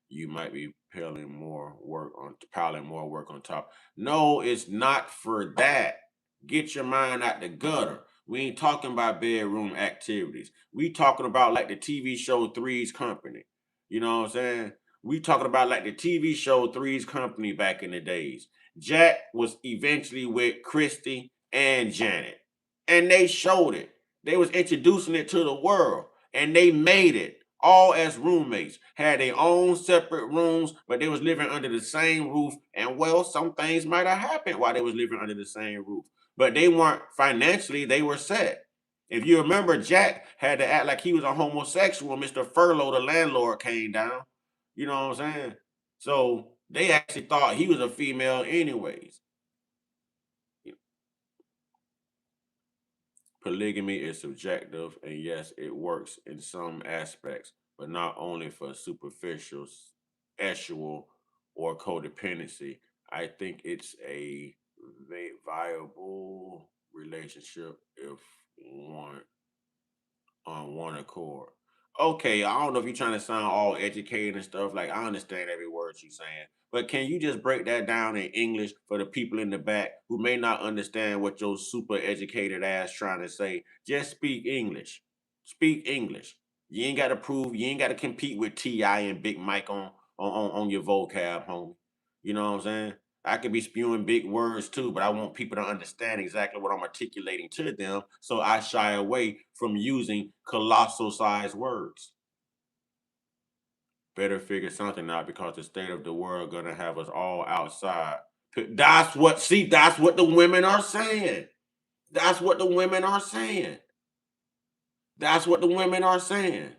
You might be piling more work on top. No, it's not for that. Get your mind out the gutter. We ain't talking about bedroom activities. We talking about like the TV show Three's Company. You know what I'm saying? We talking about like the TV show Three's Company back in the days. Jack was eventually with Christy and Janet, and they showed it. They was introducing it to the world, and they made it all as roommates. Had their own separate rooms, but they was living under the same roof. And well, some things might have happened while they was living under the same roof, but they weren't financially. They were set. If you remember, Jack had to act like he was a homosexual. Mr. Furlow, the landlord, came down. You know what I'm saying? So they actually thought he was a female, anyways. Polygamy is subjective, and yes, it works in some aspects, but not only for superficial, sexual, or codependency. I think it's a viable relationship if one on one accord. Okay, I don't know if you're trying to sound all educated and stuff. Like I understand every word you're saying, but can you just break that down in English for the people in the back who may not understand what your super educated ass trying to say? Just speak English. Speak English. You ain't got to prove. You ain't got to compete with Ti and Big Mike on your vocab, homie. You know what I'm saying? I could be spewing big words too, but I want people to understand exactly what I'm articulating to them. So I shy away from using colossal sized words. Better figure something out because the state of the world gonna have us all outside. That's what the women are saying. That's what the women are saying. That's what the women are saying.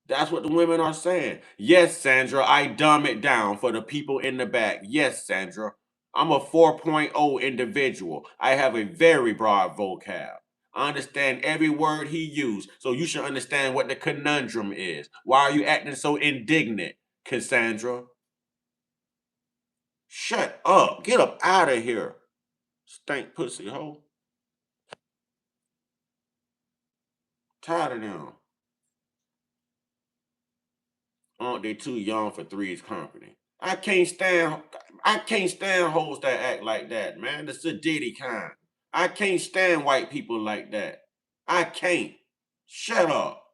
That's what the women are saying. Yes, Sandra, I dumb it down for the people in the back. Yes, Sandra. I'm a 4.0 individual. I have a very broad vocab. I understand every word he used, so you should understand what the conundrum is. Why are you acting so indignant, Cassandra? Shut up. Get up out of here. Stank pussy hoe. Tired of them. Aren't they too young for Three's Company? I can't stand hoes that act like that, man. The sedity kind. I can't stand white people like that. I can't. Shut up.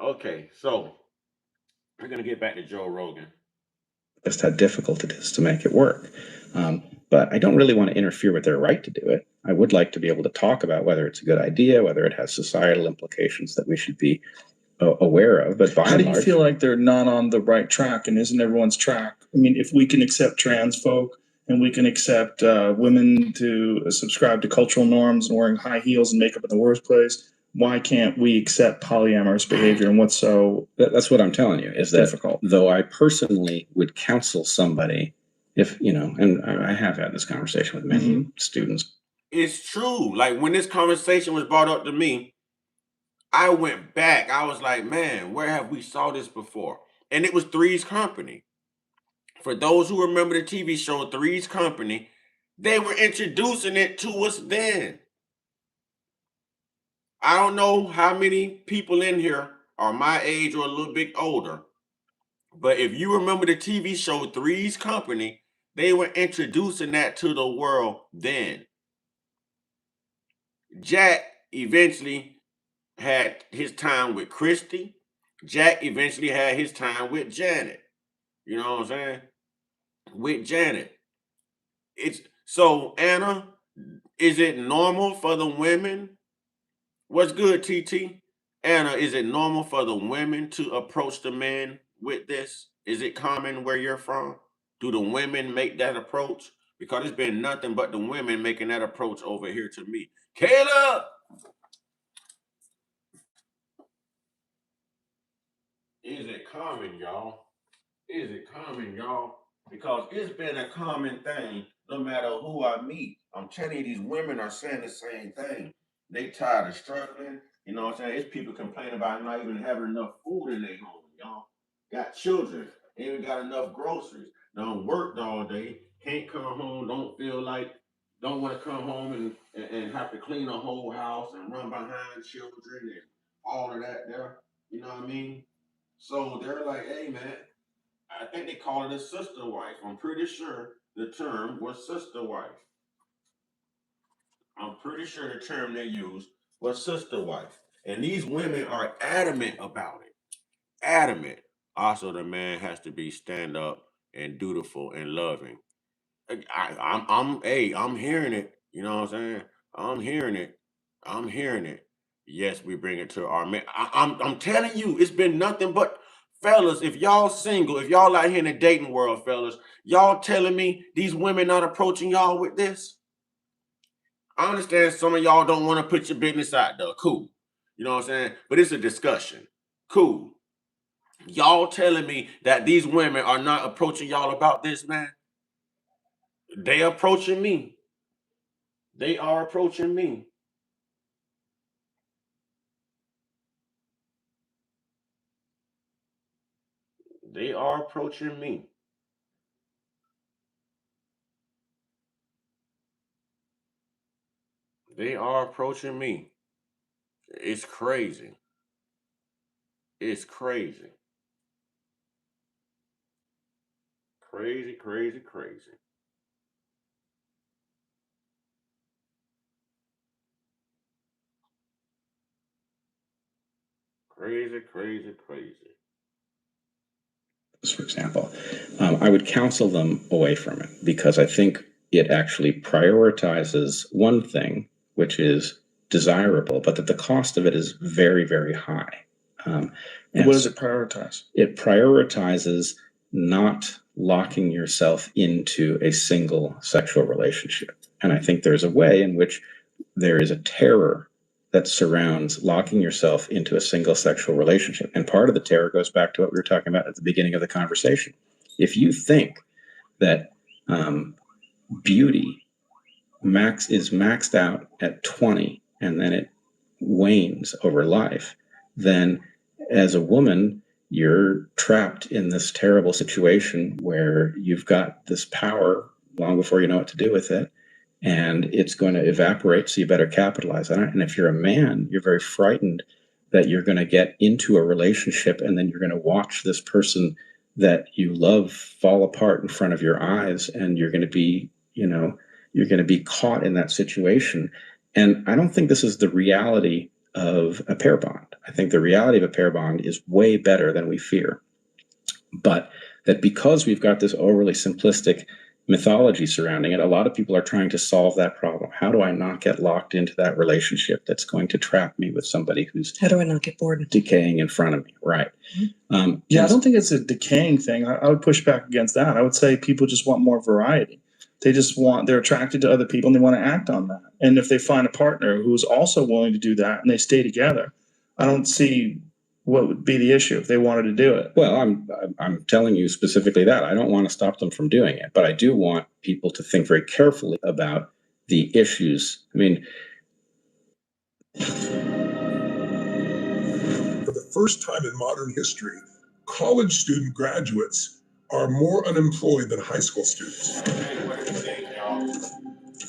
Okay, so we're gonna get back to Joe Rogan. Just how difficult it is to make it work. But I don't really want to interfere with their right to do it. I would like to be able to talk about whether it's a good idea, whether it has societal implications that we should be aware of. But by How and do you large, feel like they're not on the right track and isn't everyone's track? I mean, if we can accept trans folk and we can accept women to subscribe to cultural norms and wearing high heels and makeup in the workplace, why can't we accept polyamorous behavior? And what's so that's what I'm telling you is that difficult? though I personally would counsel somebody if, and I have had this conversation with many students. It's true. Like when this conversation was brought up to me, I went back. I was like, man, where have we saw this before? And it was Three's Company. For those who remember the TV show Three's Company, they were introducing it to us then. I don't know how many people in here are my age or a little bit older, but if you remember the TV show Three's Company, they were introducing that to the world then. Jack eventually had his time with Christy. Jack eventually had his time with Janet. You know what I'm saying? With Janet. It's so Anna, is it normal for the women? What's good, TT? Anna, is it normal for the women to approach the men with this? Is it common where you're from? Do the women make that approach? Because it's been nothing but the women making that approach over here to me. Caleb! Is it common, y'all? Is it common, y'all? Because it's been a common thing no matter who I meet. I'm telling you, these women are saying the same thing. They tired of struggling. You know what I'm saying? It's people complaining about not even having enough food in their home, y'all. Got children, ain't even got enough groceries. Done worked all day, can't come home, don't want to come home and have to clean a whole house and run behind children and all of that there. You know what I mean? So they're like, hey man, I think they call it a sister wife. I'm pretty sure the term was sister wife. I'm pretty sure the term they used was sister wife. And these women are adamant about it. Adamant. Also, the man has to be stand up and dutiful and loving. I'm hearing it. You know what I'm saying? I'm hearing it. I'm hearing it. Yes, we bring it to our men. I'm telling you, it's been nothing but fellas. If y'all single, if y'all out here in the dating world, fellas, y'all telling me these women not approaching y'all with this? I understand some of y'all don't want to put your business out there. Cool. You know what I'm saying? But it's a discussion. Cool. Y'all telling me that these women are not approaching y'all about this, man? They approaching me. They are approaching me. They are approaching me. They are approaching me. It's crazy. It's crazy. Crazy, crazy, crazy. Crazy, crazy, crazy. For example, I would counsel them away from it because I think it actually prioritizes one thing, which is desirable, but that the cost of it is very, very high. And what does it prioritize? It prioritizes not locking yourself into a single sexual relationship. And I think there's a way in which there is a terror that surrounds locking yourself into a single sexual relationship. And part of the terror goes back to what we were talking about at the beginning of the conversation. If you think that beauty is maxed out at 20 and then it wanes over life, then as a woman, you're trapped in this terrible situation where you've got this power long before you know what to do with it, and it's going to evaporate, so you better capitalize on it. And if you're a man, you're very frightened that you're going to get into a relationship and then you're going to watch this person that you love fall apart in front of your eyes, and you're going to be, you're going to be caught in that situation. And I don't think this is the reality of a pair bond. I think the reality of a pair bond is way better than we fear. But that because we've got this overly simplistic mythology surrounding it, a lot of people are trying to solve that problem. How do I not get locked into that relationship that's going to trap me with somebody who's How do I not get bored? decaying in front of me? Right. Yeah, I don't think it's a decaying thing. I would push back against that. I would say people just want more variety. They're attracted to other people and they want to act on that. And if they find a partner who's also willing to do that and they stay together, I don't see what would be the issue if they wanted to do it. Well, I'm telling you specifically that I don't want to stop them from doing it, but I do want people to think very carefully about the issues. I mean, for the first time in modern history, college student graduates are more unemployed than high school students.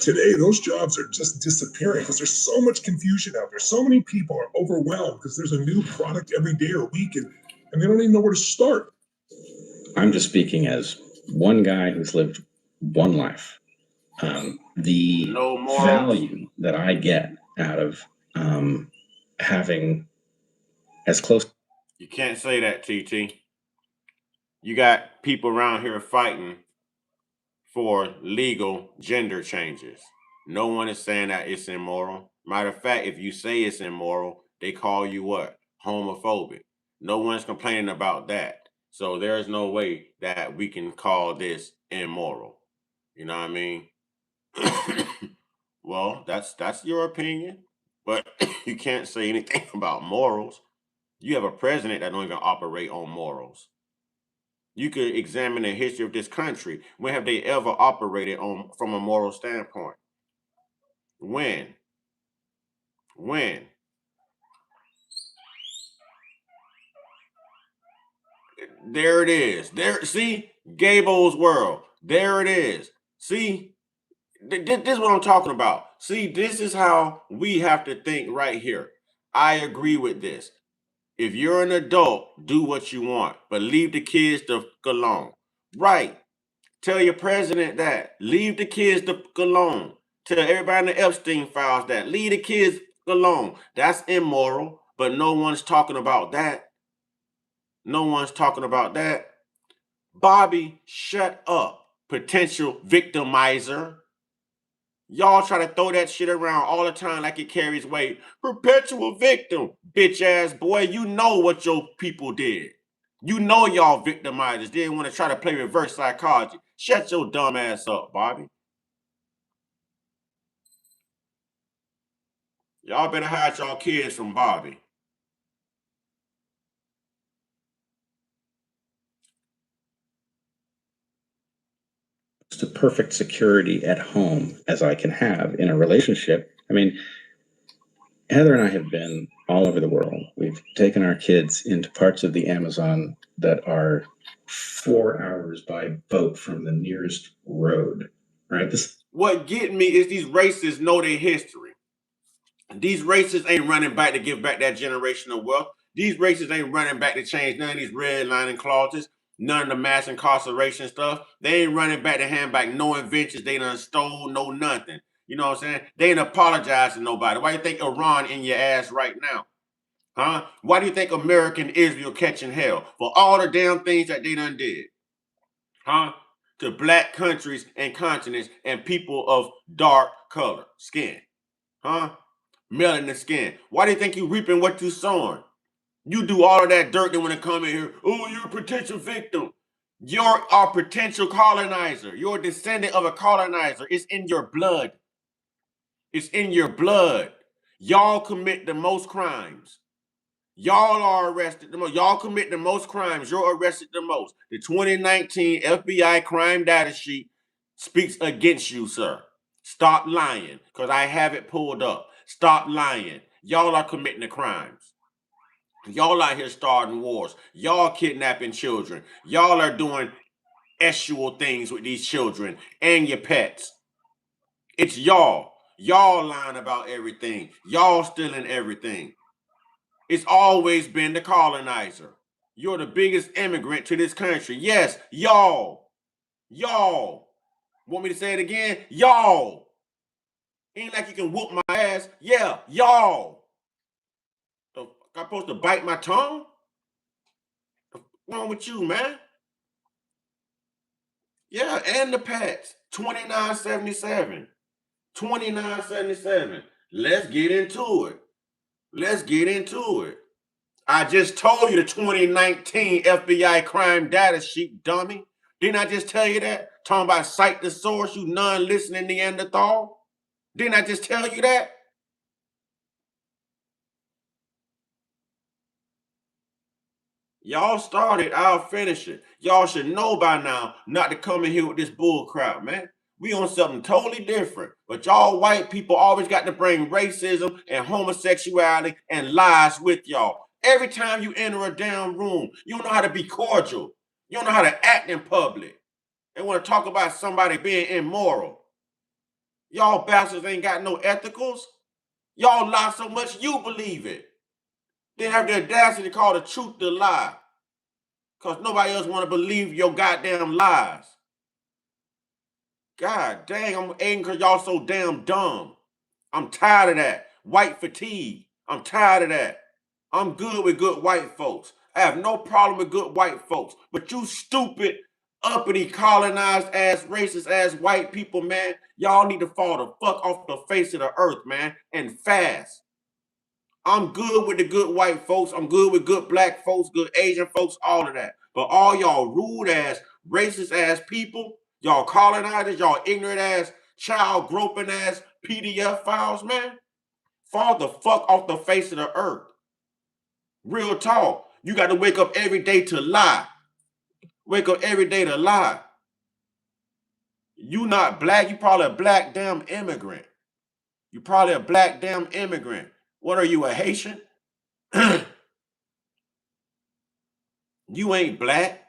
Today, those jobs are just disappearing because there's so much confusion out there. So many people are overwhelmed because there's a new product every day or week, and they don't even know where to start. I'm just speaking as one guy who's lived one life. The value that I get out of having as close. You can't say that, TT. You got people around here fighting for legal gender changes. No one is saying that it's immoral. Matter of fact, if you say it's immoral, they call you what? Homophobic. No one's complaining about that. So there's no way that we can call this immoral. You know what I mean? Well, that's your opinion, but you can't say anything about morals. You have a president that don't even operate on morals. You could examine the history of this country. When have they ever operated on from a moral standpoint? When? When? There it is. There, see, Gable's world. There it is. See, this is what I'm talking about. See, this is how we have to think right here. I agree with this. If you're an adult, do what you want, but leave the kids the fuck alone. Right. Tell your president that. Leave the kids the fuck alone. Tell everybody in the Epstein files that. Leave the kids alone. That's immoral, but no one's talking about that. No one's talking about that. Bobby, shut up. Potential victimizer. Y'all try to throw that shit around all the time like it carries weight. Perpetual victim, bitch ass boy. You know what your people did. You know y'all victimizers didn't want to try to play reverse psychology. Shut your dumb ass up, Bobby. Y'all better hide y'all kids from Bobby. To perfect security at home as I can have in a relationship. I mean, Heather and I have been all over the world. We've taken our kids into parts of the Amazon that are 4 hours by boat from the nearest road. Right? What get me is these racists know their history. These racists ain't running back to give back that generational wealth. These racists ain't running back to change none of these redlining clauses, none of the mass incarceration stuff. They ain't running back to hand back no inventions they done stole, no nothing. You know what I'm saying? They ain't apologizing to nobody. Why do you think Iran in your ass right now? Huh? Why do you think America and Israel catching hell for all the damn things that they done did? Huh? To black countries and continents and people of dark color skin. Huh? Melanin skin. Why do you think you reaping what you sowing? You do all of that dirt, then when it come in here, oh, you're a potential victim. You're a potential colonizer. You're a descendant of a colonizer. It's in your blood. It's in your blood. Y'all commit the most crimes. Y'all are arrested the most. Y'all commit the most crimes. You're arrested the most. The 2019 FBI crime data sheet speaks against you, sir. Stop lying, because I have it pulled up. Stop lying. Y'all are committing the crimes. Y'all out here starting wars. Y'all kidnapping children. Y'all are doing sexual things with these children and your pets. It's y'all. Y'all lying about everything. Y'all stealing everything. It's always been the colonizer. You're the biggest immigrant to this country. Yes, y'all. Y'all. Want me to say it again? Y'all. Ain't like you can whoop my ass. Yeah, y'all. The fuck I'm supposed to bite my tongue? What's wrong with you, man? Yeah, and the pets. 2977. 2977. Let's get into it. Let's get into it. I just told you the 2019 FBI crime data sheet, dummy. Didn't I just tell you that? Talking about cite the source, you non-listening Neanderthal. Didn't I just tell you that? Y'all started, I'll finish it. Y'all should know by now not to come in here with this bull crap, man. We on something totally different. But y'all white people always got to bring racism and homosexuality and lies with y'all. Every time you enter a damn room, you don't know how to be cordial. You don't know how to act in public. They want to talk about somebody being immoral. Y'all bastards ain't got no ethicals. Y'all lie so much you believe it. They have the audacity to call the truth the lie. Because nobody else want to believe your goddamn lies. God dang, I'm angry because y'all so damn dumb. I'm tired of that. White fatigue. I'm tired of that. I'm good with good white folks. I have no problem with good white folks. But you stupid, uppity, colonized ass, racist ass white people, man, y'all need to fall the fuck off the face of the earth, man, and fast. I'm good with the good white folks. I'm good with good black folks, good Asian folks, all of that. But all y'all rude ass, racist ass people, y'all colonizers, y'all ignorant ass, child groping ass PDF files, man, fall the fuck off the face of the earth. Real talk. You got to wake up every day to lie. Wake up every day to lie. You not black. You probably a black damn immigrant. You probably a black damn immigrant. What are you, a Haitian? You ain't black.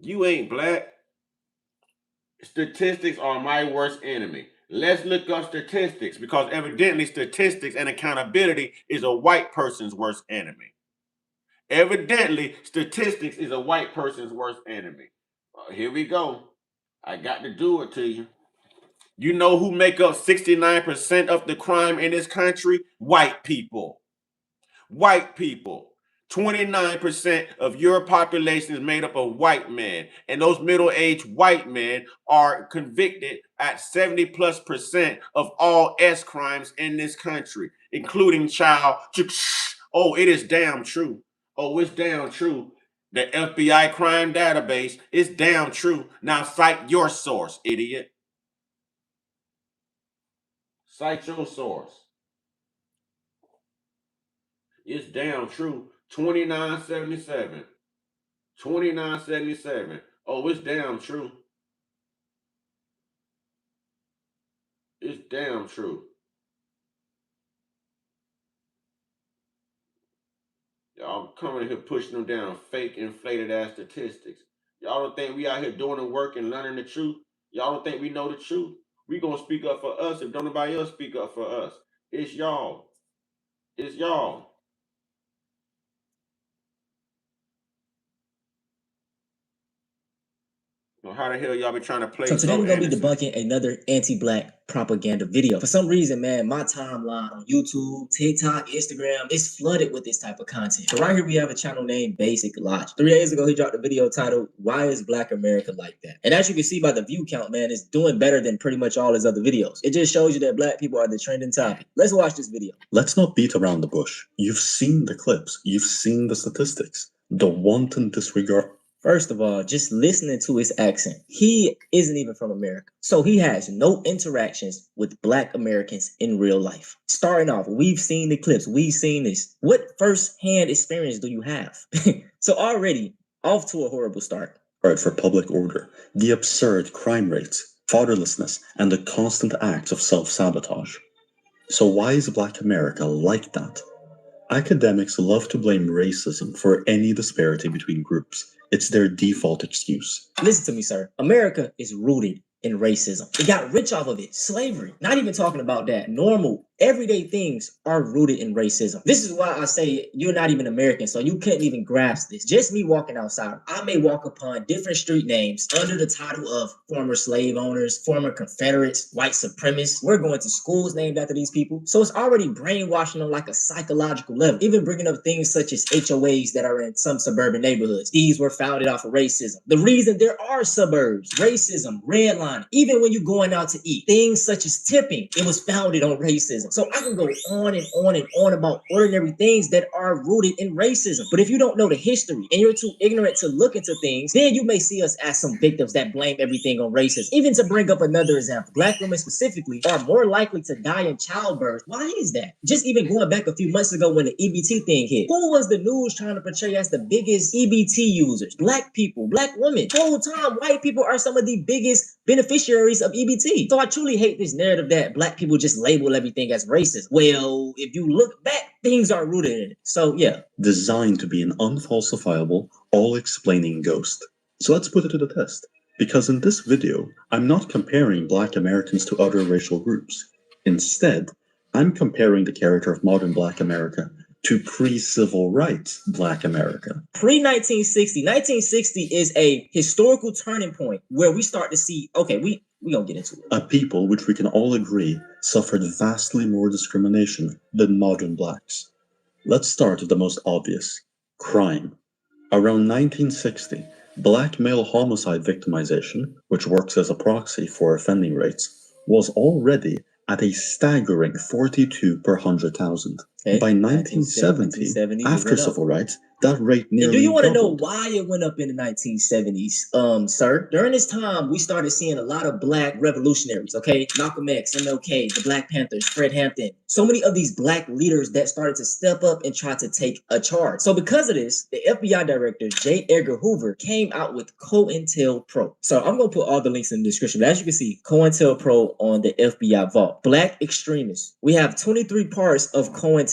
You ain't black. Statistics are my worst enemy. Let's look up statistics because evidently statistics and accountability is a white person's worst enemy. Evidently, statistics is a white person's worst enemy. Here we go. I got to do it to you. You know who make up 69% of the crime in this country? White people. White people. 29% of your population is made up of white men. And those middle-aged white men are convicted at 70+% of all S crimes in this country, including child. Oh, it is damn true. Oh, it's damn true. The FBI crime database is damn true. Now cite your source, idiot. Cite your source. It's damn true. 2977. 2977. Oh, it's damn true. It's damn true. Y'all coming here pushing them down fake inflated ass statistics. Y'all don't think we out here doing the work and learning the truth? Y'all don't think we know the truth? We gonna speak up for us if don't nobody else speak up for us. It's y'all. It's y'all. So how the hell y'all be trying to play So today we're gonna be innocent? debunking another anti-black propaganda video. For some reason, man, my timeline on YouTube, TikTok, Instagram, it's flooded with this type of content. So right here we have a channel named Basic Logic. 3 days ago, he dropped a video titled, "Why is Black America Like That?" And as you can see by the view count, man, it's doing better than pretty much all his other videos. It just shows you that black people are the trending topic. Let's watch this video. Let's not beat around the bush. You've seen the clips. You've seen the statistics. The wanton disregard. First of all, just listening to his accent, he isn't even from America. So he has no interactions with Black Americans in real life. Starting off, we've seen the clips, we've seen this. What first-hand experience do you have? So already, off to a horrible start. Right, for public order, the absurd crime rates, fatherlessness, and the constant acts of self-sabotage. So why is Black America like that? Academics love to blame racism for any disparity between groups. It's their default excuse. Listen to me, sir. America is rooted in racism. It got rich off of it. Slavery. Not even talking about that. Normal, everyday things are rooted in racism. This is why I say you're not even American, so you couldn't even grasp this. Just me walking outside, I may walk upon different street names under the title of former slave owners, former Confederates, white supremacists. We're going to schools named after these people. So it's already brainwashing on like a psychological level. Even bringing up things such as HOAs that are in some suburban neighborhoods. These were founded off of racism. The reason there are suburbs, racism, redlining, even when you're going out to eat, things such as tipping, it was founded on racism. So I can go on and on and on about ordinary things that are rooted in racism. But if you don't know the history and you're too ignorant to look into things, then you may see us as some victims that blame everything on racism. Even to bring up another example, Black women specifically are more likely to die in childbirth. Why is that? Just even going back a few months ago when the EBT thing hit, who was the news trying to portray as the biggest EBT users? Black people, Black women. Whole time, white people are some of the biggest beneficiaries of EBT. So I truly hate this narrative that Black people just label everything as racist. Well, if you look back, things are rooted in it. So yeah. Designed to be an unfalsifiable, all-explaining ghost. So let's put it to the test. Because in this video, I'm not comparing Black Americans to other racial groups. Instead, I'm comparing the character of modern Black America to pre-civil rights Black America. Pre-1960. 1960 is a historical turning point where we start to see, okay, we gonna get into it. A people which we can all agree suffered vastly more discrimination than modern Blacks. Let's start with the most obvious, crime. Around 1960, Black male homicide victimization, which works as a proxy for offending rates, was already at a staggering 42 per 100,000. Okay. By 1970, after civil rights, that rate nearly doubled. Do you want to know doubled. why it went up in the 1970s, sir? During this time, we started seeing a lot of Black revolutionaries, okay? Malcolm X, MLK, the Black Panthers, Fred Hampton. So many of these Black leaders that started to step up and try to take a charge. So because of this, the FBI director, J. Edgar Hoover, came out with COINTELPRO. So I'm going to put all the links in the description. But as you can see, COINTELPRO on the FBI vault. Black extremists. We have 23 parts of COINTELPRO.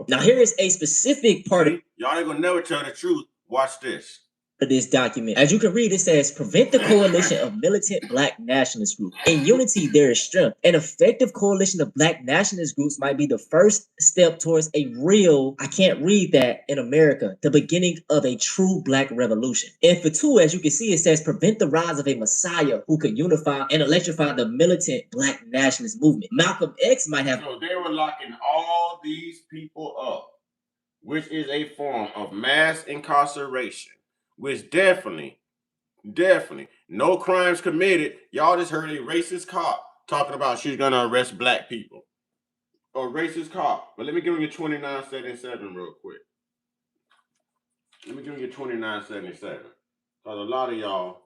Now here is a specific part of Y'all ain't gonna never tell the truth. Watch this. this document. As you can read, it says, prevent the coalition of militant Black nationalist groups. In unity, there is strength. An effective coalition of Black nationalist groups might be the first step towards a real, I can't read that, in America, the beginning of a true Black revolution. And for 2, as you can see, it says, prevent the rise of a messiah who could unify and electrify the militant Black nationalist movement. Malcolm X might have... So they were locking all these people up, which is a form of mass incarceration, which definitely, no crimes committed. Y'all just heard a racist cop talking about she's gonna arrest Black people. A racist cop. But let me give you 2977 real quick. Let me give you 2977. Because a lot of y'all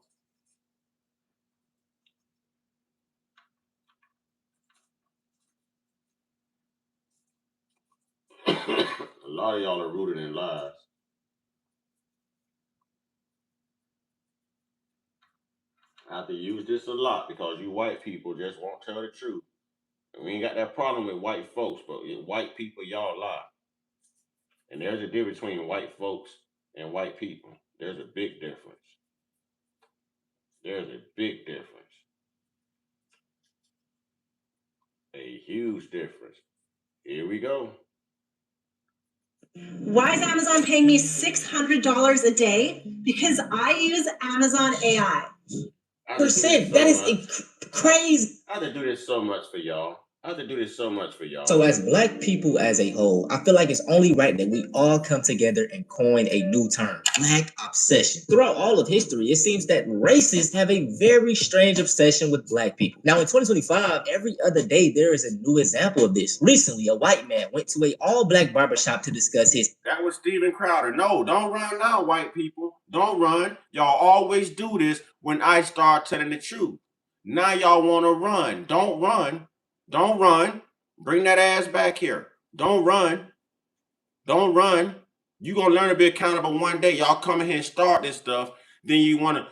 are rooted in lies. I have to use this a lot because you white people just won't tell the truth. And we ain't got that problem with white folks, but with white people, y'all lie. And there's a difference between white folks and white people. There's a big difference. There's a big difference. A huge difference. Here we go. Why is Amazon paying me $600 a day? Because I use Amazon AI. That is crazy. I have to do this so much for y'all. So as Black people as a whole, I feel like it's only right that we all come together and coin a new term, Black obsession. Throughout all of history, it seems that racists have a very strange obsession with Black people. Now in 2025, every other day there is a new example of this. Recently, a white man went to a all-Black barbershop to discuss his... That was Steven Crowder. No, don't run now, white people. Don't run. Y'all always do this when I start telling the truth. Now y'all want to run. Don't run. Don't run. Bring that ass back here. Don't run. Don't run. You gonna learn to be accountable one day. Y'all come in here and start this stuff. Then you wanna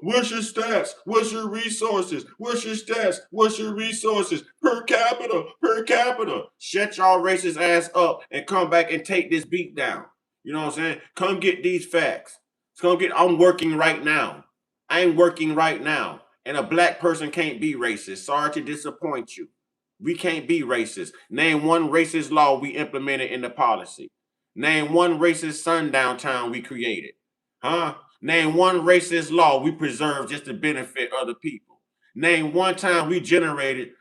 what's your stats? What's your resources? What's your stats? What's your resources? Per capita, per capita. Shut y'all racist ass up and come back and take this beat down. You know what I'm saying? Come get these facts. I'm working right now. I'm working right now. And a Black person can't be racist. Sorry to disappoint you. We can't be racist. Name one racist law we implemented in the policy. Name one racist sundown town we created. Huh? Name one racist law we preserved just to benefit other people. Name one time we benefited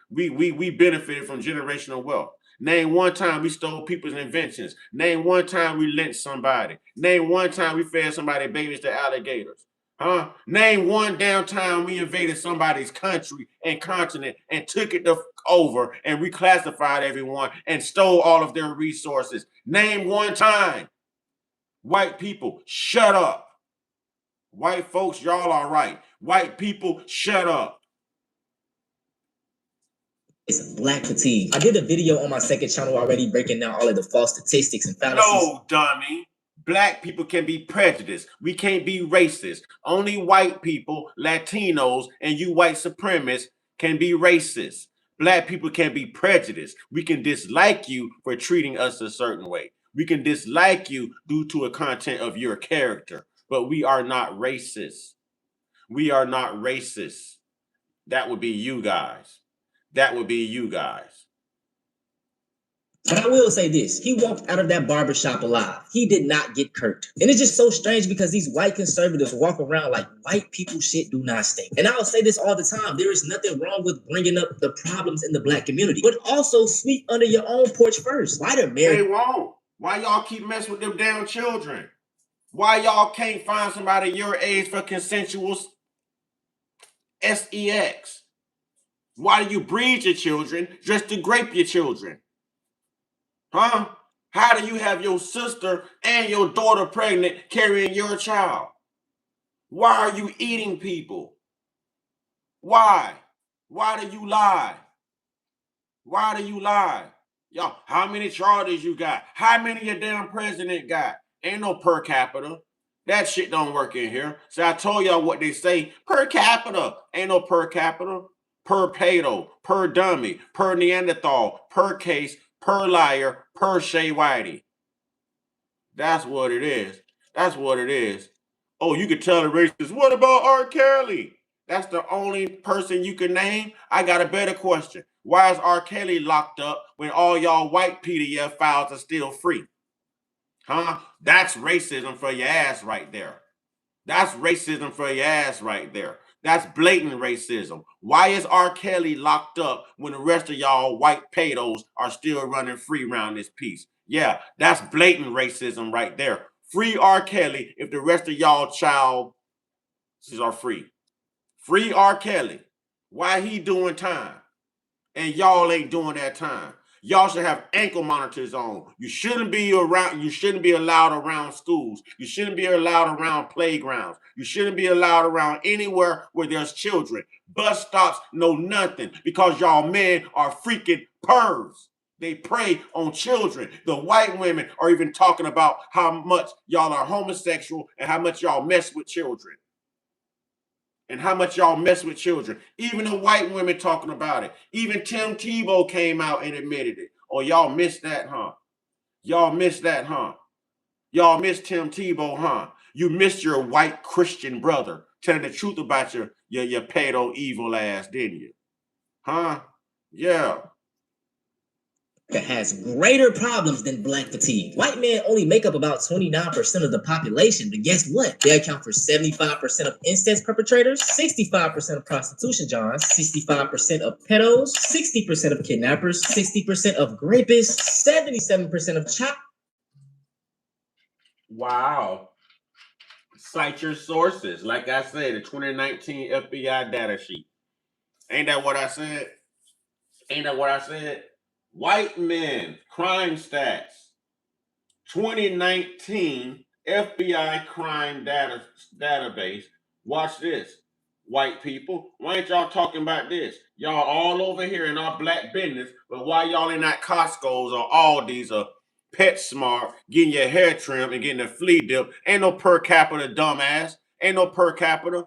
from generational wealth. Name one time we stole people's inventions. Name one time we lynched somebody. Name one time we fed somebody babies to alligators. Huh? Name one damn time we invaded somebody's country and continent and took it over and reclassified everyone and stole all of their resources. Name one time. White people, shut up. White folks, y'all are right. White people, shut up. It's Black fatigue. I did a video on my second channel already breaking down all of the false statistics and fallacies. No, dummy. Black people can be prejudiced. We can't be racist. Only white people, Latinos, and you white supremacists can be racist. Black people can be prejudiced. We can dislike you for treating us a certain way. We can dislike you due to a content of your character, but we are not racist. We are not racist. That would be you guys. That would be you guys. But I will say this, he walked out of that barbershop alive. He did not get hurt. And it's just so strange because these white conservatives walk around like white people shit do not stink. And I'll say this all the time, there is nothing wrong with bringing up the problems in the Black community, but also sweep under your own porch first. White America. They won't. Why y'all keep messing with them damn children? Why y'all can't find somebody your age for consensual sex? Why do you breed your children just to grape your children? Huh? How do you have your sister and your daughter pregnant carrying your child? Why are you eating people? Why? Why do you lie? Why do you lie? Y'all, how many charters you got? How many your damn president got? Ain't no per capita. That shit don't work in here. So I told y'all what they say. Per capita. Ain't no per capita. Per pedo, per dummy, per Neanderthal, per case, per liar, per Shay Whitey. That's what it is. That's what it is. Oh, you could tell the racists, what about R. Kelly? That's the only person you can name? I got a better question. Why is R. Kelly locked up when all y'all white PDF files are still free? Huh? That's racism for your ass right there. That's racism for your ass right there. That's blatant racism. Why is R. Kelly locked up when the rest of y'all white pedos are still running free around this piece? Yeah, that's blatant racism right there. Free R. Kelly if the rest of y'all child are free. Free R. Kelly. Why he doing time? And y'all ain't doing that time. Y'all should have ankle monitors on. You shouldn't be allowed around schools. You shouldn't be allowed around playgrounds. You shouldn't be allowed around anywhere where there's children. Bus stops, no nothing, because y'all men are freaking pervs. They prey on children. The white women are even talking about how much y'all are homosexual and how much y'all mess with children. And how much y'all mess with children. Even the white women talking about it. Even Tim Tebow came out and admitted it. Oh, y'all missed that, huh? Y'all missed that, huh? Y'all missed Tim Tebow, huh? You missed your white Christian brother telling the truth about your pedo evil ass, didn't you? Huh? Yeah. Has greater problems than black fatigue. White men only make up about 29% of the population, but guess what? They account for 75% of incest perpetrators, 65% of prostitution johns, 65% of pedos, 60% of kidnappers, 60% of rapists, 77% of child. Wow. Cite your sources. Like I said, the 2019 FBI data sheet. Ain't that what I said? Ain't that what I said? White men crime stats. 2019 FBI crime database. Watch this. White people, why ain't y'all talking about this? Y'all all over here in our black business, but why y'all in that Costco's or Aldi's or PetSmart getting your hair trimmed and getting a flea dip? Ain't no per capita, dumbass. Ain't no per capita.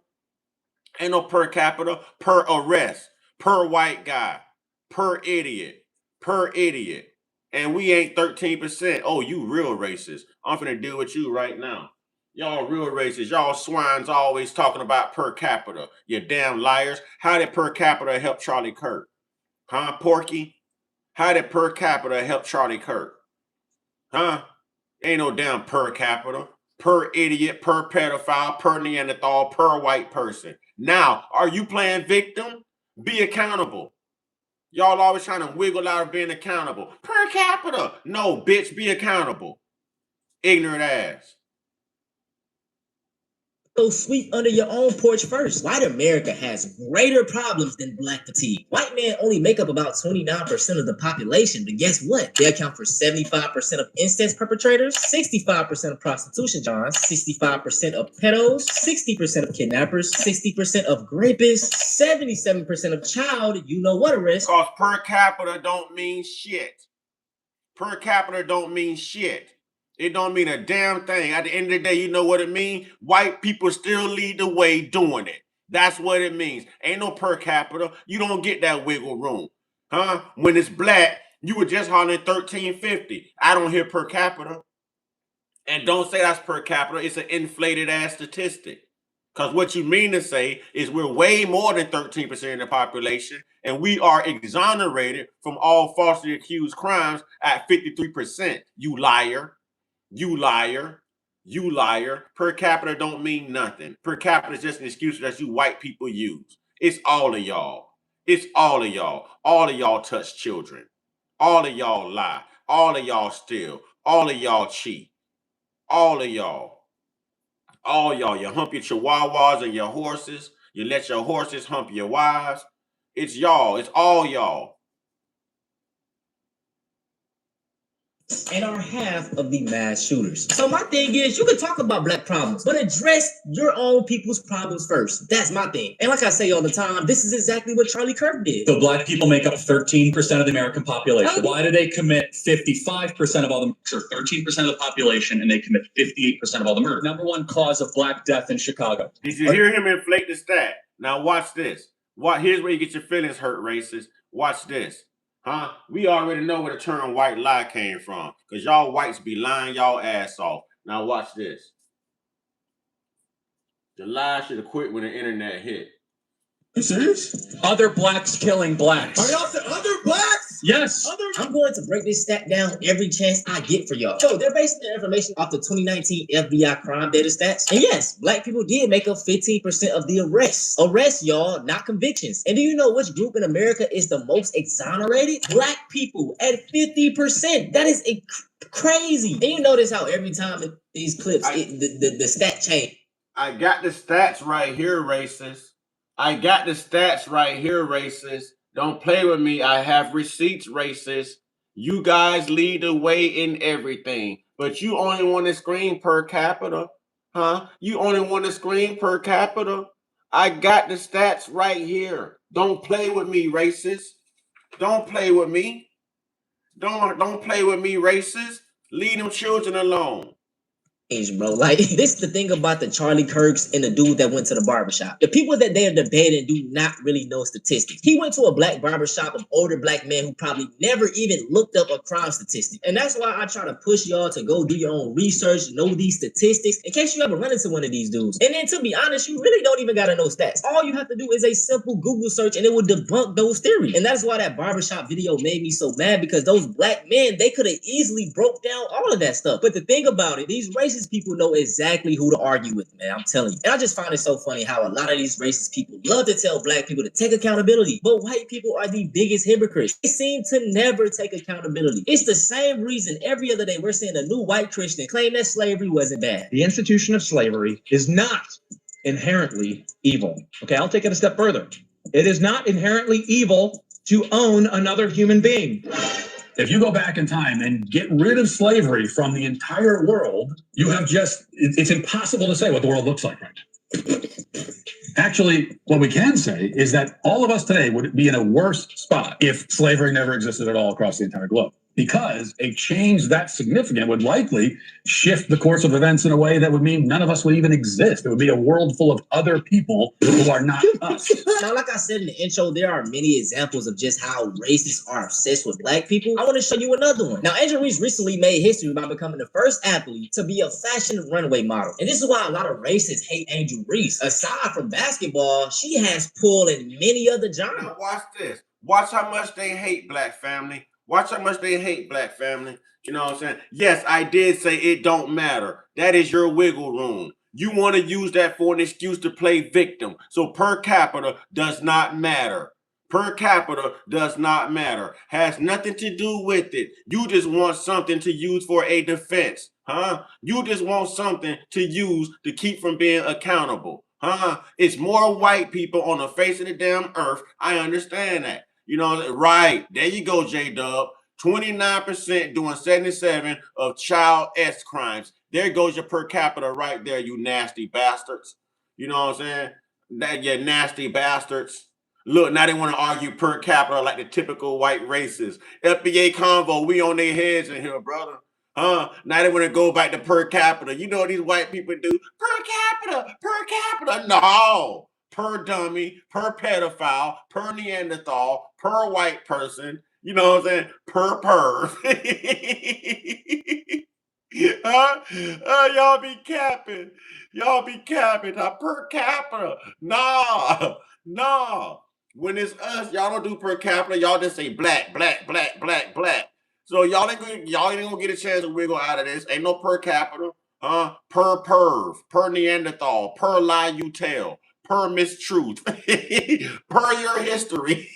Ain't no per capita, per arrest, per white guy, per idiot, per idiot. And we ain't 13%. Oh, you real racist. I'm finna deal with you right now. Y'all real racist. Y'all swines always talking about per capita. You damn liars. How did per capita help Charlie Kirk? Huh, Porky? How did per capita help Charlie Kirk? Huh? Ain't no damn per capita. Per idiot, per pedophile, per Neanderthal, per white person. Now, are you playing victim? Be accountable. Y'all always trying to wiggle out of being accountable. Per capita. No, bitch, be accountable. Ignorant ass. Go sweep under your own porch first. White America has greater problems than black fatigue. White men only make up about 29% of the population, but guess what? They account for 75% of incest perpetrators, 65% of prostitution johns, 65% of pedos, 60% of kidnappers, 60% of rapists, 77% of child, you know what arrests. Because per capita don't mean shit. Per capita don't mean shit. It don't mean a damn thing. At the end of the day, you know what it means? White people still lead the way doing it. That's what it means. Ain't no per capita. You don't get that wiggle room. Huh? When it's black, you were just hollering 1350. I don't hear per capita. And don't say that's per capita. It's an inflated ass statistic. Because what you mean to say is we're way more than 13% of the population, and we are exonerated from all falsely accused crimes at 53%. You liar. You liar. You liar. Per capita don't mean nothing. Per capita is just an excuse that you white people use. It's all of y'all. It's all of y'all. All of y'all touch children. All of y'all lie. All of y'all steal. All of y'all cheat. All of y'all. All y'all. You hump your chihuahuas and your horses. You let your horses hump your wives. It's y'all. It's all y'all. And are half of the mass shooters. So my thing is, you can talk about black problems, but address your own people's problems first. That's my thing. And like I say all the time, this is exactly what Charlie Kirk did. So black people make up 13% of the American population. Why do they commit 55% of all the murders, or 13% of the population, and they commit 58% of all the murder? Number one cause of black death in Chicago. Did you hear him inflate the stat? Now watch this. Here's where you get your feelings hurt, racist. Watch this. Huh? We already know where the term white lie came from. Because y'all whites be lying y'all ass off. Now watch this. The lie should have quit when the internet hit. You serious? Other blacks killing blacks. Are y'all saying other blacks? Yes. I'm going to break this stat down every chance I get for y'all. So they're basing their information off the 2019 FBI crime data stats. And yes, black people did make up 15% of the arrests. Arrests, y'all, not convictions. And do you know which group in America is the most exonerated? Black people at 50%. That is crazy. And you notice how every time in these clips, the stat change. I got the stats right here, racist. I got the stats right here, racist. Don't play with me. I have receipts, racist. You guys lead the way in everything, but you only want to scream per capita, huh? You only want to scream per capita. I got the stats right here. Don't play with me, racist. Don't play with me. Don't play with me, racist. Leave them children alone. Bro. Like, this is the thing about the Charlie Kirks and the dude that went to the barbershop. The people that they're debating do not really know statistics. He went to a black barbershop of older black men who probably never even looked up a crime statistic. And that's why I try to push y'all to go do your own research, know these statistics, in case you ever run into one of these dudes. And then, to be honest, you really don't even gotta know stats. All you have to do is a simple Google search and it will debunk those theories. And that's why that barbershop video made me so mad, because those black men, they could have easily broke down all of that stuff. But the thing about it, these racist people know exactly who to argue with, man. I'm telling you. And I just find it so funny how a lot of these racist people love to tell black people to take accountability, but white people are the biggest hypocrites. They seem to never take accountability. It's the same reason every other day we're seeing a new white Christian claim that slavery wasn't bad. The institution of slavery is not inherently evil. Okay, I'll take it a step further. It is not inherently evil to own another human being. If you go back in time and get rid of slavery from the entire world, you have it's impossible to say what the world looks like right now. Actually, what we can say is that all of us today would be in a worse spot if slavery never existed at all across the entire globe. Because a change that significant would likely shift the course of events in a way that would mean none of us would even exist. It would be a world full of other people who are not us. Now, like I said in the intro, there are many examples of just how racists are obsessed with black people. I want to show you another one. Now, Angel Reese recently made history by becoming the first athlete to be a fashion runway model. And this is why a lot of racists hate Angel Reese. Aside from basketball, she has pull in many other genres. Now watch this. Watch how much they hate black family. Watch how much they hate black family. You know what I'm saying? Yes, I did say it don't matter. That is your wiggle room. You want to use that for an excuse to play victim. So per capita does not matter. Per capita does not matter. Has nothing to do with it. You just want something to use for a defense. Huh? You just want something to use to keep from being accountable. Huh? It's more white people on the face of the damn earth. I understand that. You know, right. There you go, J-Dub. 29% doing 77 of child S crimes. There goes your per capita right there, you nasty bastards. You know what I'm saying? That you nasty bastards. Look, now they want to argue per capita like the typical white racists. FBA convo, we on their heads in here, brother. Huh? Now they want to go back to per capita. You know what these white people do? Per capita, per capita. No. Per dummy, per pedophile, per Neanderthal, per white person. You know what I'm saying? Per perv. Y'all be capping. Y'all be capping. Now, per capita. Nah. Nah. When it's us, y'all don't do per capita. Y'all just say black, black, black, black, black. So y'all ain't gonna get a chance to wiggle out of this. Ain't no per capita. Per perv, per Neanderthal, per lie you tell, per mistruth, per your history.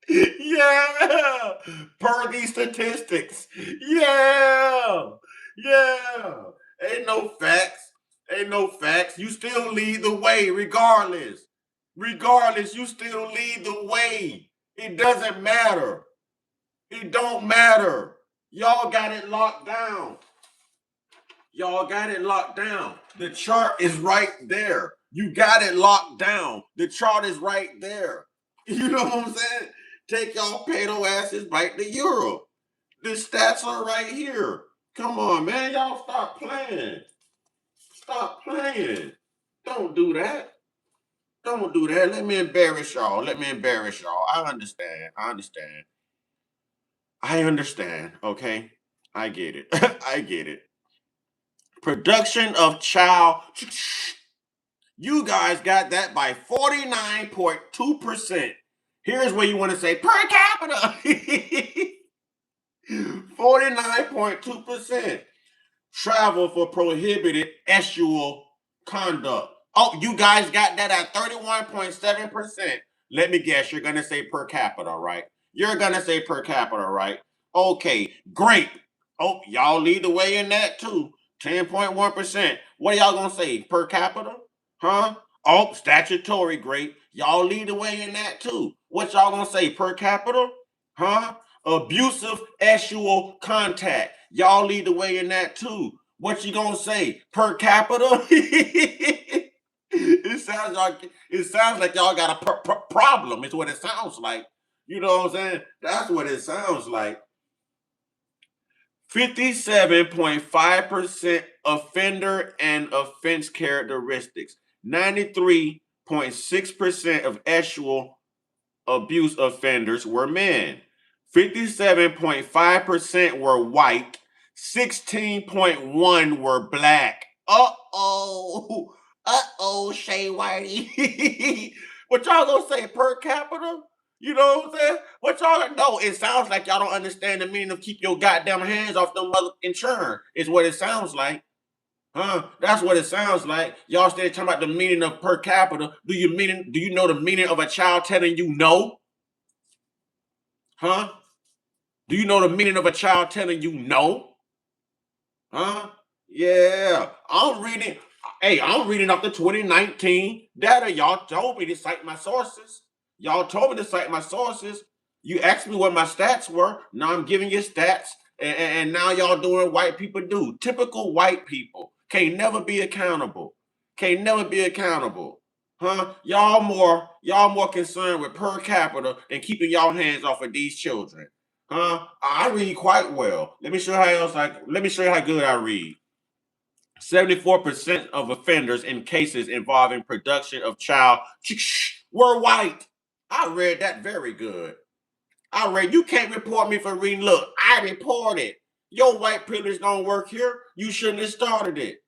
Yeah, per these statistics. Yeah, yeah. Ain't no facts. Ain't no facts. You still lead the way, regardless. Regardless, you still lead the way. It doesn't matter. It don't matter. Y'all got it locked down. Y'all got it locked down. The chart is right there. You got it locked down. The chart is right there. You know what I'm saying? Take y'all pedo asses back to Europe. The stats are right here. Come on, man. Y'all stop playing. Stop playing. Don't do that. Don't do that. Let me embarrass y'all. Let me embarrass y'all. I understand. I understand. I understand. Okay. I get it. I get it. Production of child. You guys got that by 49.2%. Here's where you want to say per capita. 49.2%. Travel for prohibited sexual conduct. Oh, you guys got that at 31.7%. Let me guess, you're going to say per capita, right? You're going to say per capita, right? Okay, great. Oh, y'all lead the way in that too. 10.1%. What are y'all going to say? Per capita? Huh? Oh, statutory, great. Y'all lead the way in that too. What y'all going to say? Per capita? Huh? Abusive sexual contact. Y'all lead the way in that too. What you gonna say? Per capita? It sounds like y'all got a problem. It's what it sounds like. You know what I'm saying? That's what it sounds like. 57.5% offender and offense characteristics. 93.6% of actual abuse offenders were men. 57.5% were white. 16.1 were black. Uh-oh. Uh-oh, Shay Whitey. What y'all gonna say, per capita? You know what I'm saying? What y'all know? It sounds like y'all don't understand the meaning of keep your goddamn hands off them mother insurance, is what it sounds like. Huh? That's what it sounds like. Y'all still talking about the meaning of per capita. Do you know the meaning of a child telling you no? Huh? Do you know the meaning of a child telling you no? Huh? Yeah. I'm reading. Hey, I'm reading off the 2019 data. Y'all told me to cite my sources. Y'all told me to cite my sources. You asked me what my stats were. Now I'm giving you stats. And now y'all doing white people do. Typical white people. Can't never be accountable. Can't never be accountable. Huh? Y'all more concerned with per capita than keeping y'all hands off of these children. Huh? I read quite well. Let me show you how good I read. 74% of offenders in cases involving production of child were white. I read that very good. I read, you can't report me for reading. Look, I reported. Your white privilege don't work here. You shouldn't have started it.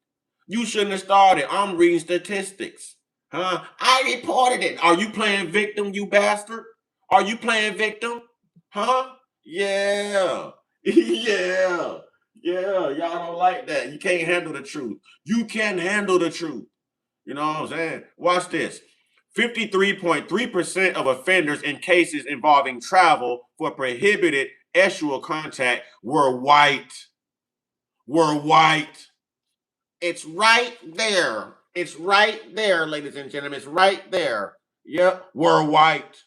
You shouldn't have started. I'm reading statistics. Huh? I reported it. Are you playing victim, you bastard? Are you playing victim? Huh? Yeah. Yeah. Yeah. Y'all don't like that. You can't handle the truth. You can handle the truth. You know what I'm saying? Watch this. 53.3% of offenders in cases involving travel for prohibited sexual contact were white. Were white. It's right there. It's right there, ladies and gentlemen. It's right there. Yep. We're white.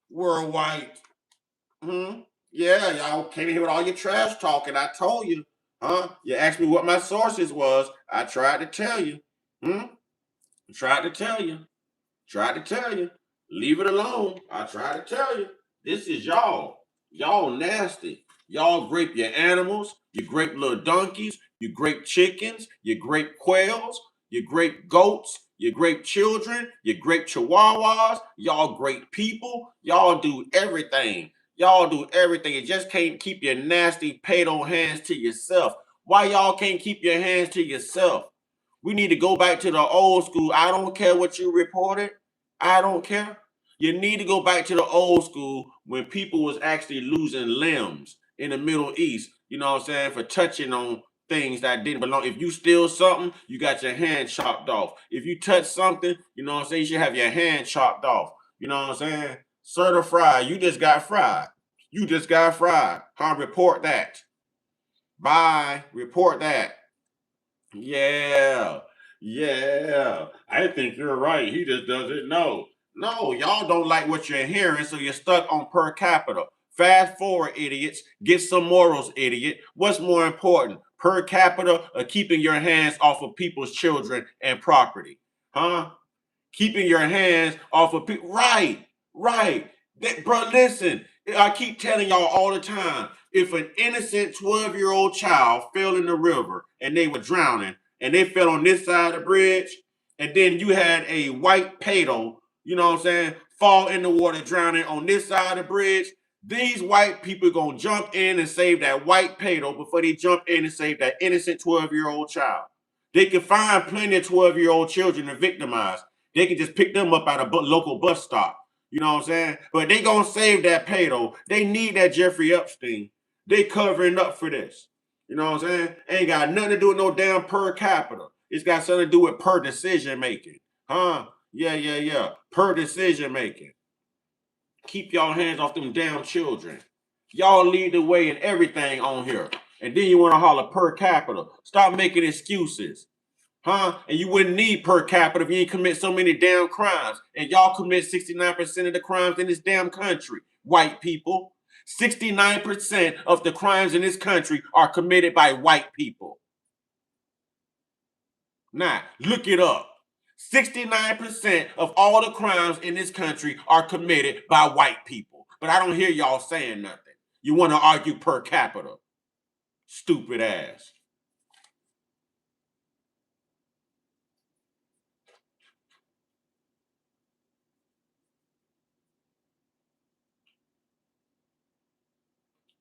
We're white. Hmm. Yeah, y'all came in here with all your trash talking. I told you. Huh? You asked me what my sources was. I tried to tell you. Hmm? Tried to tell you. Tried to tell you. Leave it alone. I tried to tell you. This is y'all. Y'all nasty. Y'all grape your animals. You grape little donkeys. You grape chickens. You grape quails. You grape goats. You grape children. You grape chihuahuas. Y'all grape people. Y'all do everything. Y'all do everything. You just can't keep your nasty pedo hands to yourself. Why y'all can't keep your hands to yourself? We need to go back to the old school. I don't care what you reported. I don't care. You need to go back to the old school when people was actually losing limbs in the Middle East, you know what I'm saying, for touching on things that didn't belong. If you steal something, you got your hand chopped off. If you touch something, you know what I'm saying, you should have your hand chopped off. You know what I'm saying? Certified, you just got fried. You just got fried. Huh? Report that. Bye. Report that. Yeah, yeah. I think you're right. He just doesn't know. No, y'all don't like what you're hearing, so you're stuck on per capita. Fast forward, idiots. Get some morals, idiot. What's more important, per capita or keeping your hands off of people's children and property? Huh? Keeping your hands off of people. Right, right. Bro, listen, I keep telling y'all all the time, if an innocent 12-year-old child fell in the river and they were drowning and they fell on this side of the bridge, and then you had a white pedo, you know what I'm saying, fall in the water drowning on this side of the bridge, these white people gonna jump in and save that white pedo before they jump in and save that innocent 12-year-old child. They can find plenty of 12-year-old children to victimize. They can just pick them up at a local bus stop. You know what I'm saying? But they gonna save that pedo. They need that Jeffrey Epstein. They covering up for this. You know what I'm saying? Ain't got nothing to do with no damn per capita. It's got something to do with per decision making. Huh? Yeah, yeah, yeah. Per decision making. Keep y'all hands off them damn children. Y'all lead the way in everything on here. And then you want to holler per capita. Stop making excuses. Huh? And you wouldn't need per capita if you ain't commit so many damn crimes. And y'all commit 69% of the crimes in this damn country. White people. 69% of the crimes in this country are committed by white people. Now, look it up. 69% of all the crimes in this country are committed by white people. But I don't hear y'all saying nothing. You want to argue per capita. Stupid ass.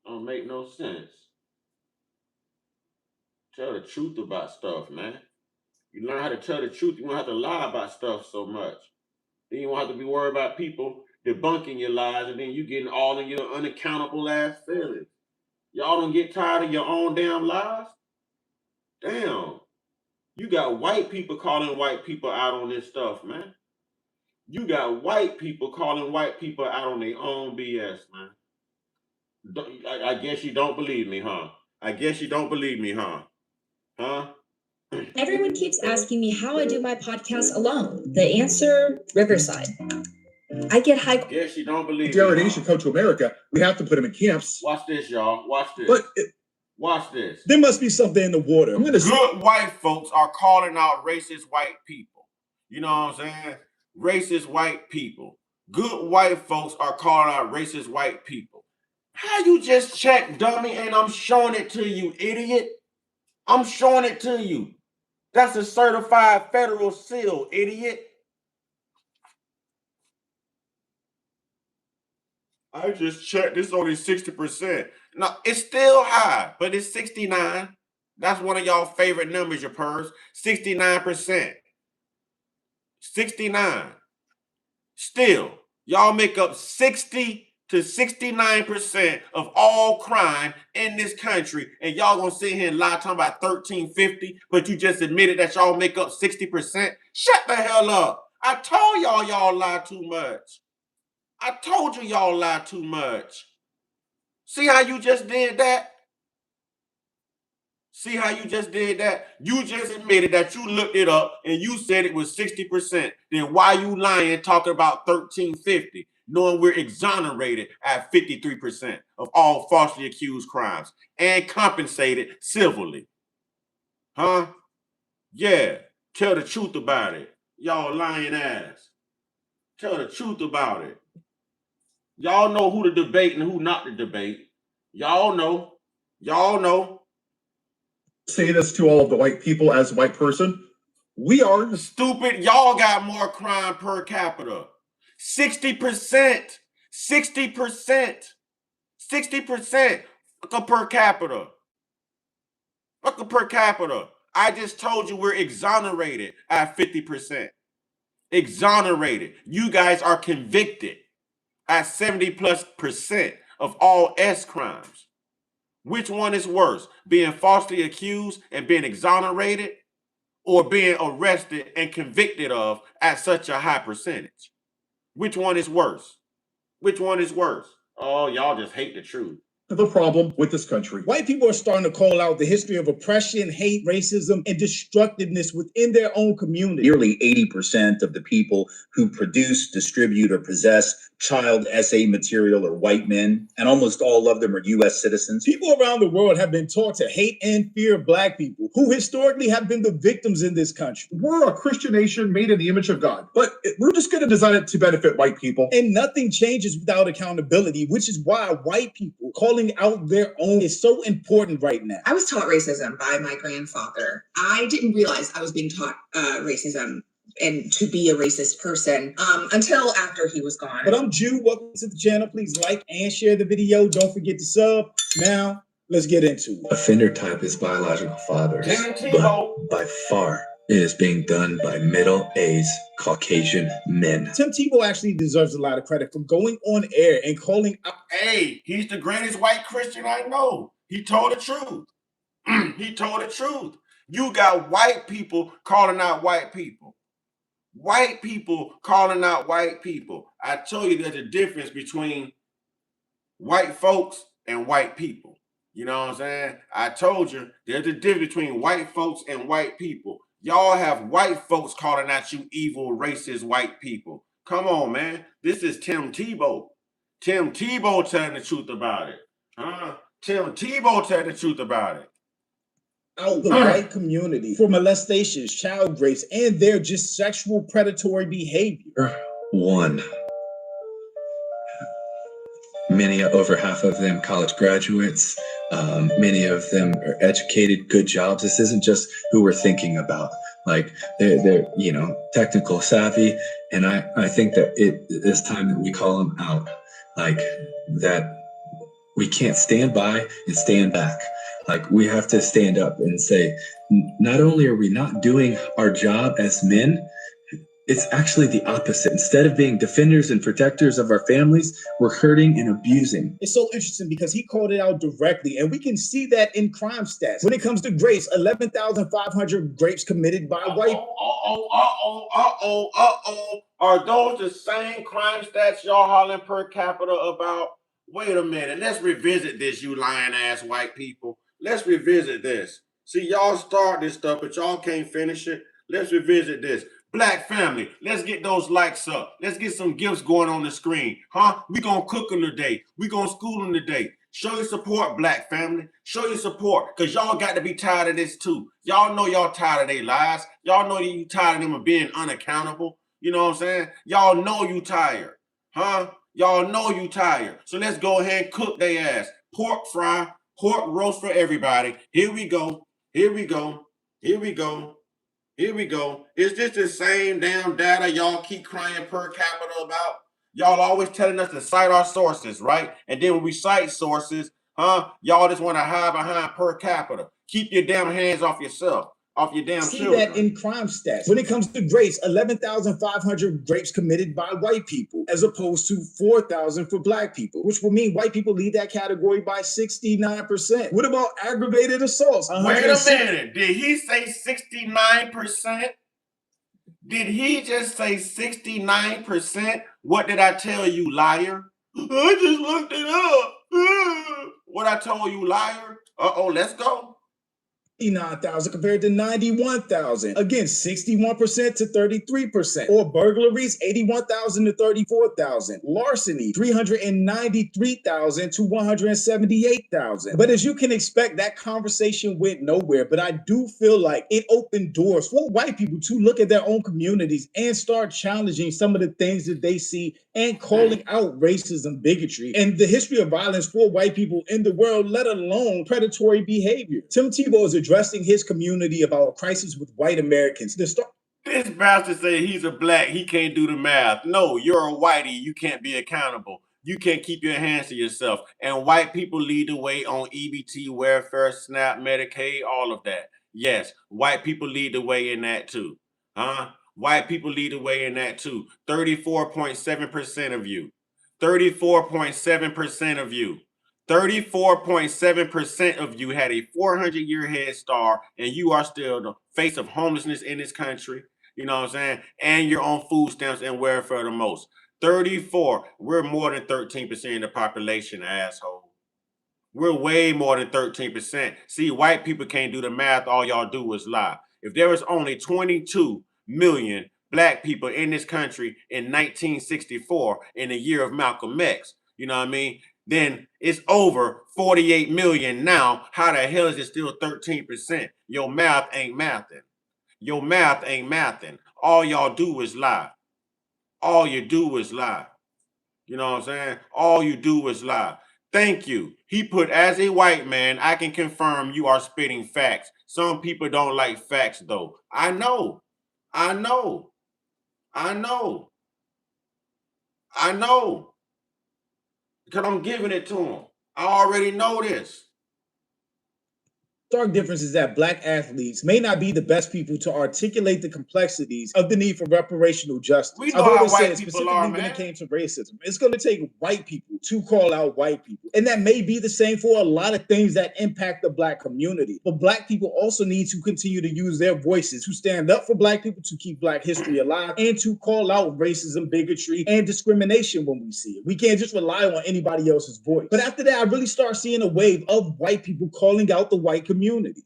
Don't make no sense. Tell the truth about stuff, man. You learn how to tell the truth. You won't have to lie about stuff so much. Then you won't have to be worried about people debunking your lies, and then you getting all in your unaccountable ass feelings. Y'all don't get tired of your own damn lies? Damn. You got white people calling white people out on this stuff, man. You got white people calling white people out on their own BS, man. I guess you don't believe me, huh? I guess you don't believe me, huh? Huh? Everyone keeps asking me how I do my podcast alone. The answer, Riverside. I get high. Guess you don't believe Jared me, should come to America. We have to put him in camps. Watch this, y'all. Watch this. But Watch this. There must be something in the water. Good white folks are calling out racist white people. You know what I'm saying? Racist white people. Good white folks are calling out racist white people. How you just check, dummy, and I'm showing it to you, idiot? I'm showing it to you. That's a certified federal seal, idiot. I just checked. It's only 60%. No, it's still high, but it's 69. That's one of y'all favorite numbers, your purse. 69%. 69. Still, y'all make up 60 to 69% of all crime in this country, and y'all gonna sit here and lie talking about 1350, but you just admitted that y'all make up 60%? Shut the hell up. I told y'all lie too much. I told you y'all lie too much. See how you just did that? See how you just did that? You just admitted that you looked it up and you said it was 60%. Then why you lying talking about 1350, knowing we're exonerated at 53% of all falsely accused crimes and compensated civilly? Huh? Yeah. Tell the truth about it. Y'all lying ass. Tell the truth about it. Y'all know who to debate and who not to debate. Y'all know. Y'all know. Say this to all of the white people as a white person. We are stupid. Y'all got more crime per capita. 60%. 60%. 60% per capita. Per capita. I just told you we're exonerated at 50%. Exonerated. You guys are convicted at 70+% of all S crimes. Which one is worse? Being falsely accused and being exonerated, or being arrested and convicted of at such a high percentage? Which one is worse? Which one is worse? Oh, y'all just hate the truth. the problem with this country. White people are starting to call out the history of oppression, hate, racism, and destructiveness within their own community. Nearly 80% of the people who produce, distribute, or possess child essay material are white men, and almost all of them are U.S. citizens. People around the world have been taught to hate and fear Black people, who historically have been the victims in this country. We're a Christian nation made in the image of God, but we're just going to design it to benefit white people. And nothing changes without accountability, which is why white people calling out their own is so important right now. I was taught racism by my grandfather. I didn't realize I was being taught racism and to be a racist person until after he was gone. But I'm Jew. Welcome to the channel. Please like and share the video. Don't forget to sub. Now, let's get into it. Offender type is biological fathers, but by far it is being done by middle-aged Caucasian men. Tim Tebow actually deserves a lot of credit for going on air and calling out. Hey, he's the greatest white Christian I know. He told the truth. He told the truth. You got white people calling out white people. White people calling out white people. I told you there's a difference between white folks and white people. You know what I'm saying? I told you there's a difference between white folks and white people. Y'all have white folks calling at you evil, racist white people. Come on, man. This is Tim Tebow. Tim Tebow telling the truth about it. Tim Tebow telling the truth about it. Out the white community for molestations, child rapes, and their just sexual predatory behavior. One. over half of them college graduates. Many of them are educated, good jobs. This isn't just who we're thinking about. Like they're technical savvy, and I think that it is time that we call them out. Like that, we can't stand by and stand back. Like we have to stand up and say, not only are we not doing our job as men, it's actually the opposite. Instead of being defenders and protectors of our families, we're hurting and abusing. It's so interesting because he called it out directly, and we can see that in crime stats. When it comes to grapes, 11,500 grapes committed by white. Are those the same crime stats y'all hollering per capita about? Wait a minute. Let's revisit this, you lying ass white people. Let's revisit this. See, y'all start this stuff, but y'all can't finish it. Let's revisit this. Black family, let's get those likes up. Let's get some gifts going on the screen. Huh? We gonna cook them today. We gonna school them today. Show your support, black family. Show your support, because y'all got to be tired of this too. Y'all know y'all tired of their lies. Y'all know that you tired of them being unaccountable. You know what I'm saying? Y'all know you tired. Huh? Y'all know you tired. So let's go ahead and cook their ass. Pork fry, pork roast for everybody. Here we go. Here we go. Here we go. Here we go. Is this the same damn data y'all keep crying per capita about? Y'all always telling us to cite our sources, right? And then when we cite sources, y'all just want to hide behind per capita. Keep your damn hands off yourself, off your damn children. See that in crime stats. When it comes to grapes, 11,500 grapes committed by white people, as opposed to 4,000 for black people, which will mean white people lead that category by 69%. What about aggravated assaults? Wait a minute. Did he say 69%? Did he just say 69%? What did I tell you, liar? I just looked it up. What I told you, liar? Let's go. 59,000 compared to 91,000. Again, 61% to 33%. Or burglaries, 81,000 to 34,000. Larceny, 393,000 to 178,000. But as you can expect, that conversation went nowhere. But I do feel like it opened doors for white people to look at their own communities and start challenging some of the things that they see and calling out racism, bigotry, and the history of violence for white people in the world, let alone predatory behavior. Tim Tebow is addressing his community about a crisis with white Americans. This bastard say he's a black, he can't do the math. No, you're a whitey, you can't be accountable. You can't keep your hands to yourself. And white people lead the way on EBT, welfare, SNAP, Medicaid, all of that. Yes, white people lead the way in that too. White people lead the way in that too. 34.7% of you. 34.7% of you. 34.7% of you had a 400-year head start, and you are still the face of homelessness in this country. You know what I'm saying? And you're on food stamps and welfare the most. 34. We're more than 13% of the population, asshole. We're way more than 13%. See, white people can't do the math. All y'all do is lie. If there was only 22 million black people in this country in 1964, in the year of Malcolm X, you know what I mean? Then it's over 48 million now. How the hell is it still 13%? Your math ain't mathing. Your math ain't mathing. All y'all do is lie. All you do is lie. You know what I'm saying? All you do is lie. Thank you. He put, as a white man, I can confirm you are spitting facts. Some people don't like facts, though. I know. I know. I know. I know. Because I'm giving it to him. I already know this. stark difference is that black athletes may not be the best people to articulate the complexities of the need for reparational justice. We know how white people are, when it came to racism, it's going to take white people to call out white people. And that may be the same for a lot of things that impact the black community. But black people also need to continue to use their voices to stand up for black people, to keep black history alive, and to call out racism, bigotry, and discrimination when we see it. We can't just rely on anybody else's voice. But after that, I really start seeing a wave of white people calling out the white community.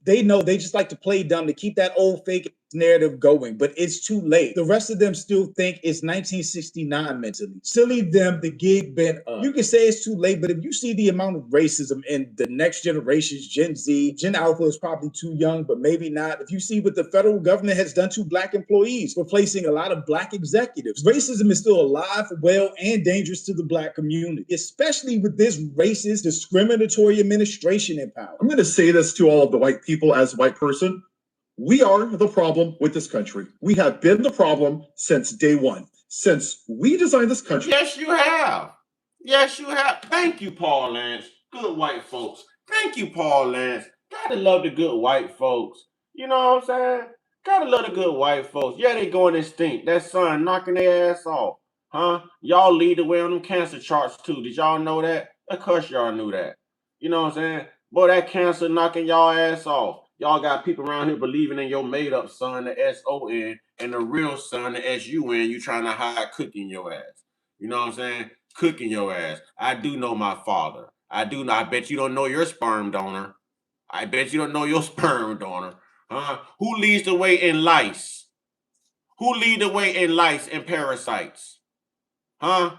They know they just like to play dumb to keep that old fake narrative going, but it's too late. The rest of them still think it's 1969 mentally. Still leave them the gig bent up. You can say it's too late, but if you see the amount of racism in the next generations, Gen Z, Gen Alpha is probably too young, but maybe not. If you see what the federal government has done to Black employees, replacing a lot of Black executives, racism is still alive, well, and dangerous to the Black community, especially with this racist, discriminatory administration in power. I'm going to say this to all of the white people as a white person. We are the problem with this country. We have been the problem since day one. Since we designed this country. Yes, you have. Yes, you have. Thank you, Paul Lance. Good white folks. Thank you, Paul Lance. Gotta love the good white folks. You know what I'm saying? Gotta love the good white folks. Yeah, they going extinct. That sun knocking their ass off. Huh? Y'all lead the way on them cancer charts too. Did y'all know that? Of course y'all knew that. You know what I'm saying? Boy, that cancer knocking y'all ass off. Y'all got people around here believing in your made-up sun, the S-O-N, and the real sun, the S-U-N. You trying to hide cooking your ass. You know what I'm saying? Cooking your ass. I do know my father. I do know. I bet you don't know your sperm donor. I bet you don't know your sperm donor. Huh? Who leads the way in lice? Who lead the way in lice and parasites? Huh?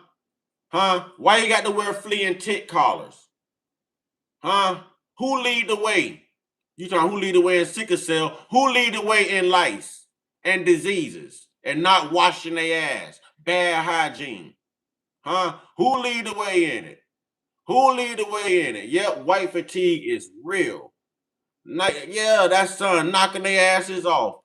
Huh? Why you got to wear flea and tick collars? Huh? Who lead the way? You talking who lead the way in sickle cell? Who lead the way in lice and diseases and not washing their ass? Bad hygiene. Huh? Who lead the way in it? Who lead the way in it? Yep, white fatigue is real. Yeah, that sun knocking their asses off.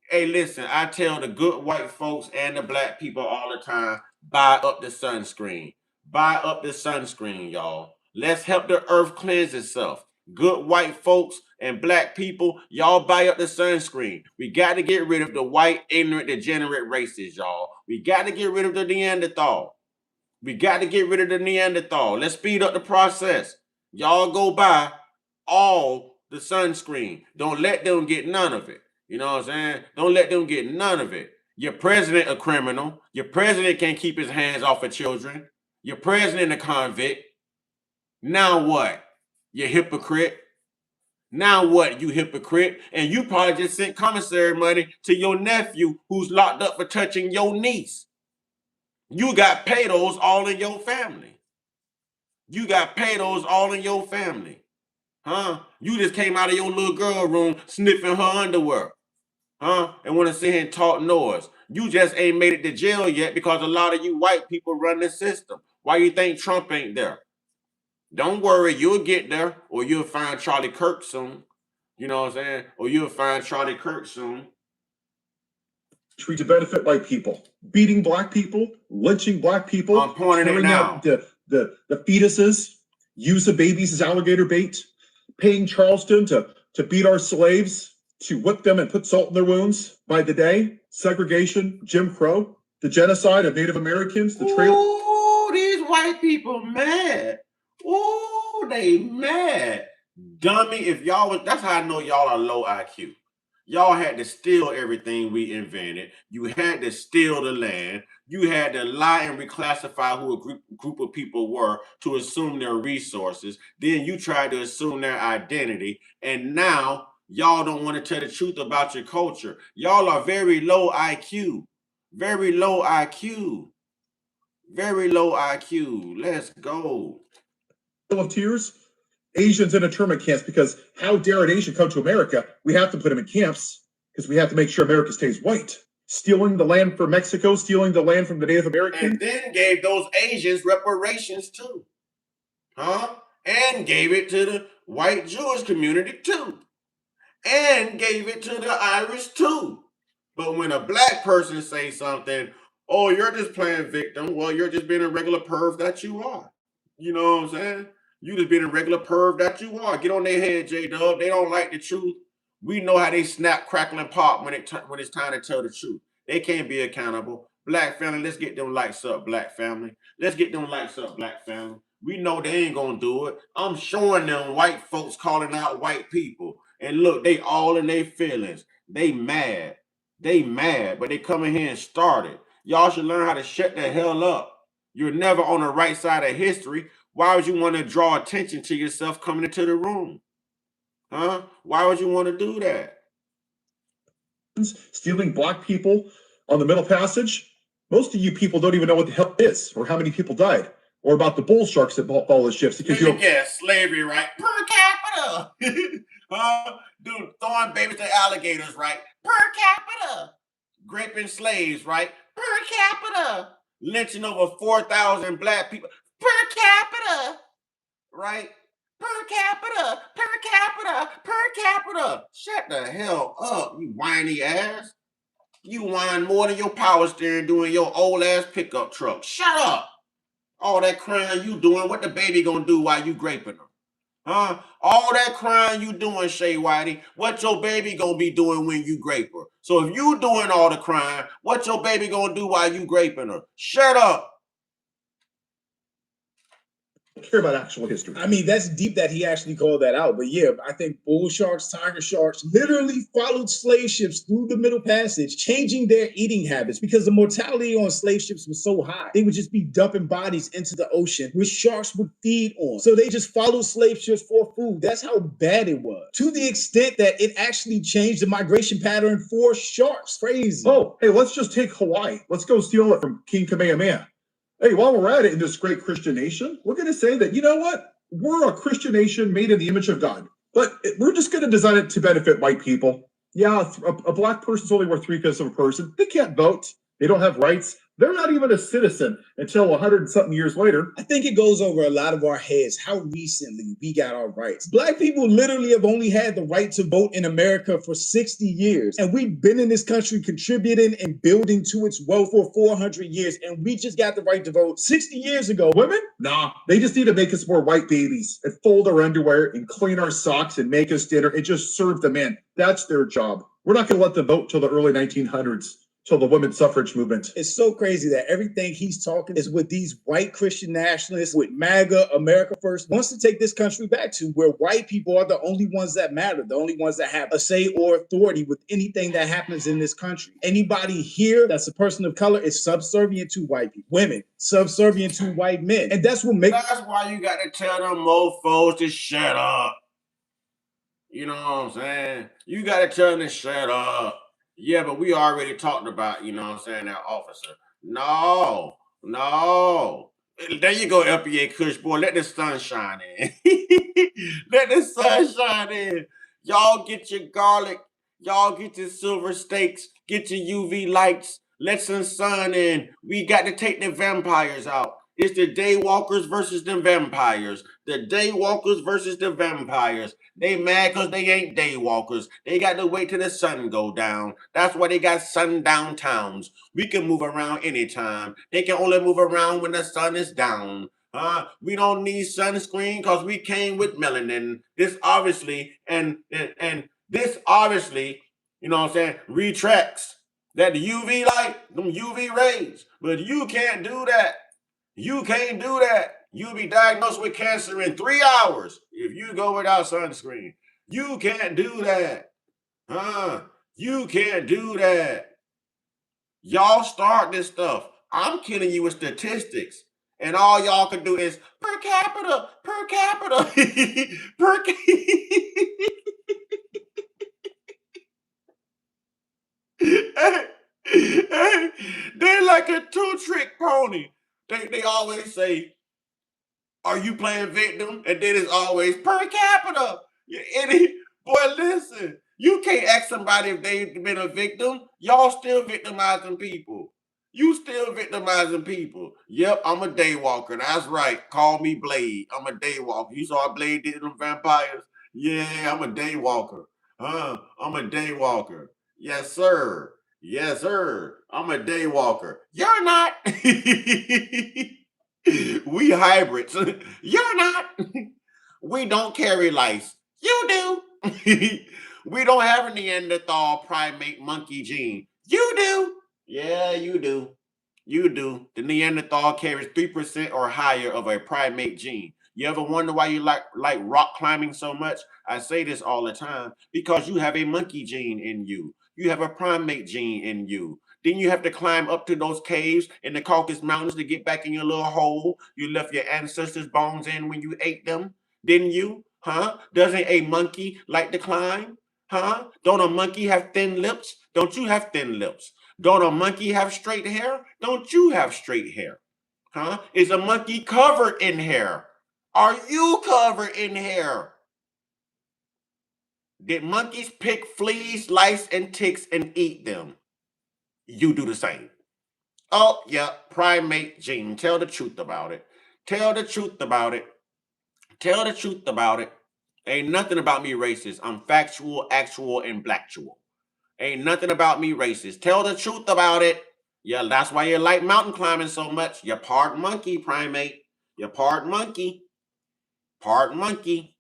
Hey, listen, I tell the good white folks and the Black people all the time, buy up the sunscreen. Buy up the sunscreen, y'all. Let's help the earth cleanse itself. Good white folks and Black people, y'all buy up the sunscreen. We got to get rid of the white, ignorant, degenerate races, y'all. We got to get rid of the Neanderthal. We got to get rid of the Neanderthal. Let's speed up the process. Y'all go buy all the sunscreen. Don't let them get none of it. You know what I'm saying? Don't let them get none of it. Your president a criminal. Your president can't keep his hands off of children. Your president a convict. Now what? You hypocrite. Now what, you hypocrite? And you probably just sent commissary money to your nephew who's locked up for touching your niece. You got pedos all in your family. You got pedos all in your family. Huh? You just came out of your little girl room sniffing her underwear. Huh? And want to sit here and talk noise. You just ain't made it to jail yet because a lot of you white people run the system. Why you think Trump ain't there? Don't worry, you'll get there, or you'll find Charlie Kirk soon. You know what I'm saying? Or you'll find Charlie Kirk soon. To benefit white people, beating Black people, lynching Black people, I'm pointing it now. The fetuses, use of babies as alligator bait, paying Charleston to beat our slaves, to whip them and put salt in their wounds by the day, segregation, Jim Crow, the genocide of Native Americans, the trail. Ooh, these white people mad. Ooh, they mad. Dummy, if y'all was, that's how I know y'all are low IQ. Y'all had to steal everything we invented. You had to steal the land. You had to lie and reclassify who a group of people were to assume their resources. Then you tried to assume their identity. And now y'all don't want to tell the truth about your culture. Y'all are very low IQ. Very low IQ. Very low IQ. Let's go. Of tears, Asians in internment camps, because how dare an Asian come to America? We have to put them in camps because we have to make sure America stays white. Stealing the land from Mexico, stealing the land from the Native Americans. And then gave those Asians reparations too. Huh? And gave it to the white Jewish community too. And gave it to the Irish too. But when a Black person says something, oh, you're just playing victim. Well, you're just being a regular perv that you are. You know what I'm saying? You just being a regular perv that you are. Get on their head, J-Dub. They don't like the truth. We know how they snap, crackle, and pop when it's time to tell the truth. They can't be accountable. Black family, let's get them likes up, Black family. Let's get them likes up, Black family. We know they ain't gonna do it. I'm showing them white folks calling out white people. And look, they all in their feelings. They mad. They mad, but they come in here and start it. Y'all should learn how to shut the hell up. You're never on the right side of history. Why would you want to draw attention to yourself coming into the room? Huh? Why would you want to do that? stealing black people on the Middle Passage. Most of you people don't even know what the hell it is, or how many people died, or about the bull sharks that follow the ships. Because Let me guess, slavery, right? Per capita. Dude, throwing babies to alligators, right? Per capita. Raping slaves, right? Per capita. Lynching over 4,000 black people. Per capita. Right? Per capita. Per capita. Per capita. Shut the hell up, you whiny ass. You whine more than your power steering doing your old ass pickup truck. Shut up. All that crying you doing, what the baby gonna do while you graping her? Huh? All that crying you doing, Shay Whitey, what your baby gonna be doing when you grape her? So if you doing all the crying, what your baby gonna do while you graping her? Shut up. Care about actual history. I mean, that's deep that he actually called that out. But yeah, I think bull sharks, tiger sharks literally followed slave ships through the Middle Passage, changing their eating habits because the mortality on slave ships was so high. They would just be dumping bodies into the ocean, which sharks would feed on. So they just followed slave ships for food. That's how bad it was. To the extent that it actually changed the migration pattern for sharks. Crazy. Oh, hey, let's just take Hawaii. Let's go steal it from King Kamehameha. Hey, while we're at it in this great Christian nation, we're going to say that, you know what? We're a Christian nation made in the image of God, but we're just going to design it to benefit white people. Yeah, a black person's only worth 3/5 of a person. They can't vote. They don't have rights. They're not even a citizen until 100 and something years later. I think it goes over a lot of our heads how recently we got our rights. Black people literally have only had the right to vote in America for 60 years. And we've been in this country contributing and building to its wealth for 400 years. And we just got the right to vote 60 years ago. Women? Nah, they just need to make us more white babies and fold our underwear and clean our socks and make us dinner and just serve the men. That's their job. We're not going to let them vote till the early 1900s. Till the women's suffrage movement. It's so crazy that everything he's talking is with these white Christian nationalists, with MAGA, America First, wants to take this country back to where white people are the only ones that matter, the only ones that have a say or authority with anything that happens in this country. Anybody here that's a person of color is subservient to white people. Women, subservient to white men. And that's what makes... That's why you got to tell them mofos to shut up. You know what I'm saying? You got to tell them to shut up. Yeah, but we already talked about, you know what I'm saying, that officer. No. There you go, FBA Kush boy. Let the sun shine in. Let the sun shine in. Y'all get your garlic. Y'all get your silver steaks. Get your UV lights. Let some sun in. We got to take the vampires out. It's the daywalkers versus the vampires. The daywalkers versus the vampires. They mad because they ain't daywalkers. They got to wait till the sun go down. That's why they got sundown towns. We can move around anytime. They can only move around when the sun is down. We don't need sunscreen because we came with melanin. This obviously, and this obviously, you know what I'm saying, retracts that the UV light, them UV rays. But you can't do that. You can't do that. You'll be diagnosed with cancer in 3 hours if you go without sunscreen. You can't do that. You can't do that. Y'all start this stuff. I'm killing you with statistics. And all y'all can do is per capita, per capita, per They're like a two-trick pony. They always say, are you playing victim? And then it's always per capita. Boy, listen, you can't ask somebody if they've been a victim. Y'all still victimizing people. You still victimizing people. Yep, I'm a daywalker. That's right. Call me Blade. I'm a daywalker. You saw Blade did them vampires? Yeah, I'm a daywalker. I'm a daywalker. Yes, sir. Yes, sir. I'm a daywalker. You're not. We hybrids. You're not. We don't carry lice. You do. We don't have a Neanderthal primate monkey gene. You do. Yeah, you do. You do. The Neanderthal carries 3% or higher of a primate gene. You ever wonder why you like rock climbing so much? I say this all the time because you have a monkey gene in you. You have a primate gene in you. Then you have to climb up to those caves in the Caucasus Mountains to get back in your little hole you left your ancestors' bones in when you ate them. Didn't you? Huh? Doesn't a monkey like to climb? Huh? Don't a monkey have thin lips? Don't you have thin lips? Don't a monkey have straight hair? Don't you have straight hair? Huh? Is a monkey covered in hair? Are you covered in hair? Did monkeys pick fleas, lice, and ticks and eat them? You do the same. Oh, yeah, primate gene. Tell the truth about it. Tell the truth about it. Tell the truth about it. Ain't nothing about me racist. I'm factual, actual, and blacktual. Ain't nothing about me racist. Tell the truth about it. Yeah, that's why you like mountain climbing so much. You're part monkey, primate. You're part monkey. Part monkey.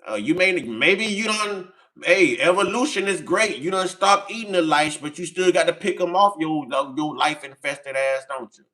Maybe you don't. Hey, evolution is great. You done stop eating the lice, but you still got to pick them off your life infested ass, don't you?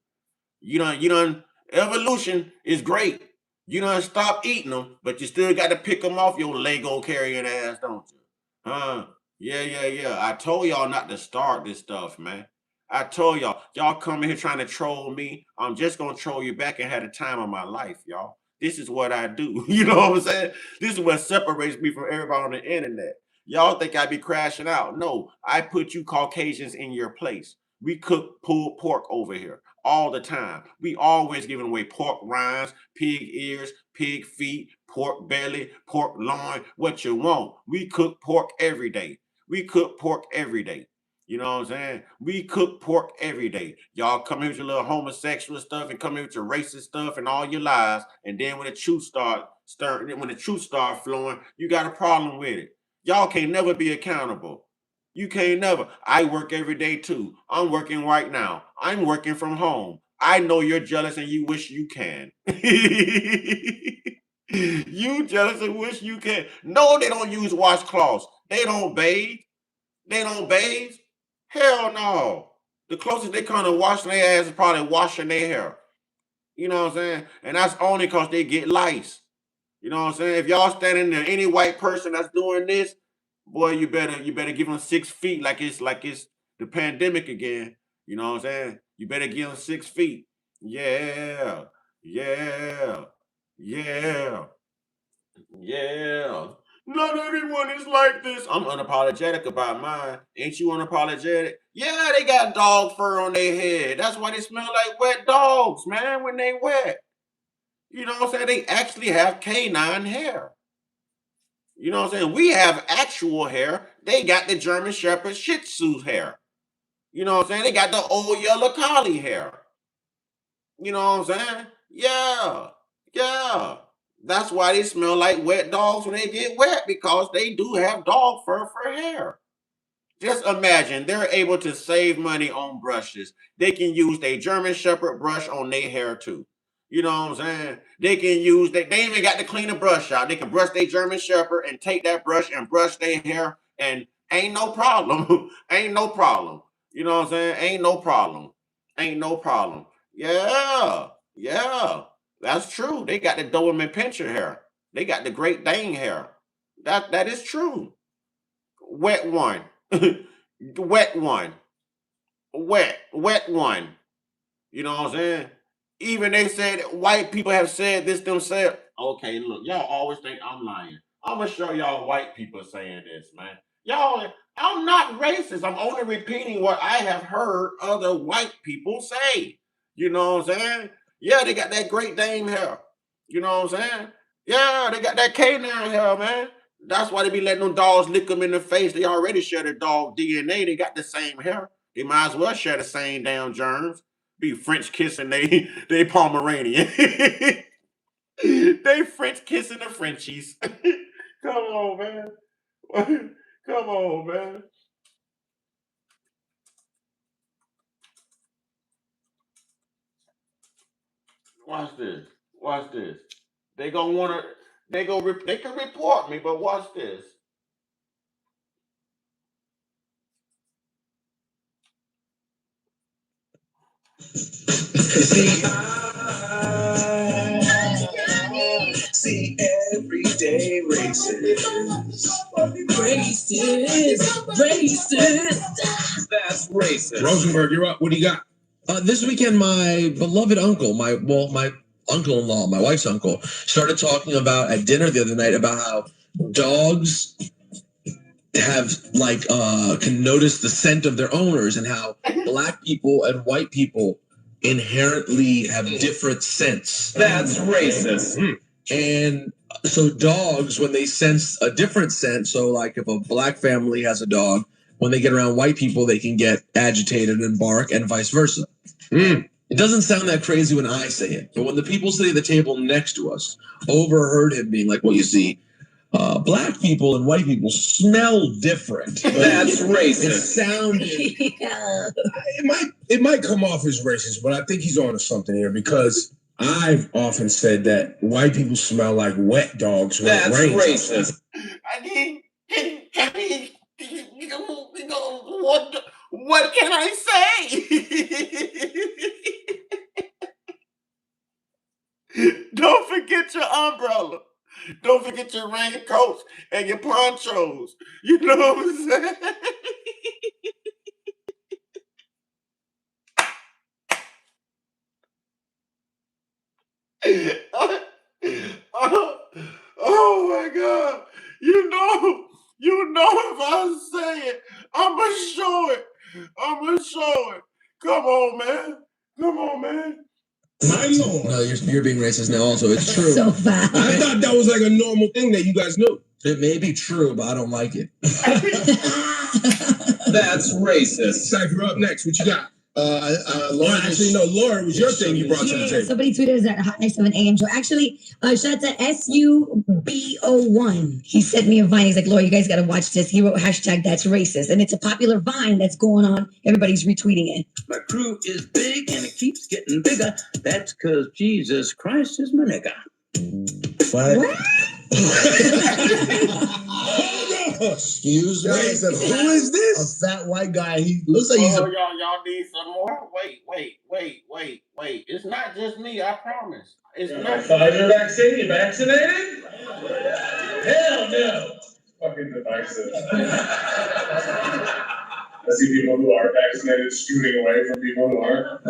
You done. Evolution is great. You done stop eating them, but you still got to pick them off your Lego carrying ass, don't you? Huh? Yeah. I told y'all not to start this stuff, man. I told y'all come in here trying to troll me. I'm just gonna troll you back and have the time of my life, y'all. This is what I do. You know what I'm saying? This is what separates me from everybody on the internet. Y'all think I be crashing out. No, I put you Caucasians in your place. We cook pulled pork over here all the time. We always giving away pork rinds, pig ears, pig feet, pork belly, pork loin, what you want. We cook pork every day. We cook pork every day. You know what I'm saying? We cook pork every day. Y'all come here with your little homosexual stuff and come here with your racist stuff and all your lies. And then when the truth start flowing, you got a problem with it. Y'all can't never be accountable. You can't never. I work every day too. I'm working right now. I'm working from home. I know you're jealous and you wish you can. You jealous and wish you can. No, they don't use washcloths. They don't bathe. They don't bathe. Hell no. The closest they come to washing their ass is probably washing their hair. You know what I'm saying? And that's only because they get lice. You know what I'm saying? If y'all standing there, any white person that's doing this, boy, you better give them 6 feet like it's the pandemic again. You know what I'm saying? You better give them 6 feet. Yeah, yeah, yeah, yeah. Not everyone is like this. I'm unapologetic about mine. Ain't you unapologetic? Yeah, they got dog fur on their head. That's why they smell like wet dogs, man, when they wet. You know what I'm saying? They actually have canine hair. You know what I'm saying? We have actual hair. They got the German Shepherd Shih Tzu hair. You know what I'm saying? They got the old yellow collie hair. You know what I'm saying? Yeah. Yeah. That's why they smell like wet dogs when they get wet because they do have dog fur for hair. Just imagine they're able to save money on brushes. They can use their German Shepherd brush on their hair too. You know what I'm saying? They can use they even got to clean the brush out. They can brush their German Shepherd and take that brush and brush their hair and ain't no problem. Ain't no problem. You know what I'm saying? Ain't no problem. Ain't no problem. Yeah. Yeah. That's true. They got the Doberman Pinscher hair. They got the Great Dane hair. That is true. Wet one. Wet one. Wet one. You know what I'm saying? Even they said white people have said this themselves. Okay, look, y'all always think I'm lying. I'm gonna show y'all white people saying this, man. Y'all, I'm not racist. I'm only repeating what I have heard other white people say. You know what I'm saying? Yeah, they got that Great Dane hair. You know what I'm saying? Yeah, they got that canine hair, man. That's why they be letting them dogs lick them in the face. They already share the dog DNA. They got the same hair. They might as well share the same damn germs. Be French kissing they Pomeranian. They French kissing the Frenchies. Come on, man. Come on, man. Watch this. Watch this. They gonna wanna they can report me, but watch this. See, see everyday racist. Racist. That's racist. Rosenberg, you're up. What do you got? This weekend, my beloved uncle, my uncle-in-law, my wife's uncle, started talking about at dinner the other night about how dogs have can notice the scent of their owners, and how black people and white people inherently have different scents. That's racist. And so dogs, when they sense a different scent, so like if a black family has a dog, when they get around white people, they can get agitated and bark, and vice versa. It doesn't sound that crazy when I say it, but when the people sitting at the table next to us overheard him being like, well, you see, black people and white people smell different. That's racist. It sounded. It might come off as racist, but I think he's on to something here, because I've often said that white people smell like wet dogs when it rains. That's racist. What can I say? Don't forget your umbrella. Don't forget your raincoats and your ponchos. You know what I'm saying? Oh my God. You know if I say it, I'ma show it. Come on, man. My Lord. No, you're being racist now also. It's true. So bad. I thought that was like a normal thing that you guys knew. It may be true, but I don't like it. That's racist. Cypher, up next. What you got? Laura, actually, no, Laura, it was your thing you brought to the table. Somebody tweeted us at Hot 97 AM show. Actually, shout out to SUBO1. He sent me a Vine. He's like, Laura, you guys got to watch this. He wrote hashtag that's racist. And it's a popular Vine that's going on. Everybody's retweeting it. My crew is big and it keeps getting bigger. That's because Jesus Christ is my nigga. What? Excuse me. Wait, who is this? A fat white guy. He looks like he's a. Y'all need some more? Wait. It's not just me, I promise. It's not. Pfizer vaccine? You vaccinated? Hell no. Fucking devices. I see people who are vaccinated scooting away from people who aren't.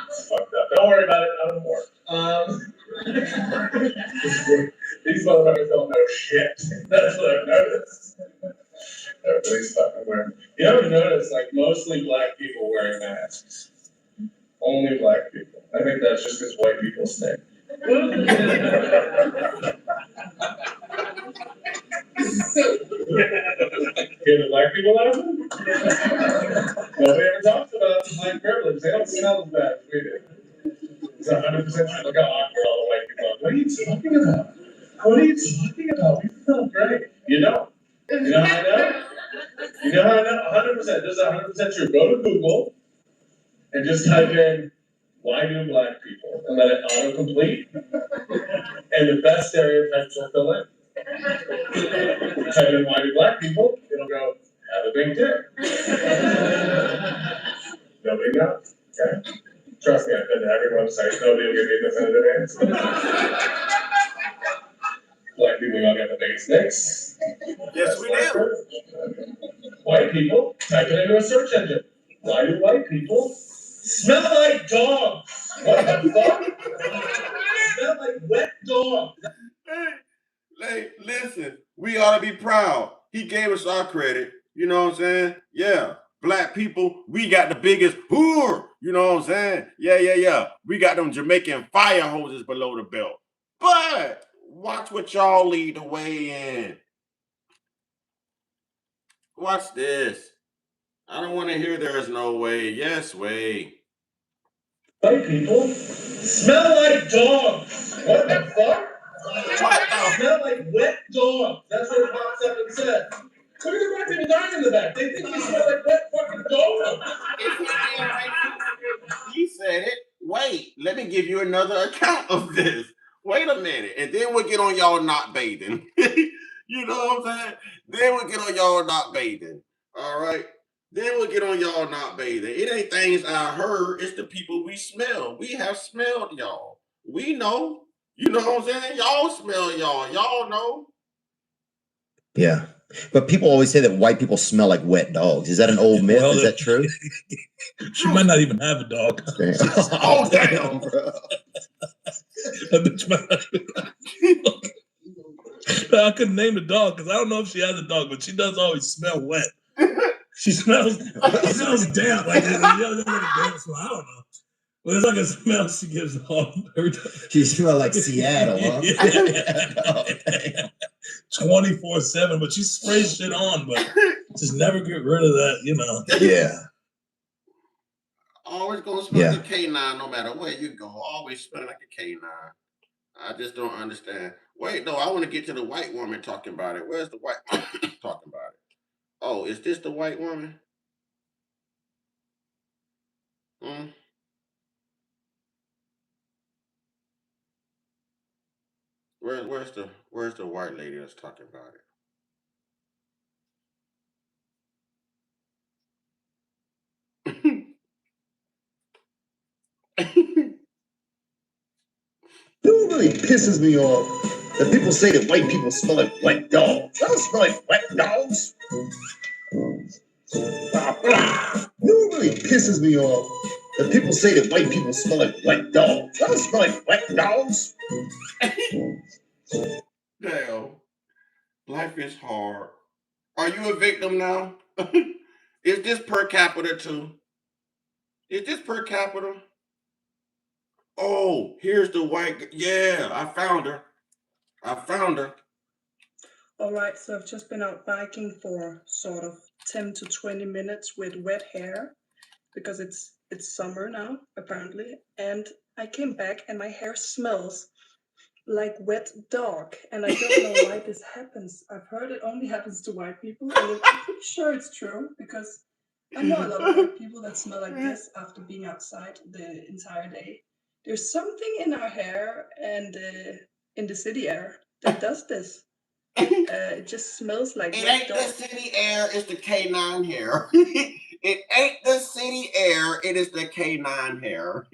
It's fucked up. Don't worry about it. I don't work. These motherfuckers don't know shit. That's what I've noticed. Everybody's fucking wearing. You ever notice, like, mostly black people wearing masks? Only black people. I think that's just because white people stink. Hear the black people laughing? Nobody ever talks about black privilege. They don't smell as bad as we do. It's 100%. Look how awkward all the white people are. What are you talking about? What are you talking about? We feel great. You know? You know how I know? You know how I know? 100%. This is 100% true. Go to Google and just type in, why do black people? And let it autocomplete. And the best stereotypes will fill in. Type in, why do black people? It'll go, have a big dick. Nobody knows. Okay? Trust me, I've been to every website. Nobody will give me a definitive answer. Black people don't get the biggest dicks. Yes, we do. White people, type it into a search engine. Why do white people smell like dogs? What the fuck? Smell like wet dogs. Hey, listen, we ought to be proud. He gave us our credit. You know what I'm saying? Yeah. Black people, we got the biggest whore. You know what I'm saying? Yeah. We got them Jamaican fire hoses below the belt. But watch what y'all lead the way in. Watch this. I don't want to hear there's no way. Yes, way. White people smell like dogs. What the fuck? Smell like wet dogs. That's what it pops up and says. Look at the black people dying in the back. They think we smell like wet fucking dogs. He said it. Wait, let me give you another account of this. Wait a minute. And then we'll get on y'all not bathing. You know what I'm saying? Then we'll get on y'all not bathing. All right? Then we'll get on y'all not bathing. It ain't things I heard. It's the people we smell. We have smelled y'all. We know. You know what I'm saying? Y'all smell y'all. Y'all know. Yeah. But people always say that white people smell like wet dogs. Is that an old myth? Is that true? She might not even have a dog. Oh, damn, bro. I couldn't name the dog because I don't know if she has a dog, but she does always smell wet. She smells damp, like she does like a damp smell. I don't know. But it's like a smell she gives off every time. She smell like Seattle, huh? 24/7, but she sprays shit on, but just never get rid of that, Yeah. Always gonna smell like a K9 no matter where you go. Always smell like a K9. I just don't understand. Wait, no, I want to get to the white woman talking about it. Where's the white talking about it? Oh, is this the white woman? Hmm? Where's the white lady that's talking about it? You know what really pisses me off? That people say that white people smell like wet dogs. I don't smell like wet dogs. You know what really pisses me off? That people say that white people smell like wet dogs. I don't smell like wet dogs. Damn, life is hard. Are you a victim now? Is this per capita too? Is this per capita? Oh, here's the white. Yeah, I found her. I found her. All right, so I've just been out biking for sort of 10 to 20 minutes with wet hair because it's summer now, apparently. And I came back and my hair smells like wet dog. And I don't know why this happens. I've heard it only happens to white people, and I'm pretty sure it's true because I know a lot of white people that smell like this after being outside the entire day. There's something in our hair and in the city air that does this. It just smells like It wet ain't dog. the city air, it's the K9 hair. It ain't the city air, it is the K9 hair.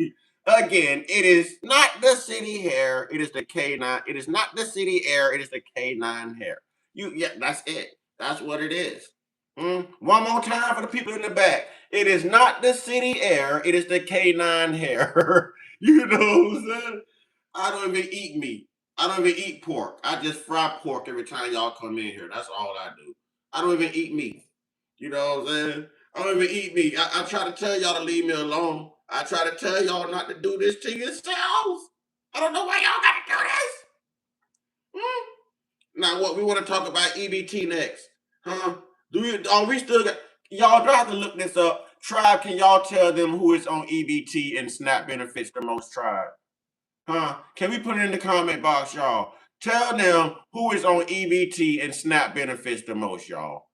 Again, it is not the city hair, it is the K9. It is not the city air, it is the K9 hair. Yeah, that's it. That's what it is. One more time for the people in the back. It is not the city air, it is the K9 hair. You know what I'm saying? I don't even eat meat. I don't even eat pork. I just fry pork every time y'all come in here. That's all I do. I don't even eat meat. You know what I'm saying? I don't even eat meat. I try to tell y'all to leave me alone. I try to tell y'all not to do this to yourselves. I don't know why y'all gotta do this. Now what we want to talk about EBT next. Huh? Are we still got y'all do I have to look this up? Tribe, can y'all tell them who is on EBT and SNAP benefits the most, Tribe? Huh? Can we put it in the comment box, y'all? Tell them who is on EBT and SNAP benefits the most, y'all.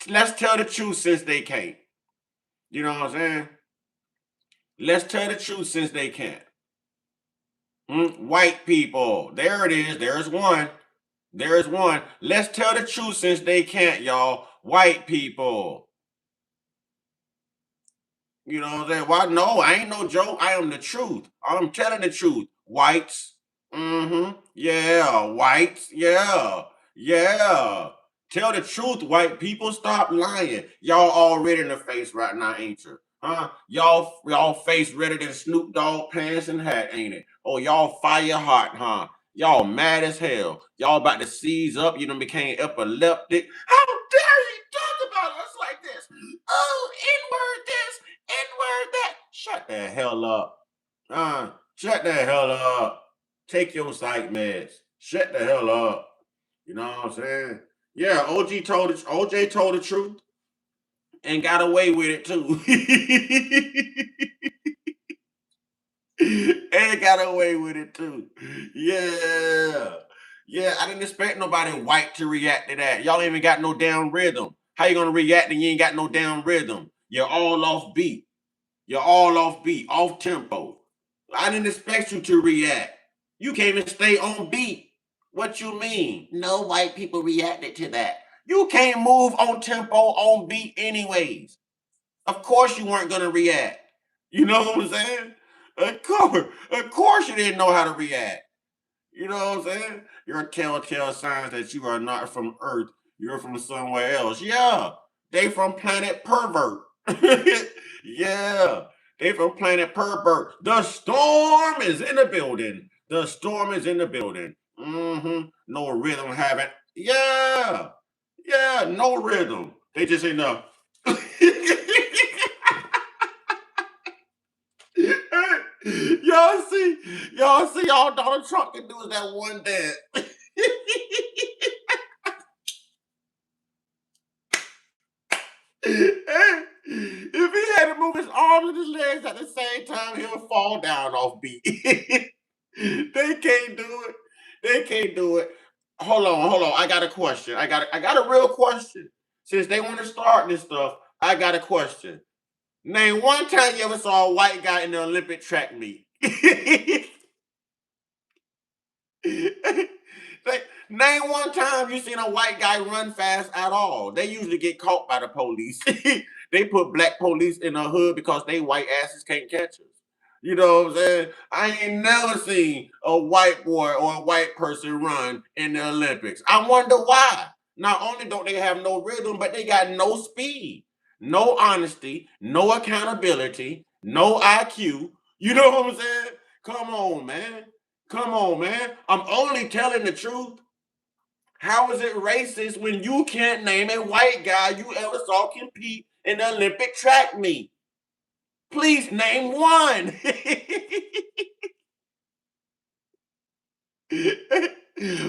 Let's tell the truth since they can't. You know what I'm saying? Let's tell the truth since they can't. White people. There it is. There's one. There's one. Let's tell the truth since they can't, y'all. White people. You know what I'm saying? Why? No, I ain't no joke. I am the truth. I'm telling the truth. Whites. Yeah. Whites. Yeah. Yeah. Tell the truth, white people. Stop lying. Y'all all red in the face right now, ain't you? Huh? Y'all face redder than Snoop Dogg pants and hat, ain't it? Oh, y'all fire hot, huh? Y'all mad as hell. Y'all about to seize up. You done became epileptic. How dare you talk about us like this? Oh, N-word this, N-word that. Shut the hell up. Shut the hell up. Take your psych meds. Shut the hell up. You know what I'm saying? Yeah, OJ told the truth and got away with it too. And got away with it too. Yeah. Yeah, I didn't expect nobody white to react to that. Y'all ain't even got no damn rhythm. How you gonna react and you ain't got no damn rhythm? You're all off beat. You're all off beat, off tempo. I didn't expect you to react. You can't even stay on beat. What you mean? No white people reacted to that. You can't move on tempo, on beat anyways. Of course you weren't gonna react. You know what I'm saying? Of course you didn't know how to react. You know what I'm saying? Your telltale signs that you are not from Earth. You're from somewhere else. Yeah. They from planet pervert. Yeah. They from planet pervert. The storm is in the building. The storm is in the building. No rhythm having. Yeah. Yeah, no rhythm. They just ain't no. y'all see, all Donald Trump can do is that one dance. If he had to move his arms and his legs at the same time, he'll fall down off beat. They can't do it. They can't do it. Hold on. I got a question. I got a real question. Since they want to start this stuff, I got a question. Name one time you ever saw a white guy in the Olympic track meet. Name one time you seen a white guy run fast at all. They usually get caught by the police. They put black police in the hood because they white asses can't catch us. You know what I'm saying? I ain't never seen a white boy or a white person run in the Olympics. I wonder why. Not only don't they have no rhythm, but they got no speed, no honesty, no accountability, no IQ. You know what I'm saying? Come on, man. Come on, man. I'm only telling the truth. How is it racist when you can't name a white guy you ever saw compete in the Olympic track meet? Please name one.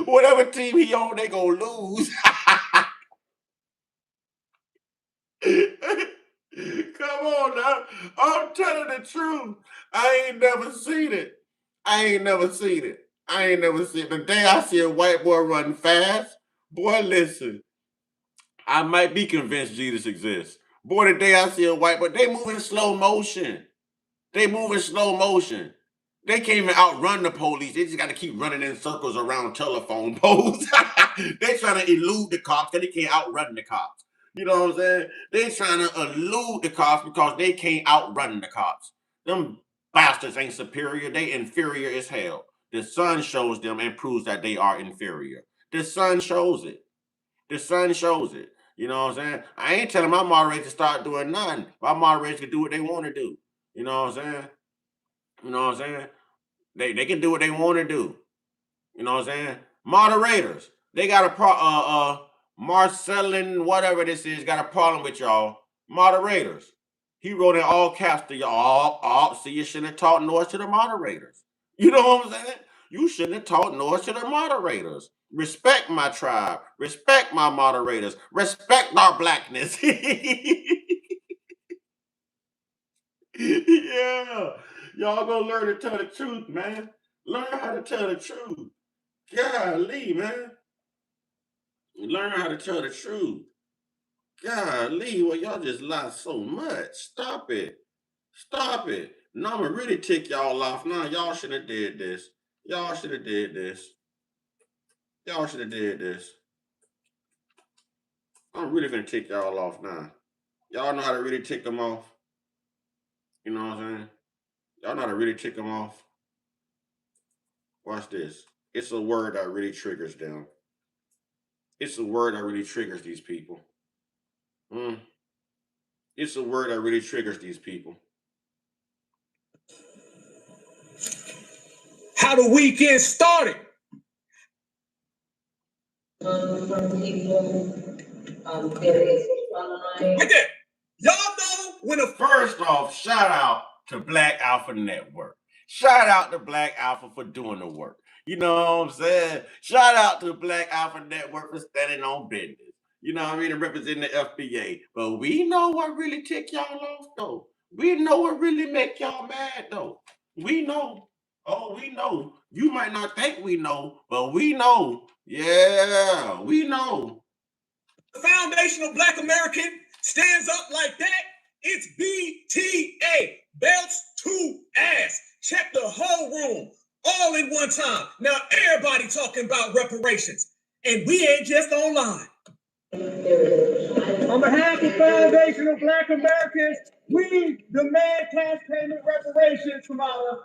Whatever team he on, they gonna lose. Come on now. I'm telling the truth. I ain't never seen it. The day I see a white boy run fast, boy, listen, I might be convinced Jesus exists. Boy, the day I see a white boy, they move in slow motion. They move in slow motion. They can't even outrun the police. They just got to keep running in circles around telephone poles. They trying to elude the cops because they can't outrun the cops. You know what I'm saying? They trying to elude the cops because they can't outrun the cops. Them bastards ain't superior. They inferior as hell. The sun shows them and proves that they are inferior. The sun shows it. The sun shows it. You know what I'm saying? I ain't telling my moderators to start doing nothing. My moderators can do what they want to do. You know what I'm saying? You know what I'm saying? They can do what they want to do. You know what I'm saying? Moderators, they got Marcellin, whatever this is, got a problem with y'all. Moderators. He wrote in all caps to y'all. See, you shouldn't have taught noise to the moderators. You know what I'm saying? You shouldn't have taught noise to the moderators. Respect my tribe. Respect my moderators. Respect our blackness. Yeah. Y'all gonna learn to tell the truth, man. Learn how to tell the truth. Golly, man. Learn how to tell the truth. Golly, well, y'all just lie so much. Stop it. Stop it. No, I'ma really tick y'all off. Now, y'all should have did this. Y'all should have did this. Y'all should have did this. I'm really gonna tick y'all off now. Y'all know how to really tick them off. You know what I'm saying? Y'all know how to really tick them off. Watch this. It's a word that really triggers them. It's a word that really triggers these people. It's a word that really triggers these people. How the weekend started. Right there. Y'all know when a First off, shout out to Black Alpha Network. Shout out to Black Alpha for doing the work. You know what I'm saying? Shout out to Black Alpha Network for standing on business. You know what I mean? And representing the FBA. But we know what really tick y'all off, though. We know what really make y'all mad, though. We know. Oh, we know. You might not think we know, but we know. Yeah, we know. foundational Black American stands up like that, it's BTA. Belts to ass. Check the whole room all in one time. Now everybody talking about reparations, and we ain't just online. On behalf of foundational Black Americans, we demand cash payment reparations from our.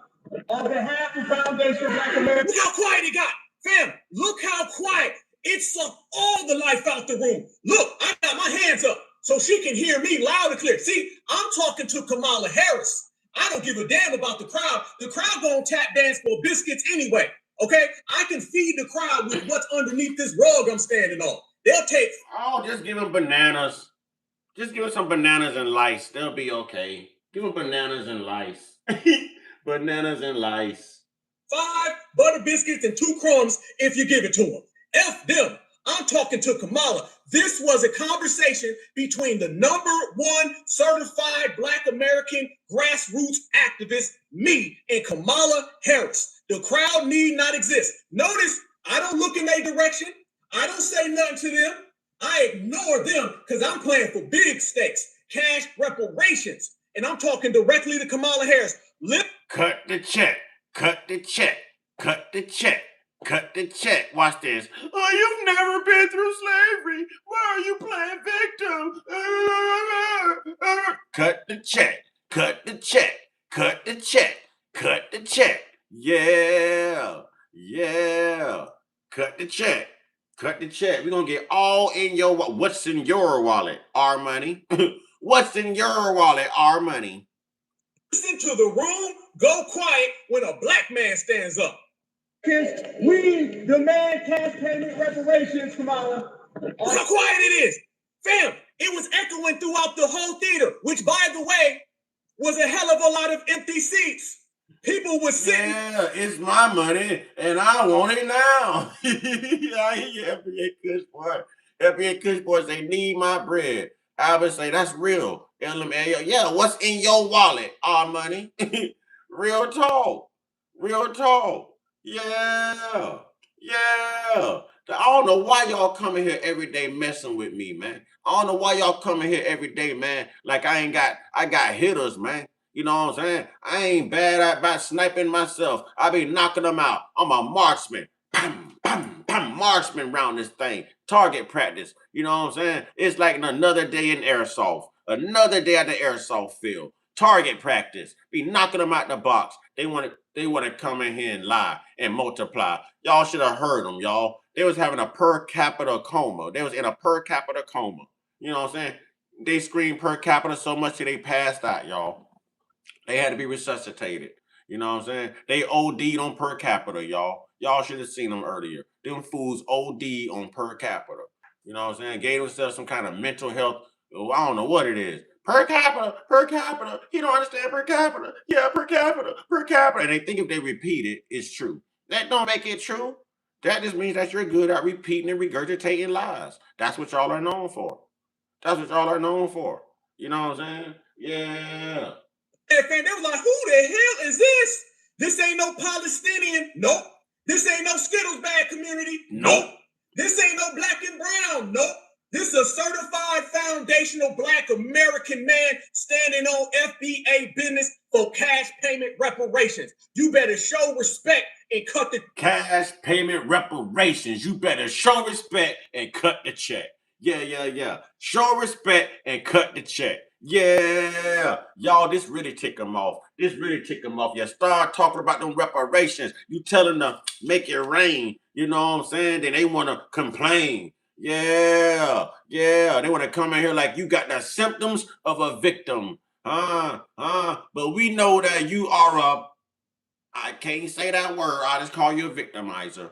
On behalf of foundational Black Americans. Look how quiet it got. Fam, look how quiet. It sucked all the life out the room. Look, I got my hands up so she can hear me loud and clear. See, I'm talking to Kamala Harris. I don't give a damn about the crowd. The crowd gonna tap dance for biscuits anyway. Okay, I can feed the crowd with what's underneath this rug I'm standing on. They'll take. Oh, just give them bananas. Just give them some bananas and lice. They'll be okay. Give them bananas and lice. Bananas and lice. 5 butter biscuits and 2 crumbs if you give it to them. F them. I'm talking to Kamala. This was a conversation between the #1 certified Black American grassroots activist, me, and Kamala Harris. The crowd need not exist. Notice, I don't look in their direction. I don't say nothing to them. I ignore them because I'm playing for big stakes, cash reparations. And I'm talking directly to Kamala Harris. Cut the check. Cut the check. Cut the check. Cut the check. Watch this. Oh, you've never been through slavery. Why are you playing victim? Cut the check. Cut the check. Cut the check. Cut the check. Yeah. Yeah. Cut the check. Cut the check. We're going to get all in your wallet. What's in your wallet? Our money. What's in your wallet? Our money. Listen to the room go quiet when a black man stands up. We demand cash payment reparations, Kamala. Look how quiet it is. Fam, it was echoing throughout the whole theater, which, by the way, was a hell of a lot of empty seats. People were sitting. Yeah, it's my money, and I want it now. I hear you, FBA Kush boy. FBA Kush boys, they need my bread. I would say, that's real. LMAO. Yeah, what's in your wallet? Our money. Real talk. Real talk. Yeah. Yeah. I don't know why y'all coming here every day messing with me, man. I don't know why y'all coming here every day, man. Like I got hitters, man. You know what I'm saying? I ain't bad about sniping myself. I be knocking them out. I'm a marksman. Bam, bam, bam, marksman around this thing. Target practice. You know what I'm saying? It's like another day in airsoft. Another day at the airsoft field. Target practice. Be knocking them out the box. They want to come in here and lie and multiply. Y'all should have heard them, y'all. They was having a per capita coma. They was in a per capita coma. You know what I'm saying? They screamed per capita so much that they passed out, y'all. They had to be resuscitated. You know what I'm saying? They OD'd on per capita, y'all. Y'all should have seen them earlier. Them fools OD'd on per capita. You know what I'm saying? Gave themselves some kind of mental health. I don't know what it is. Per capita, per capita. You don't understand per capita. Yeah, per capita, per capita. And they think if they repeat it, it's true. That don't make it true. That just means that you're good at repeating and regurgitating lies. That's what y'all are known for. That's what y'all are known for. You know what I'm saying? Yeah. And they was like, who the hell is this? This ain't no Palestinian. Nope. This ain't no Skittles bag community. Nope. This ain't no black and brown. Nope. This is a certified foundational Black American man standing on FBA business for cash payment reparations. You better show respect and cut the cash payment reparations. You better show respect and cut the check. Yeah. Show respect and cut the check. Yeah. Y'all, this really tick them off. This really tick them off. You start talking about them reparations. You tell them to make it rain. You know what I'm saying? Then they want to complain. Yeah. They want to come in here like you got the symptoms of a victim. But we know that you are I can't say that word. I'll just call you a victimizer.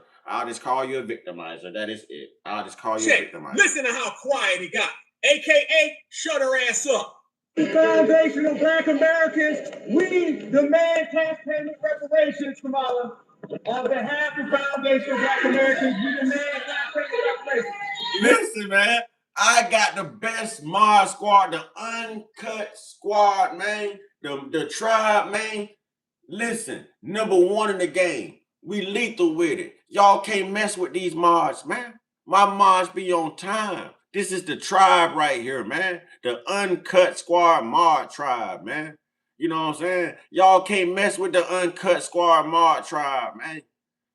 That is it. I'll just call you a victimizer. Listen to how quiet it got. AKA, shut her ass up. Foundational Black Americans, we demand cash payment reparations, Kamala. On behalf of Foundational Black Americans, we demand cash payment reparations. Listen, man, I got the best mod squad, the uncut squad, man, the tribe, man. Listen, #1 in the game. We lethal with it. Y'all can't mess with these mods, man. My mods be on time. This is the tribe right here, man. The uncut squad mod tribe, man. You know what I'm saying? Y'all can't mess with the uncut squad mod tribe, man.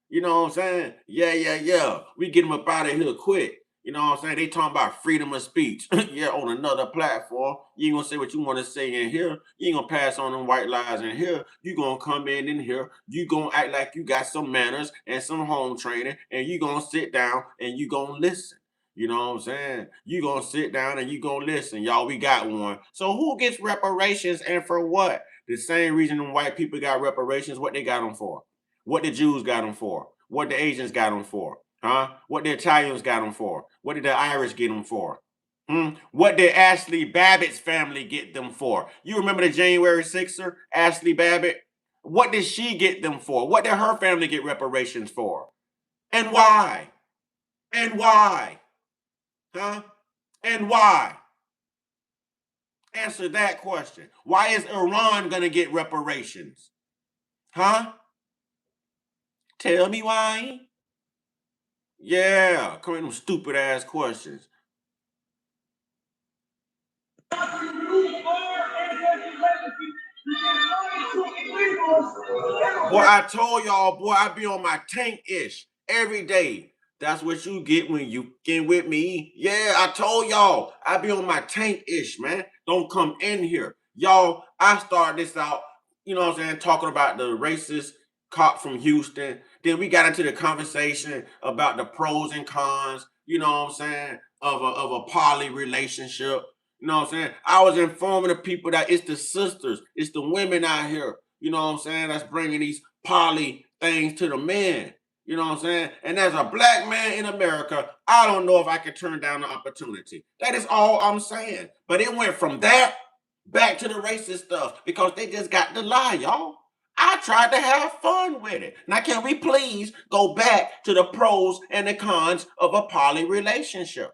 You know what I'm saying? Yeah. We get them up out of here quick. You know what I'm saying? They talking about freedom of speech. Yeah, on another platform. You ain't gonna say what you want to say in here. You ain't gonna pass on them white lies in here. You gonna come in here. You gonna act like you got some manners and some home training, and you gonna sit down and you gonna listen. You know what I'm saying? You gonna sit down and you gonna listen. Y'all, we got one. So who gets reparations and for what? The same reason them white people got reparations, what they got them for? What the Jews got them for? What the Asians got them for? Huh? What the Italians got them for? What did the Irish get them for? What did Ashley Babbitt's family get them for? You remember the January 6er, Ashley Babbitt? What did she get them for? What did her family get reparations for? And why? And why? Huh? And why? Answer that question. Why is Iran going to get reparations? Huh? Tell me why. Yeah, come in with stupid ass questions. Boy, I told y'all, boy, I be on my tank-ish every day. That's what you get when you get with me. Yeah, I told y'all, I be on my tank-ish, man. Don't come in here. Y'all, I started this out, you know what I'm saying, talking about the racist cop from Houston. Then we got into the conversation about the pros and cons, you know what I'm saying, of a poly relationship. You know what I'm saying? I was informing the people that it's the sisters, it's the women out here, you know what I'm saying, that's bringing these poly things to the men. You know what I'm saying? And as a black man in America, I don't know if I can turn down the opportunity. That is all I'm saying. But it went from that back to the racist stuff because they just got to lie, y'all. I tried to have fun with it. Now, can we please go back to the pros and the cons of a poly relationship?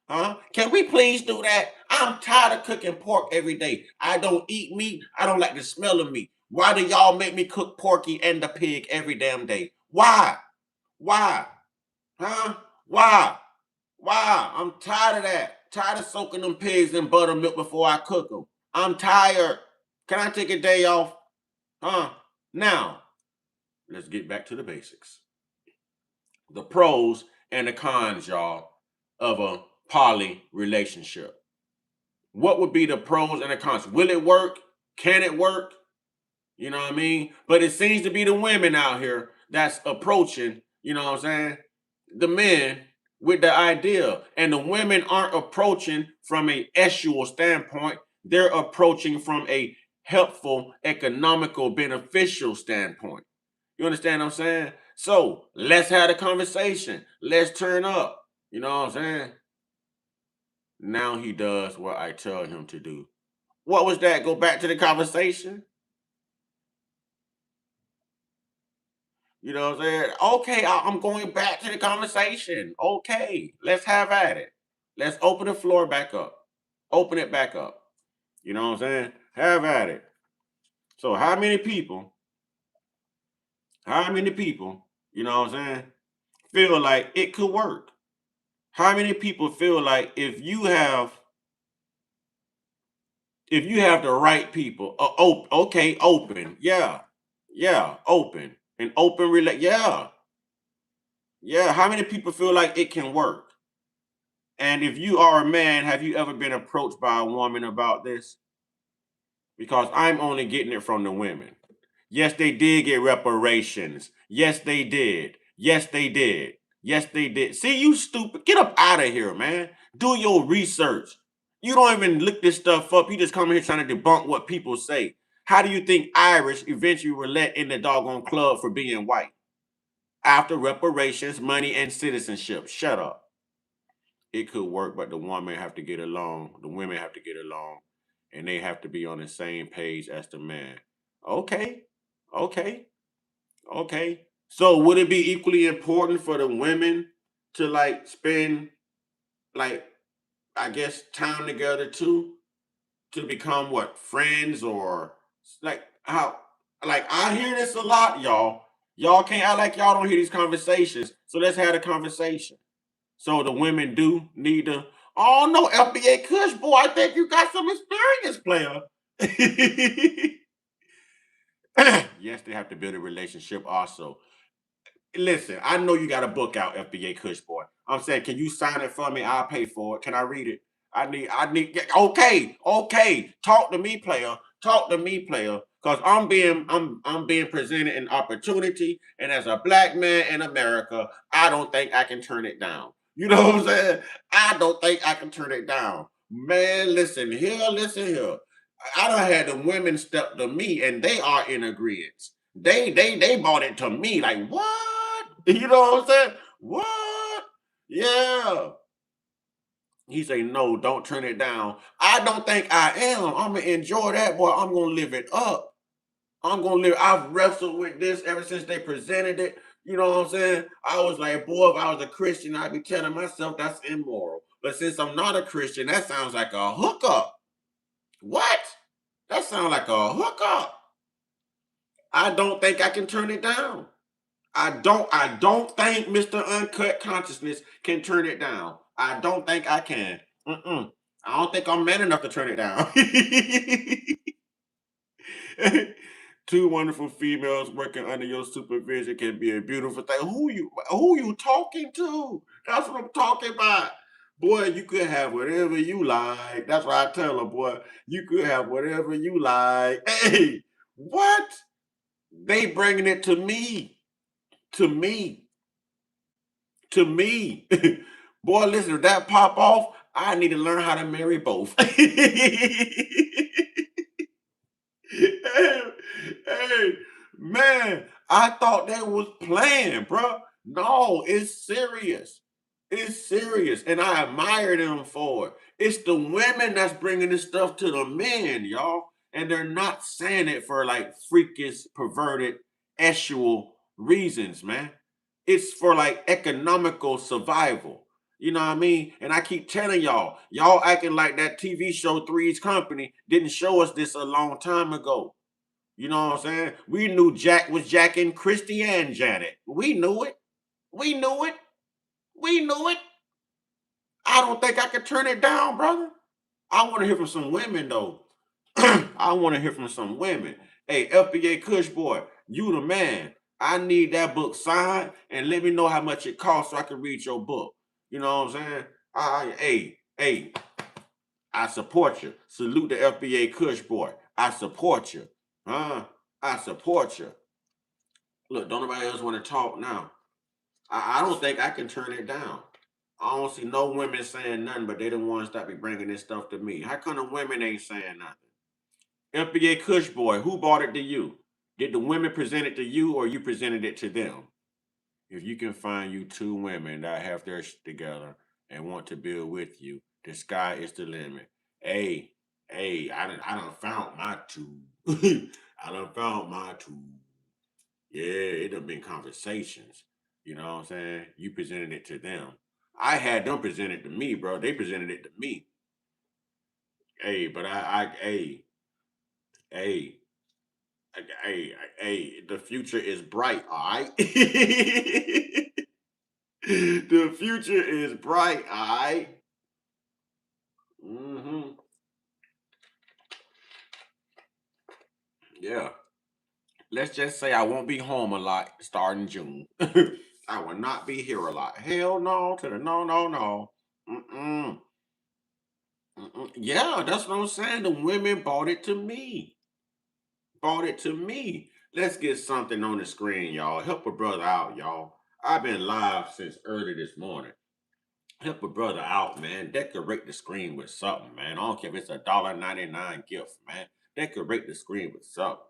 Huh? Can we please do that? I'm tired of cooking pork every day. I don't eat meat. I don't like the smell of meat. Why do y'all make me cook porky and the pig every damn day? Why? Why? Huh? Why? Why? I'm tired of that. Tired of soaking them pigs in buttermilk before I cook them. I'm tired. Can I take a day off? Huh? Now, let's get back to the basics. The pros and the cons, y'all, of a poly relationship. What would be the pros and the cons? Will it work? Can it work? You know what I mean? But it seems to be the women out here that's approaching, you know what I'm saying, the men with the idea. And the women aren't approaching from a sexual standpoint. They're approaching from a helpful, economical, beneficial standpoint. You understand what I'm saying? So let's have a conversation. Let's turn up. You know what I'm saying? Now he does what I tell him to do. What was that? Go back to the conversation? You know what I'm saying? Okay, I'm going back to the conversation. Okay, let's have at it. Let's open the floor back up. Open it back up. You know what I'm saying? Have at it. So how many people, you know what I'm saying, feel like it could work? How many people feel like if you have the right people, open, yeah, open, an open yeah. How many people feel like it can work? And if you are a man, have you ever been approached by a woman about this? Because I'm only getting it from the women. Yes, they did get reparations. Yes, they did. Yes, they did. Yes, they did. See, you stupid. Get up out of here, man. Do your research. You don't even look this stuff up. You just come here trying to debunk what people say. How do you think Irish eventually were let in the doggone club for being white? After reparations, money, and citizenship. Shut up. It could work, but the women have to get along. The women have to get along. And they have to be on the same page as the man. Okay. Okay. Okay. So would it be equally important for the women to like spend like I guess time together too to become what friends or like how like I hear this a lot, y'all. Y'all can't act like y'all don't hear these conversations. So let's have a conversation. So the women do need to. Oh no, FBA Kush boy, I think you got some experience, player. Yes, they have to build a relationship also. Listen, I know you got a book out, FBA Kush boy. I'm saying, can you sign it for me? I'll pay for it. Can I read it? Okay. Talk to me, player. Talk to me, player. Because I'm being presented an opportunity, and as a black man in America, I don't think I can turn it down. You know what I'm saying? I don't think I can turn it down. Man, listen here. I done had the women step to me, and they are in agreement. They bought it to me like what? You know what I'm saying? What? Yeah. He say, no, don't turn it down. I don't think I am. I'm gonna enjoy that, boy. I'm gonna live it up. I'm gonna live. I've wrestled with this ever since they presented it. You know what I'm saying? I was like, boy, if I was a Christian, I'd be telling myself that's immoral. But since I'm not a Christian, that sounds like a hookup. What? That sounds like a hookup. I don't think I can turn it down. I don't think Mr. Uncut Consciousness can turn it down. I don't think I can. Mm-mm. I don't think I'm man enough to turn it down. Two wonderful females working under your supervision can be a beautiful thing. Who you talking to? That's what I'm talking about. Boy, you could have whatever you like. That's what I tell her, boy. You could have whatever you like. Hey, what? They bringing it to me. To me. To me. Boy, listen, if that pop off, I need to learn how to marry both. Hey, hey, man, I thought that was playing, bro. No, it's serious. It's serious, and I admire them for it. It's the women that's bringing this stuff to the men, y'all, and they're not saying it for like freakish, perverted, sexual reasons, man. It's for like economical survival. You know what I mean? And I keep telling y'all acting like that TV show Three's Company didn't show us this a long time ago. You know what I'm saying? We knew Jack was jacking Christy and Janet. We knew it. We knew it. We knew it. I don't think I could turn it down, brother. I want to hear from some women, though. I want to hear from some women. Hey, FBA Kush boy, you the man. I need that book signed and let me know how much it costs so I can read your book. You know what I'm saying? Hey, I support you. Salute the FBA Kush boy. I support you. I support you. Look, don't nobody else want to talk now. I don't think I can turn it down. I don't see no women saying nothing, but they the ones that be bringing this stuff to me. How come the women ain't saying nothing? FBA Kush boy, who bought it to you? Did the women present it to you or you presented it to them? If you can find you two women that have their shit together and want to build with you, the sky is the limit. Hey, I done found my two. I done found my two. Yeah, it done been conversations. You know what I'm saying? You presented it to them. I had them present it to me, bro. They presented it to me. Hey, but hey, hey, the future is bright, all right? The future is bright, all right? Mm-hmm. Yeah. Let's just say I won't be home a lot starting June. I will not be here a lot. Hell no to the no, no, no. Mm-mm. Mm-mm. Yeah, that's what I'm saying. The women bought it to me. Bought it to me. Let's get something on the screen, y'all. Help a brother out, y'all. I've been live since early this morning. Help a brother out, man. Decorate the screen with something, man. I don't care if it's $1.99 gift, man. Decorate the screen with something.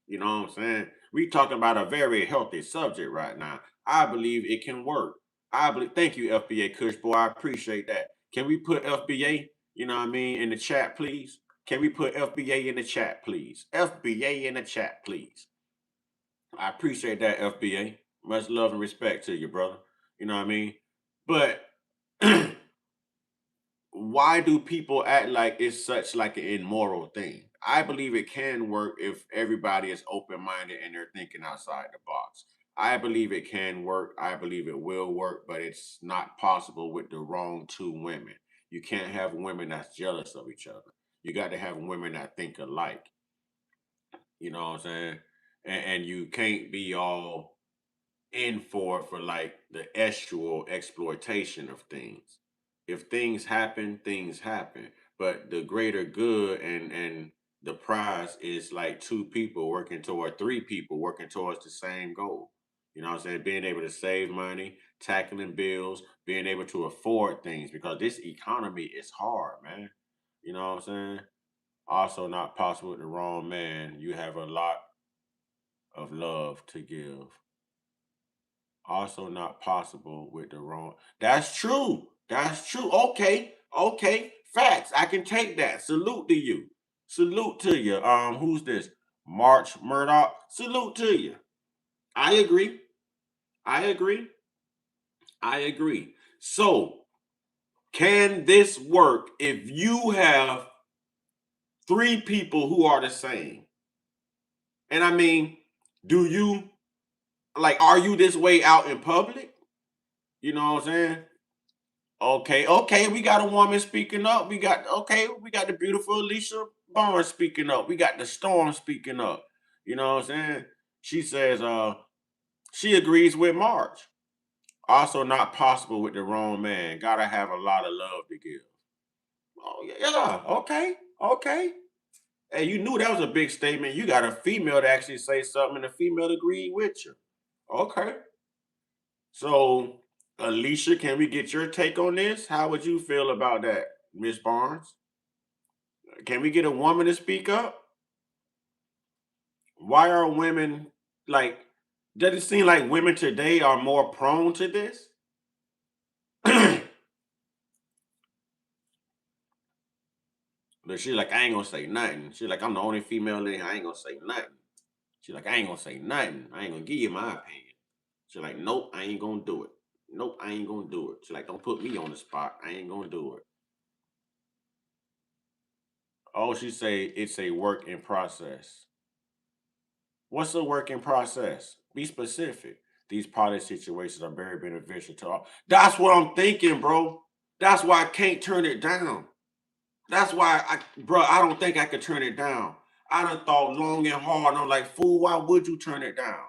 You know what I'm saying? We talking about a very healthy subject right now. I believe it can work. I believe. Thank you, FBA Kush boy. I appreciate that. Can we put FBA? You know what I mean in the chat, please? Can we put FBA in the chat, please? FBA in the chat, please. I appreciate that, FBA. Much love and respect to you, brother. You know what I mean? But why do people act like it's such like an immoral thing? I believe it can work if everybody is open-minded and they're thinking outside the box. I believe it can work. I believe it will work, but it's not possible with the wrong two women. You can't have women that's jealous of each other. You got to have women that think alike. You know what I'm saying? And you can't be all in for like the actual exploitation of things. If things happen, things happen. But the greater good and the prize is like two people working toward three people working towards the same goal. You know what I'm saying? Being able to save money, tackling bills, being able to afford things because this economy is hard, man. You know what I'm saying? Also not possible with the wrong man. You have a lot of love to give. Also not possible with the wrong. That's true. That's true. Okay. Okay. Facts. I can take that. Salute to you. Salute to you. Who's this? March Murdoch. Salute to you. I agree. I agree. I agree. So, can this work if you have three people who are the same? And I mean, do you are you this way out in public? You know what I'm saying? Okay, okay, we got a woman speaking up. We got the beautiful Alicia Barnes speaking up. We got the Storm speaking up. You know what I'm saying? She says she agrees with March. Also not possible with the wrong man. Gotta have a lot of love to give. Oh yeah, okay, okay. Hey, you knew that was a big statement. You got a female to actually say something, and the female agreed with you. Okay. So, Alicia, can we get your take on this? How would you feel about that, Miss Barnes? Can we get a woman to speak up? Why are women like? Does it seem like women today are more prone to this? But she's like, I ain't gonna say nothing. She's like, I'm the only female in here. I ain't gonna say nothing. She's like, I ain't gonna say nothing. I ain't gonna give you my opinion. She's like, nope, I ain't gonna do it. Nope, I ain't gonna do it. She's like, don't put me on the spot. I ain't gonna do it. Oh, she say it's a work in process. What's a work in process? Be specific. These pilot situations are very beneficial to all. That's what I'm thinking, bro. That's why I can't turn it down. That's why I don't think I could turn it down. I done thought long and hard. And I'm like, fool, why would you turn it down?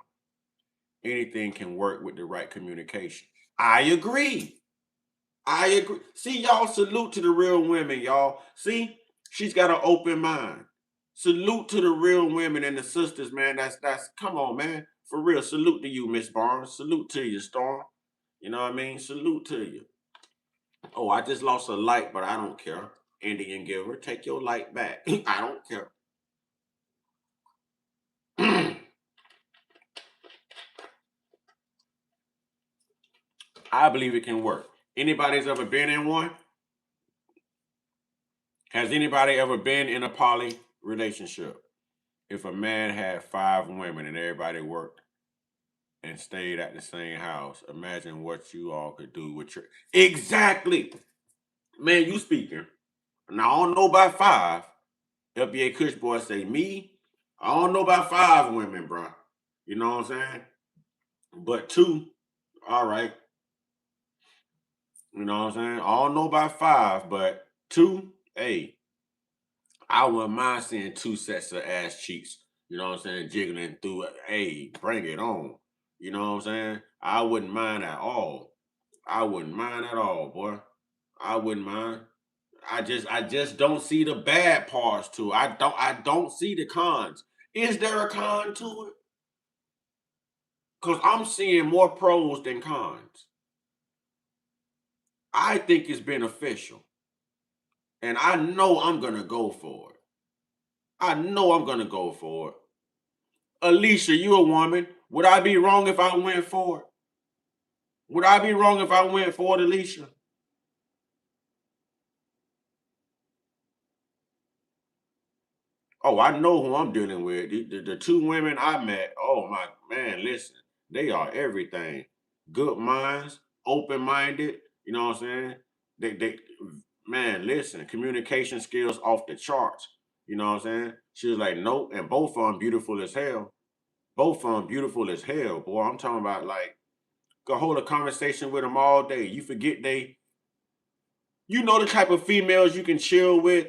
Anything can work with the right communication. I agree. I agree. See, y'all, salute to the real women, y'all. See, she's got an open mind. Salute to the real women and the sisters, man. That's come on, man. For real. Salute to you, Miss Barnes. Salute to you, Storm. You know what I mean? Salute to you. Oh, I just lost a light, but I don't care. Indian giver, take your light back. I don't care. I believe it can work. Anybody's ever been in one? Has anybody ever been in a poly relationship? If a man had 5 women and everybody worked and stayed at the same house, imagine what you all could do with your exactly. Man, you speaking. Now I don't know about 5. FBA Kush boy say me. I don't know about 5 women, bro. You know what I'm saying? But 2, all right. You know what I'm saying? I don't know about 5, but 2, hey, I wouldn't mind seeing 2 sets of ass cheeks. You know what I'm saying? Jiggling through it. Hey, bring it on. You know what I'm saying? I wouldn't mind at all. I wouldn't mind at all, boy. I wouldn't mind. I just don't see the bad parts to it. I don't see the cons. Is there a con to it? Because I'm seeing more pros than cons. I think it's beneficial. And I know I'm gonna go for it. I know I'm gonna go for it. Alicia, you a woman. Would I be wrong if I went for it? Would I be wrong if I went for it, Alicia? Oh, I know who I'm dealing with. The 2 women I met, oh my man, listen, they are everything. Good minds, open-minded, you know what I'm saying? They man, listen, communication skills off the charts. You know what I'm saying? She was like, nope, and both of them beautiful as hell. Both of them beautiful as hell, boy. I'm talking about like go hold a conversation with them all day. You forget you know the type of females you can chill with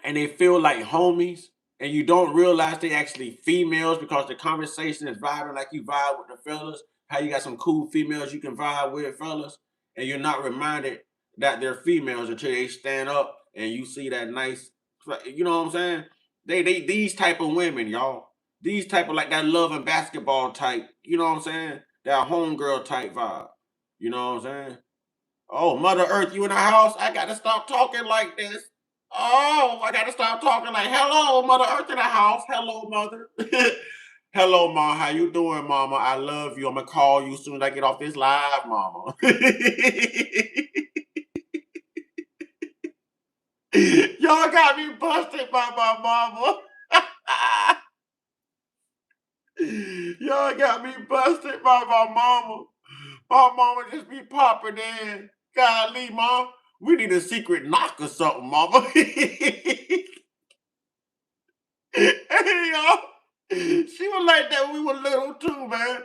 and they feel like homies, and you don't realize they actually females because the conversation is vibing like you vibe with the fellas. How you got some cool females you can vibe with, fellas, and you're not reminded that they're females until they stand up and you see that nice, you know what I'm saying? They these type of women, y'all. These type of like that love and basketball type, you know what I'm saying? That homegirl type vibe. You know what I'm saying? Oh, Mother Earth, you in the house? I got to stop talking like this. Oh, I got to stop talking like, hello, Mother Earth in the house. Hello, Mother. Hello, Mom. How you doing, Mama? I love you. I'm gonna call you as soon as I get off this live, Mama. Y'all got me busted by my mama. Y'all got me busted by my mama. My mama just be popping in. Golly, Mom. We need a secret knock or something, Mama. Hey, y'all. She was like that when we were little too, man.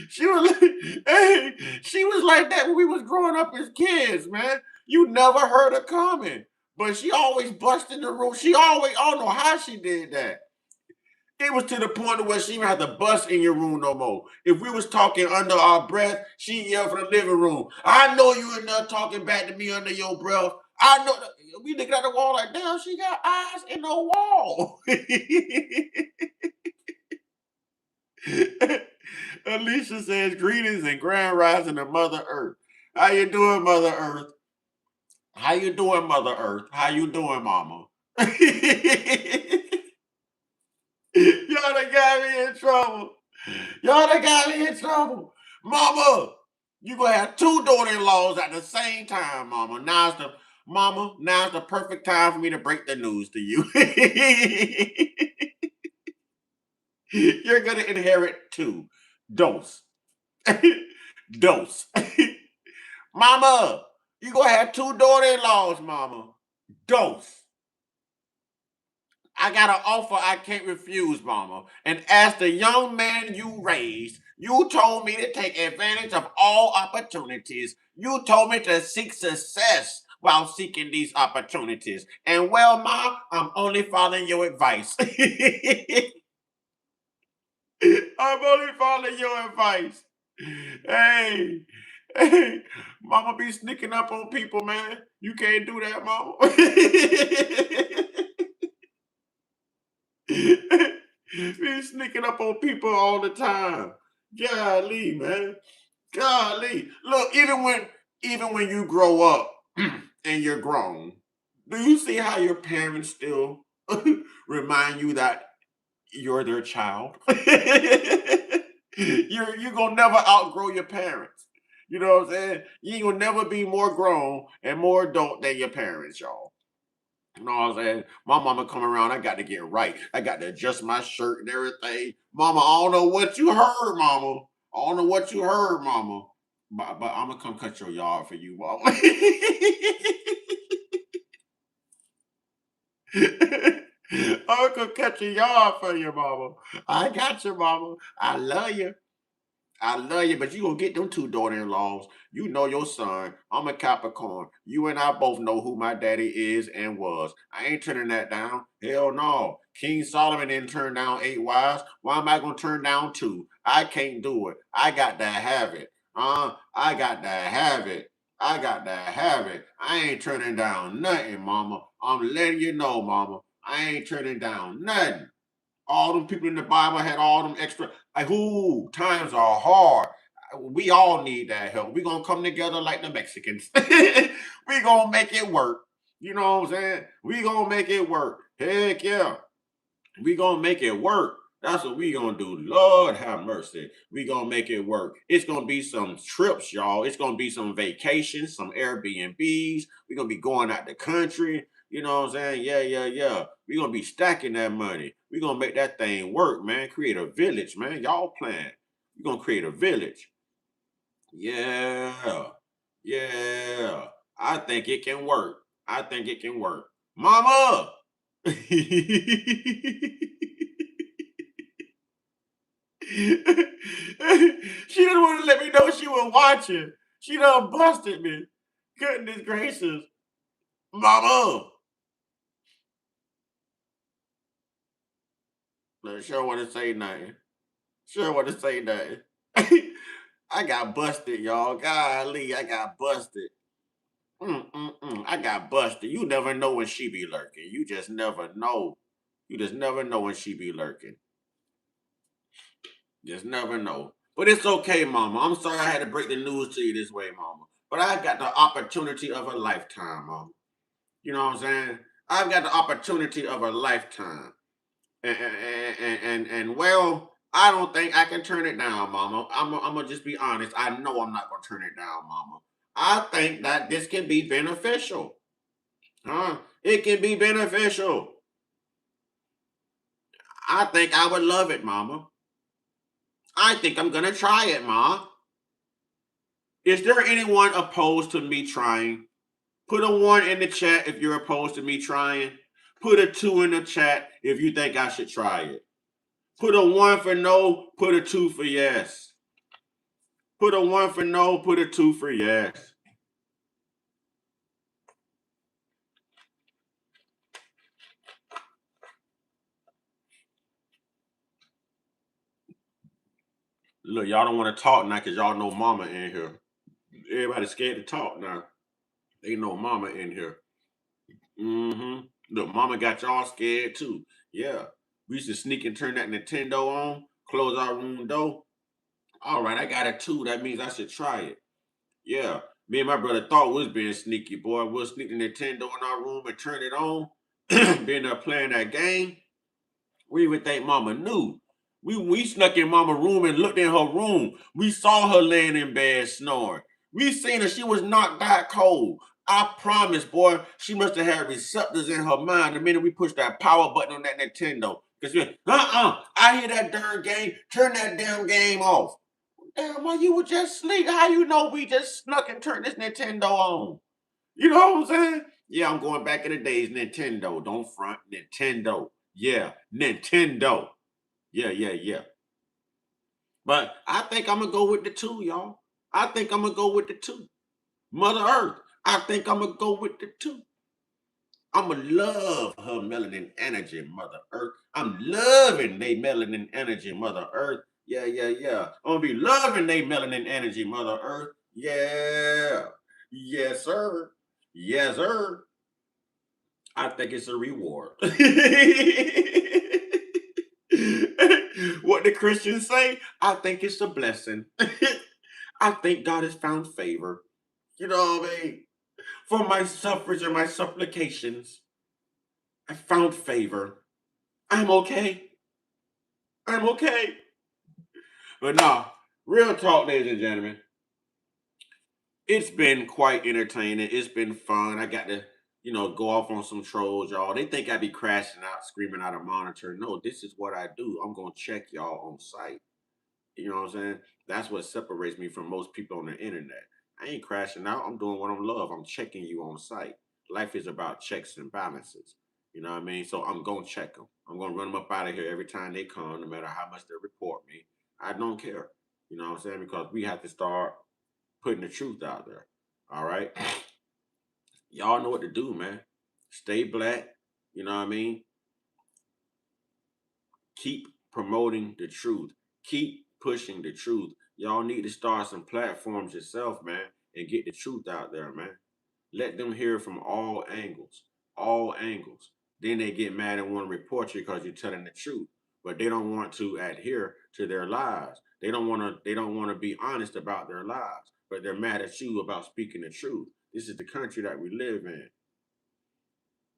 She was like, hey, she was like that when we was growing up as kids, man. You never heard her coming. But she always busted the room. She always, I don't know how she did that. It was to the point where she didn't have to bust in your room no more. If we was talking under our breath, she yelled from the living room. I know you in there talking back to me under your breath. I know. We looking at the wall like, damn, she got eyes in the wall. Alicia says, greetings and grand rising to Mother Earth. How you doing, Mother Earth? How you doing, Mother Earth? How you doing, Mama? Y'all done got me in trouble. Y'all done got me in trouble. Mama, you gonna have two daughter-in-laws at the same time, Mama. Now's the perfect time for me to break the news to you. You're gonna inherit two. Dose. Dose. Mama, you gonna have two daughter-in-laws, Mama. Dose. I got an offer I can't refuse, Mama. And as the young man you raised, you told me to take advantage of all opportunities. You told me to seek success while seeking these opportunities. And well, Ma, I'm only following your advice. I'm only following your advice. Hey, hey, Mama be sneaking up on people, man. You can't do that, Mama. Be sneaking up on people all the time. Golly, man. Golly. Look, even when you grow up and you're grown, do you see how your parents still remind you that you're their child? You're gonna never outgrow your parents. You know what I'm saying? You ain't gonna never be more grown and more adult than your parents, y'all. You know what I'm saying? My mama come around, I got to get right. I got to adjust my shirt and everything. Mama, I don't know what you heard, Mama. I don't know what you heard, Mama. But I'm gonna come cut your yard for you, Mama. I'm gonna cut your yard for you, Mama. I got you, Mama. I love you. I love you, but you gonna get them two daughter-in-laws. You know your son. I'm a Capricorn. You and I both know who my daddy is and was. I ain't turning that down. Hell no. King Solomon didn't turn down 8 wives. Why am I gonna turn down two? I can't do it. I got to have it. I got to have it. I got to have it. I ain't turning down nothing, Mama. I'm letting you know, Mama. I ain't turning down nothing. All them people in the Bible had all them extra. Like, ooh, times are hard. We all need that help. We're gonna come together like the Mexicans. We gonna make it work. You know what I'm saying? We gonna make it work. Heck yeah. We gonna make it work. That's what we gonna do. Lord have mercy. We gonna make it work. It's gonna be some trips, y'all. It's gonna be some vacations, some Airbnbs. We gonna be going out the country. You know what I'm saying? Yeah, yeah, yeah. We gonna be stacking that money. We gonna make that thing work, man. Create a village, man. Y'all plan. We gonna create a village. Yeah. Yeah. I think it can work. I think it can work. Mama. She didn't want to let me know she was watching. She done busted me. Goodness gracious. Mama. Look, sure want to say nothing. Sure want to say nothing. I got busted, y'all. Golly, I got busted. I got busted. You never know when she be lurking. You just never know. You just never know when she be lurking. Just never know. But it's okay, Mama. I'm sorry I had to break the news to you this way, Mama. But I got the opportunity of a lifetime, Mama. You know what I'm saying? I've got the opportunity of a lifetime. And well, I don't think I can turn it down, Mama. I'm gonna just be honest. I know I'm not gonna turn it down, Mama. I think that this can be beneficial. Huh? It can be beneficial. I think I would love it, Mama. I think I'm gonna try it, Ma. Is there anyone opposed to me trying? Put a 1 in the chat if you're opposed to me trying. Put a 2 in the chat if you think I should try it. Put a 1 for no, put a 2 for yes. Put a 1 for no, put a 2 for yes. Look, y'all don't want to talk now because y'all know Mama in here. Everybody's scared to talk now. They know Mama in here. Mm-hmm. Look, Mama got y'all scared too. Yeah. We used to sneak and turn that Nintendo on, close our room door. All right, I got a 2. That means I should try it. Yeah. Me and my brother thought we was being sneaky, boy. We'll sneak the Nintendo in our room and turn it on. Being there playing that game. We even think Mama knew. We snuck in Mama's room and looked in her room. We saw her laying in bed snoring. We seen her. She was knocked out cold. I promise, boy, she must have had receptors in her mind the minute we pushed that power button on that Nintendo. Because I hear that darn game. Turn that damn game off. Damn, well, you were just asleep. How you know we just snuck and turned this Nintendo on? You know what I'm saying? Yeah, I'm going back in the days. Nintendo. Don't front. Nintendo. Yeah, Nintendo. Yeah. But I think I'm going to go with the 2, y'all. I think I'm going to go with the 2. Mother Earth. I think I'm going to go with the 2. I'm going to love her melanin energy, Mother Earth. I'm loving they melanin energy, Mother Earth. Yeah. I'm going to be loving they melanin energy, Mother Earth. Yeah. Yes, sir. Yes, sir. I think it's a reward. What the Christians say, I think it's a blessing. I think God has found favor. You know what I mean? For my suffrage and my supplications, I found favor. I'm okay. I'm okay. But no, real talk, ladies and gentlemen. It's been quite entertaining. It's been fun. I got to, go off on some trolls, y'all. They think I be crashing out, screaming out a monitor. No, this is what I do. I'm going to check y'all on site. You know what I'm saying? That's what separates me from most people on the internet. I ain't crashing out. I'm doing what I'm love. I'm checking you on site. Life is about checks and balances. You know what I mean? So I'm going to check them. I'm going to run them up out of here every time they come, no matter how much they report me. I don't care. You know what I'm saying? Because we have to start putting the truth out there. All right? Y'all know what to do, man. Stay black. You know what I mean? Keep promoting the truth. Keep pushing the truth. Y'all need to start some platforms yourself, man, and get the truth out there, man. Let them hear from all angles. All angles. Then they get mad and want to report you because you're telling the truth. But they don't want to adhere to their lives. They don't want to be honest about their lives. But they're mad at you about speaking the truth. This is the country that we live in.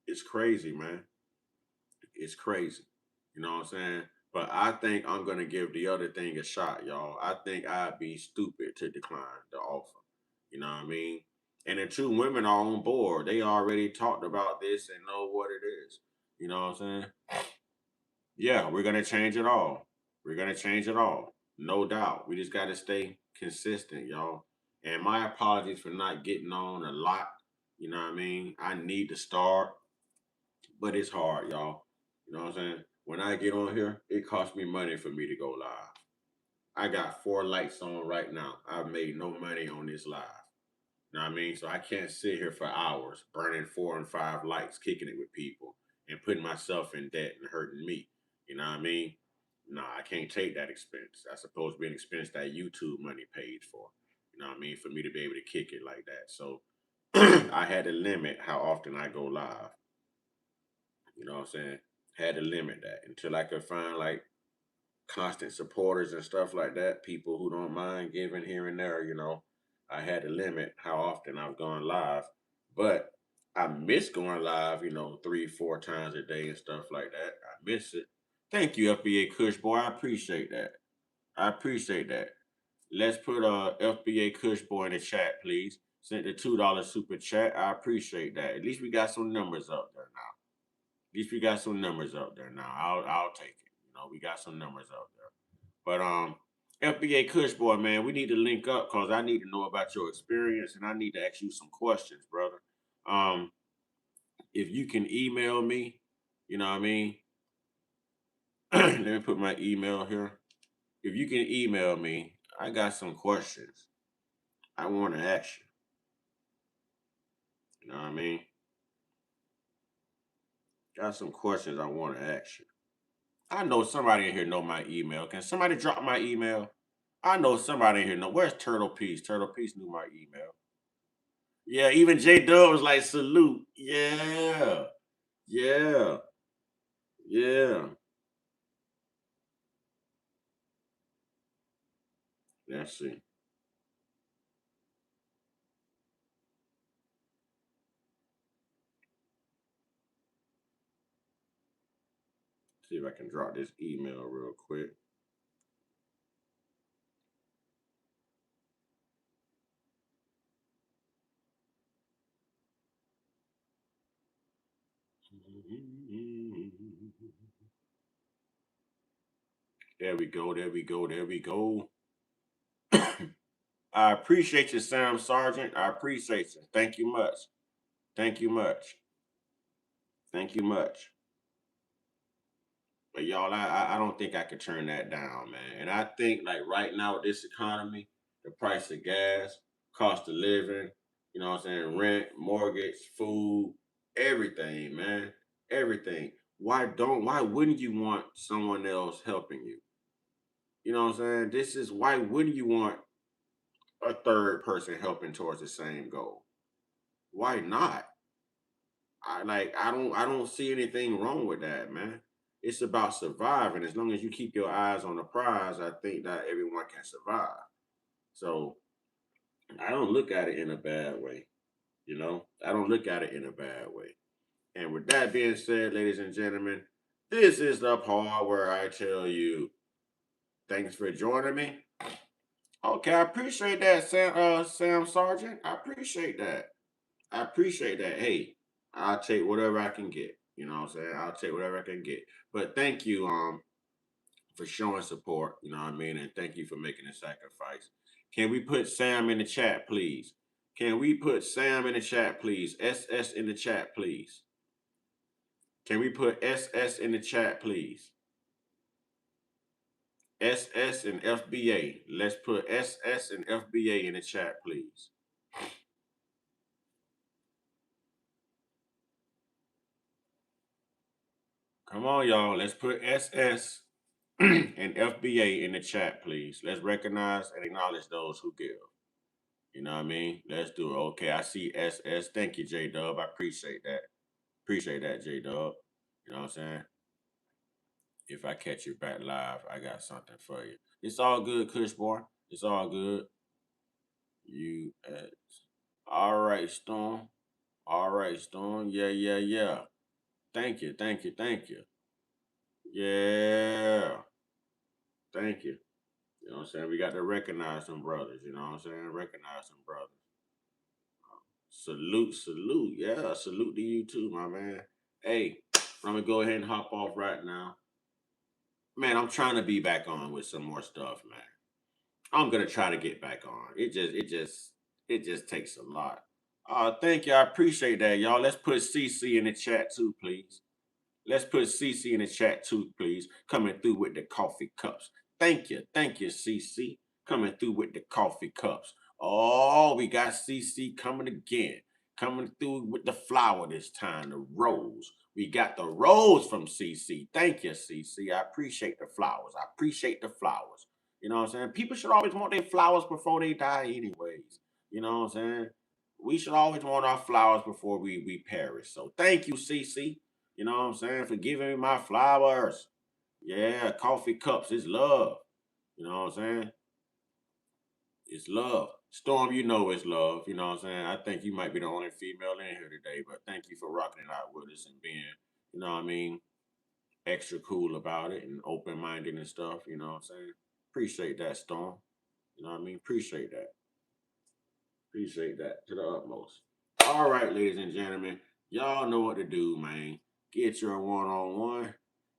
It's crazy, man. It's crazy. You know what I'm saying? But I think I'm gonna give the other thing a shot, y'all. I think I'd be stupid to decline the offer. You know what I mean? And the 2 women are on board. They already talked about this and know what it is. You know what I'm saying? Yeah, we're gonna change it all. We're gonna change it all. No doubt. We just gotta stay consistent, y'all. And my apologies for not getting on a lot. You know what I mean? I need to start, but it's hard, y'all. You know what I'm saying? When I get on here, it costs me money for me to go live. I got 4 lights on right now. I've made no money on this live. You know what I mean? So I can't sit here for hours burning 4 and 5 lights, kicking it with people and putting myself in debt and hurting me. You know what I mean? Nah, I can't take that expense. That's supposed to be an expense that YouTube money paid for. You know what I mean? For me to be able to kick it like that. So I had to limit how often I go live. You know what I'm saying? Had to limit that until I could find like constant supporters and stuff like that, people who don't mind giving here and there, I had to limit how often I've gone live. But I miss going live, 3, 4 times a day and stuff like that. I miss it. Thank you, FBA Kush boy. I appreciate that. I appreciate that. Let's put FBA Kush boy in the chat, please. Sent the $2 super chat. I appreciate that. At least we got some numbers up there now. At least we got some numbers up there now. I'll take it. You know, we got some numbers up there. But FBA Kush boy, man, we need to link up because I need to know about your experience and I need to ask you some questions, brother. If you can email me, you know what I mean? Let me put my email here. If you can email me, I got some questions I want to ask you. You know what I mean? Got some questions I want to ask you. I know somebody in here know my email. Can somebody drop my email? I know somebody in here know. Where's Turtle Peace? Turtle Peace knew my email. Yeah, even J Dub was like, salute. Yeah. Yeah. Yeah. Let's see. See if I can drop this email real quick. There we go. There we go. There we go. I appreciate you, Sam Sergeant. I appreciate you. Thank you much. Thank you much. Thank you much. But y'all, I don't think I could turn that down, man. And I think like right now with this economy, the price of gas, cost of living, you know what I'm saying, rent, mortgage, food, everything, man. Everything. Why wouldn't you want someone else helping you? You know what I'm saying? This is why wouldn't you want a third person helping towards the same goal? Why not? I don't see anything wrong with that, man. It's about surviving. As long as you keep your eyes on the prize, I think that everyone can survive. So I don't look at it in a bad way. You know, I don't look at it in a bad way. And with that being said, ladies and gentlemen, this is the part where I tell you, thanks for joining me. Okay, I appreciate that, Sam Sergeant. I appreciate that. I appreciate that. Hey, I'll take whatever I can get. You know what I'm saying? I'll take whatever I can get. But thank you for showing support, you know what I mean? And thank you for making a sacrifice. Can we put Sam in the chat, please? Can we put Sam in the chat, please? SS in the chat, please. Can we put SS in the chat, please? SS and FBA. Let's put SS and FBA in the chat, please. Come on, y'all. Let's put SS and FBA in the chat, please. Let's recognize and acknowledge those who give. You know what I mean? Let's do it. Okay, I see SS. Thank you, J Dub. I appreciate that. Appreciate that, J Dub. You know what I'm saying? If I catch you back live, I got something for you. It's all good, Kush boy. It's all good. All right, Storm. All right, Storm. Yeah, yeah, yeah. Thank you, thank you, thank you. Yeah. Thank you. You know what I'm saying? We got to recognize some brothers. You know what I'm saying? Recognize some brothers. Salute, salute. Yeah, salute to you too, my man. Hey, I'm going to go ahead and hop off right now. Man, I'm trying to be back on with some more stuff, man. I'm going to try to get back on. It just takes a lot. Thank you. I appreciate that, y'all. Let's put CC in the chat too, please. Let's put CC in the chat too, please. Coming through with the coffee cups. Thank you, CC. Coming through with the coffee cups. Oh, we got CC coming again. Coming through with the flower this time, the rose. We got the rose from CC. Thank you, CC. I appreciate the flowers. I appreciate the flowers. You know what I'm saying? People should always want their flowers before they die anyways. You know what I'm saying? We should always want our flowers before we perish. So thank you, CC. You know what I'm saying? For giving me my flowers. Yeah, coffee cups. It's love. You know what I'm saying? It's love. Storm, you know it's love. You know what I'm saying? I think you might be the only female in here today, but thank you for rocking it out with us and being, you know what I mean, extra cool about it and open-minded and stuff, you know what I'm saying? Appreciate that, Storm. You know what I mean? Appreciate that. Appreciate that to the utmost. All right, ladies and gentlemen, y'all know what to do, man. Get your one-on-one.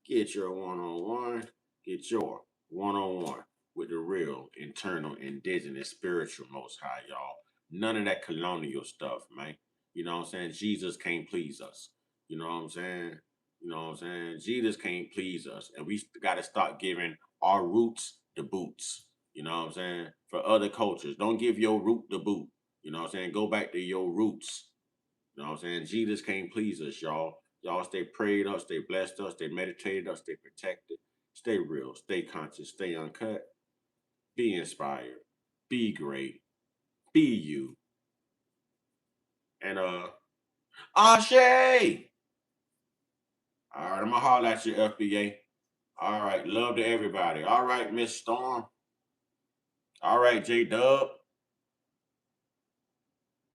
Get your one-on-one. Get your one-on-one with the real, internal, indigenous, spiritual Most High, y'all. None of that colonial stuff, man. You know what I'm saying? Jesus can't please us. You know what I'm saying? You know what I'm saying? Jesus can't please us. And we got to start giving our roots the boots. You know what I'm saying? For other cultures, don't give your root the boot. You know what I'm saying? Go back to your roots. You know what I'm saying? Jesus can't please us, y'all. Y'all stay prayed up, stay blessed up, stay meditated up, stay protected, stay real, stay conscious, stay uncut, be inspired, be great, be you. And Ashe! All right, I'm gonna holler at you, FBA. All right, love to everybody. All right, Miss Storm. All right, J Dub.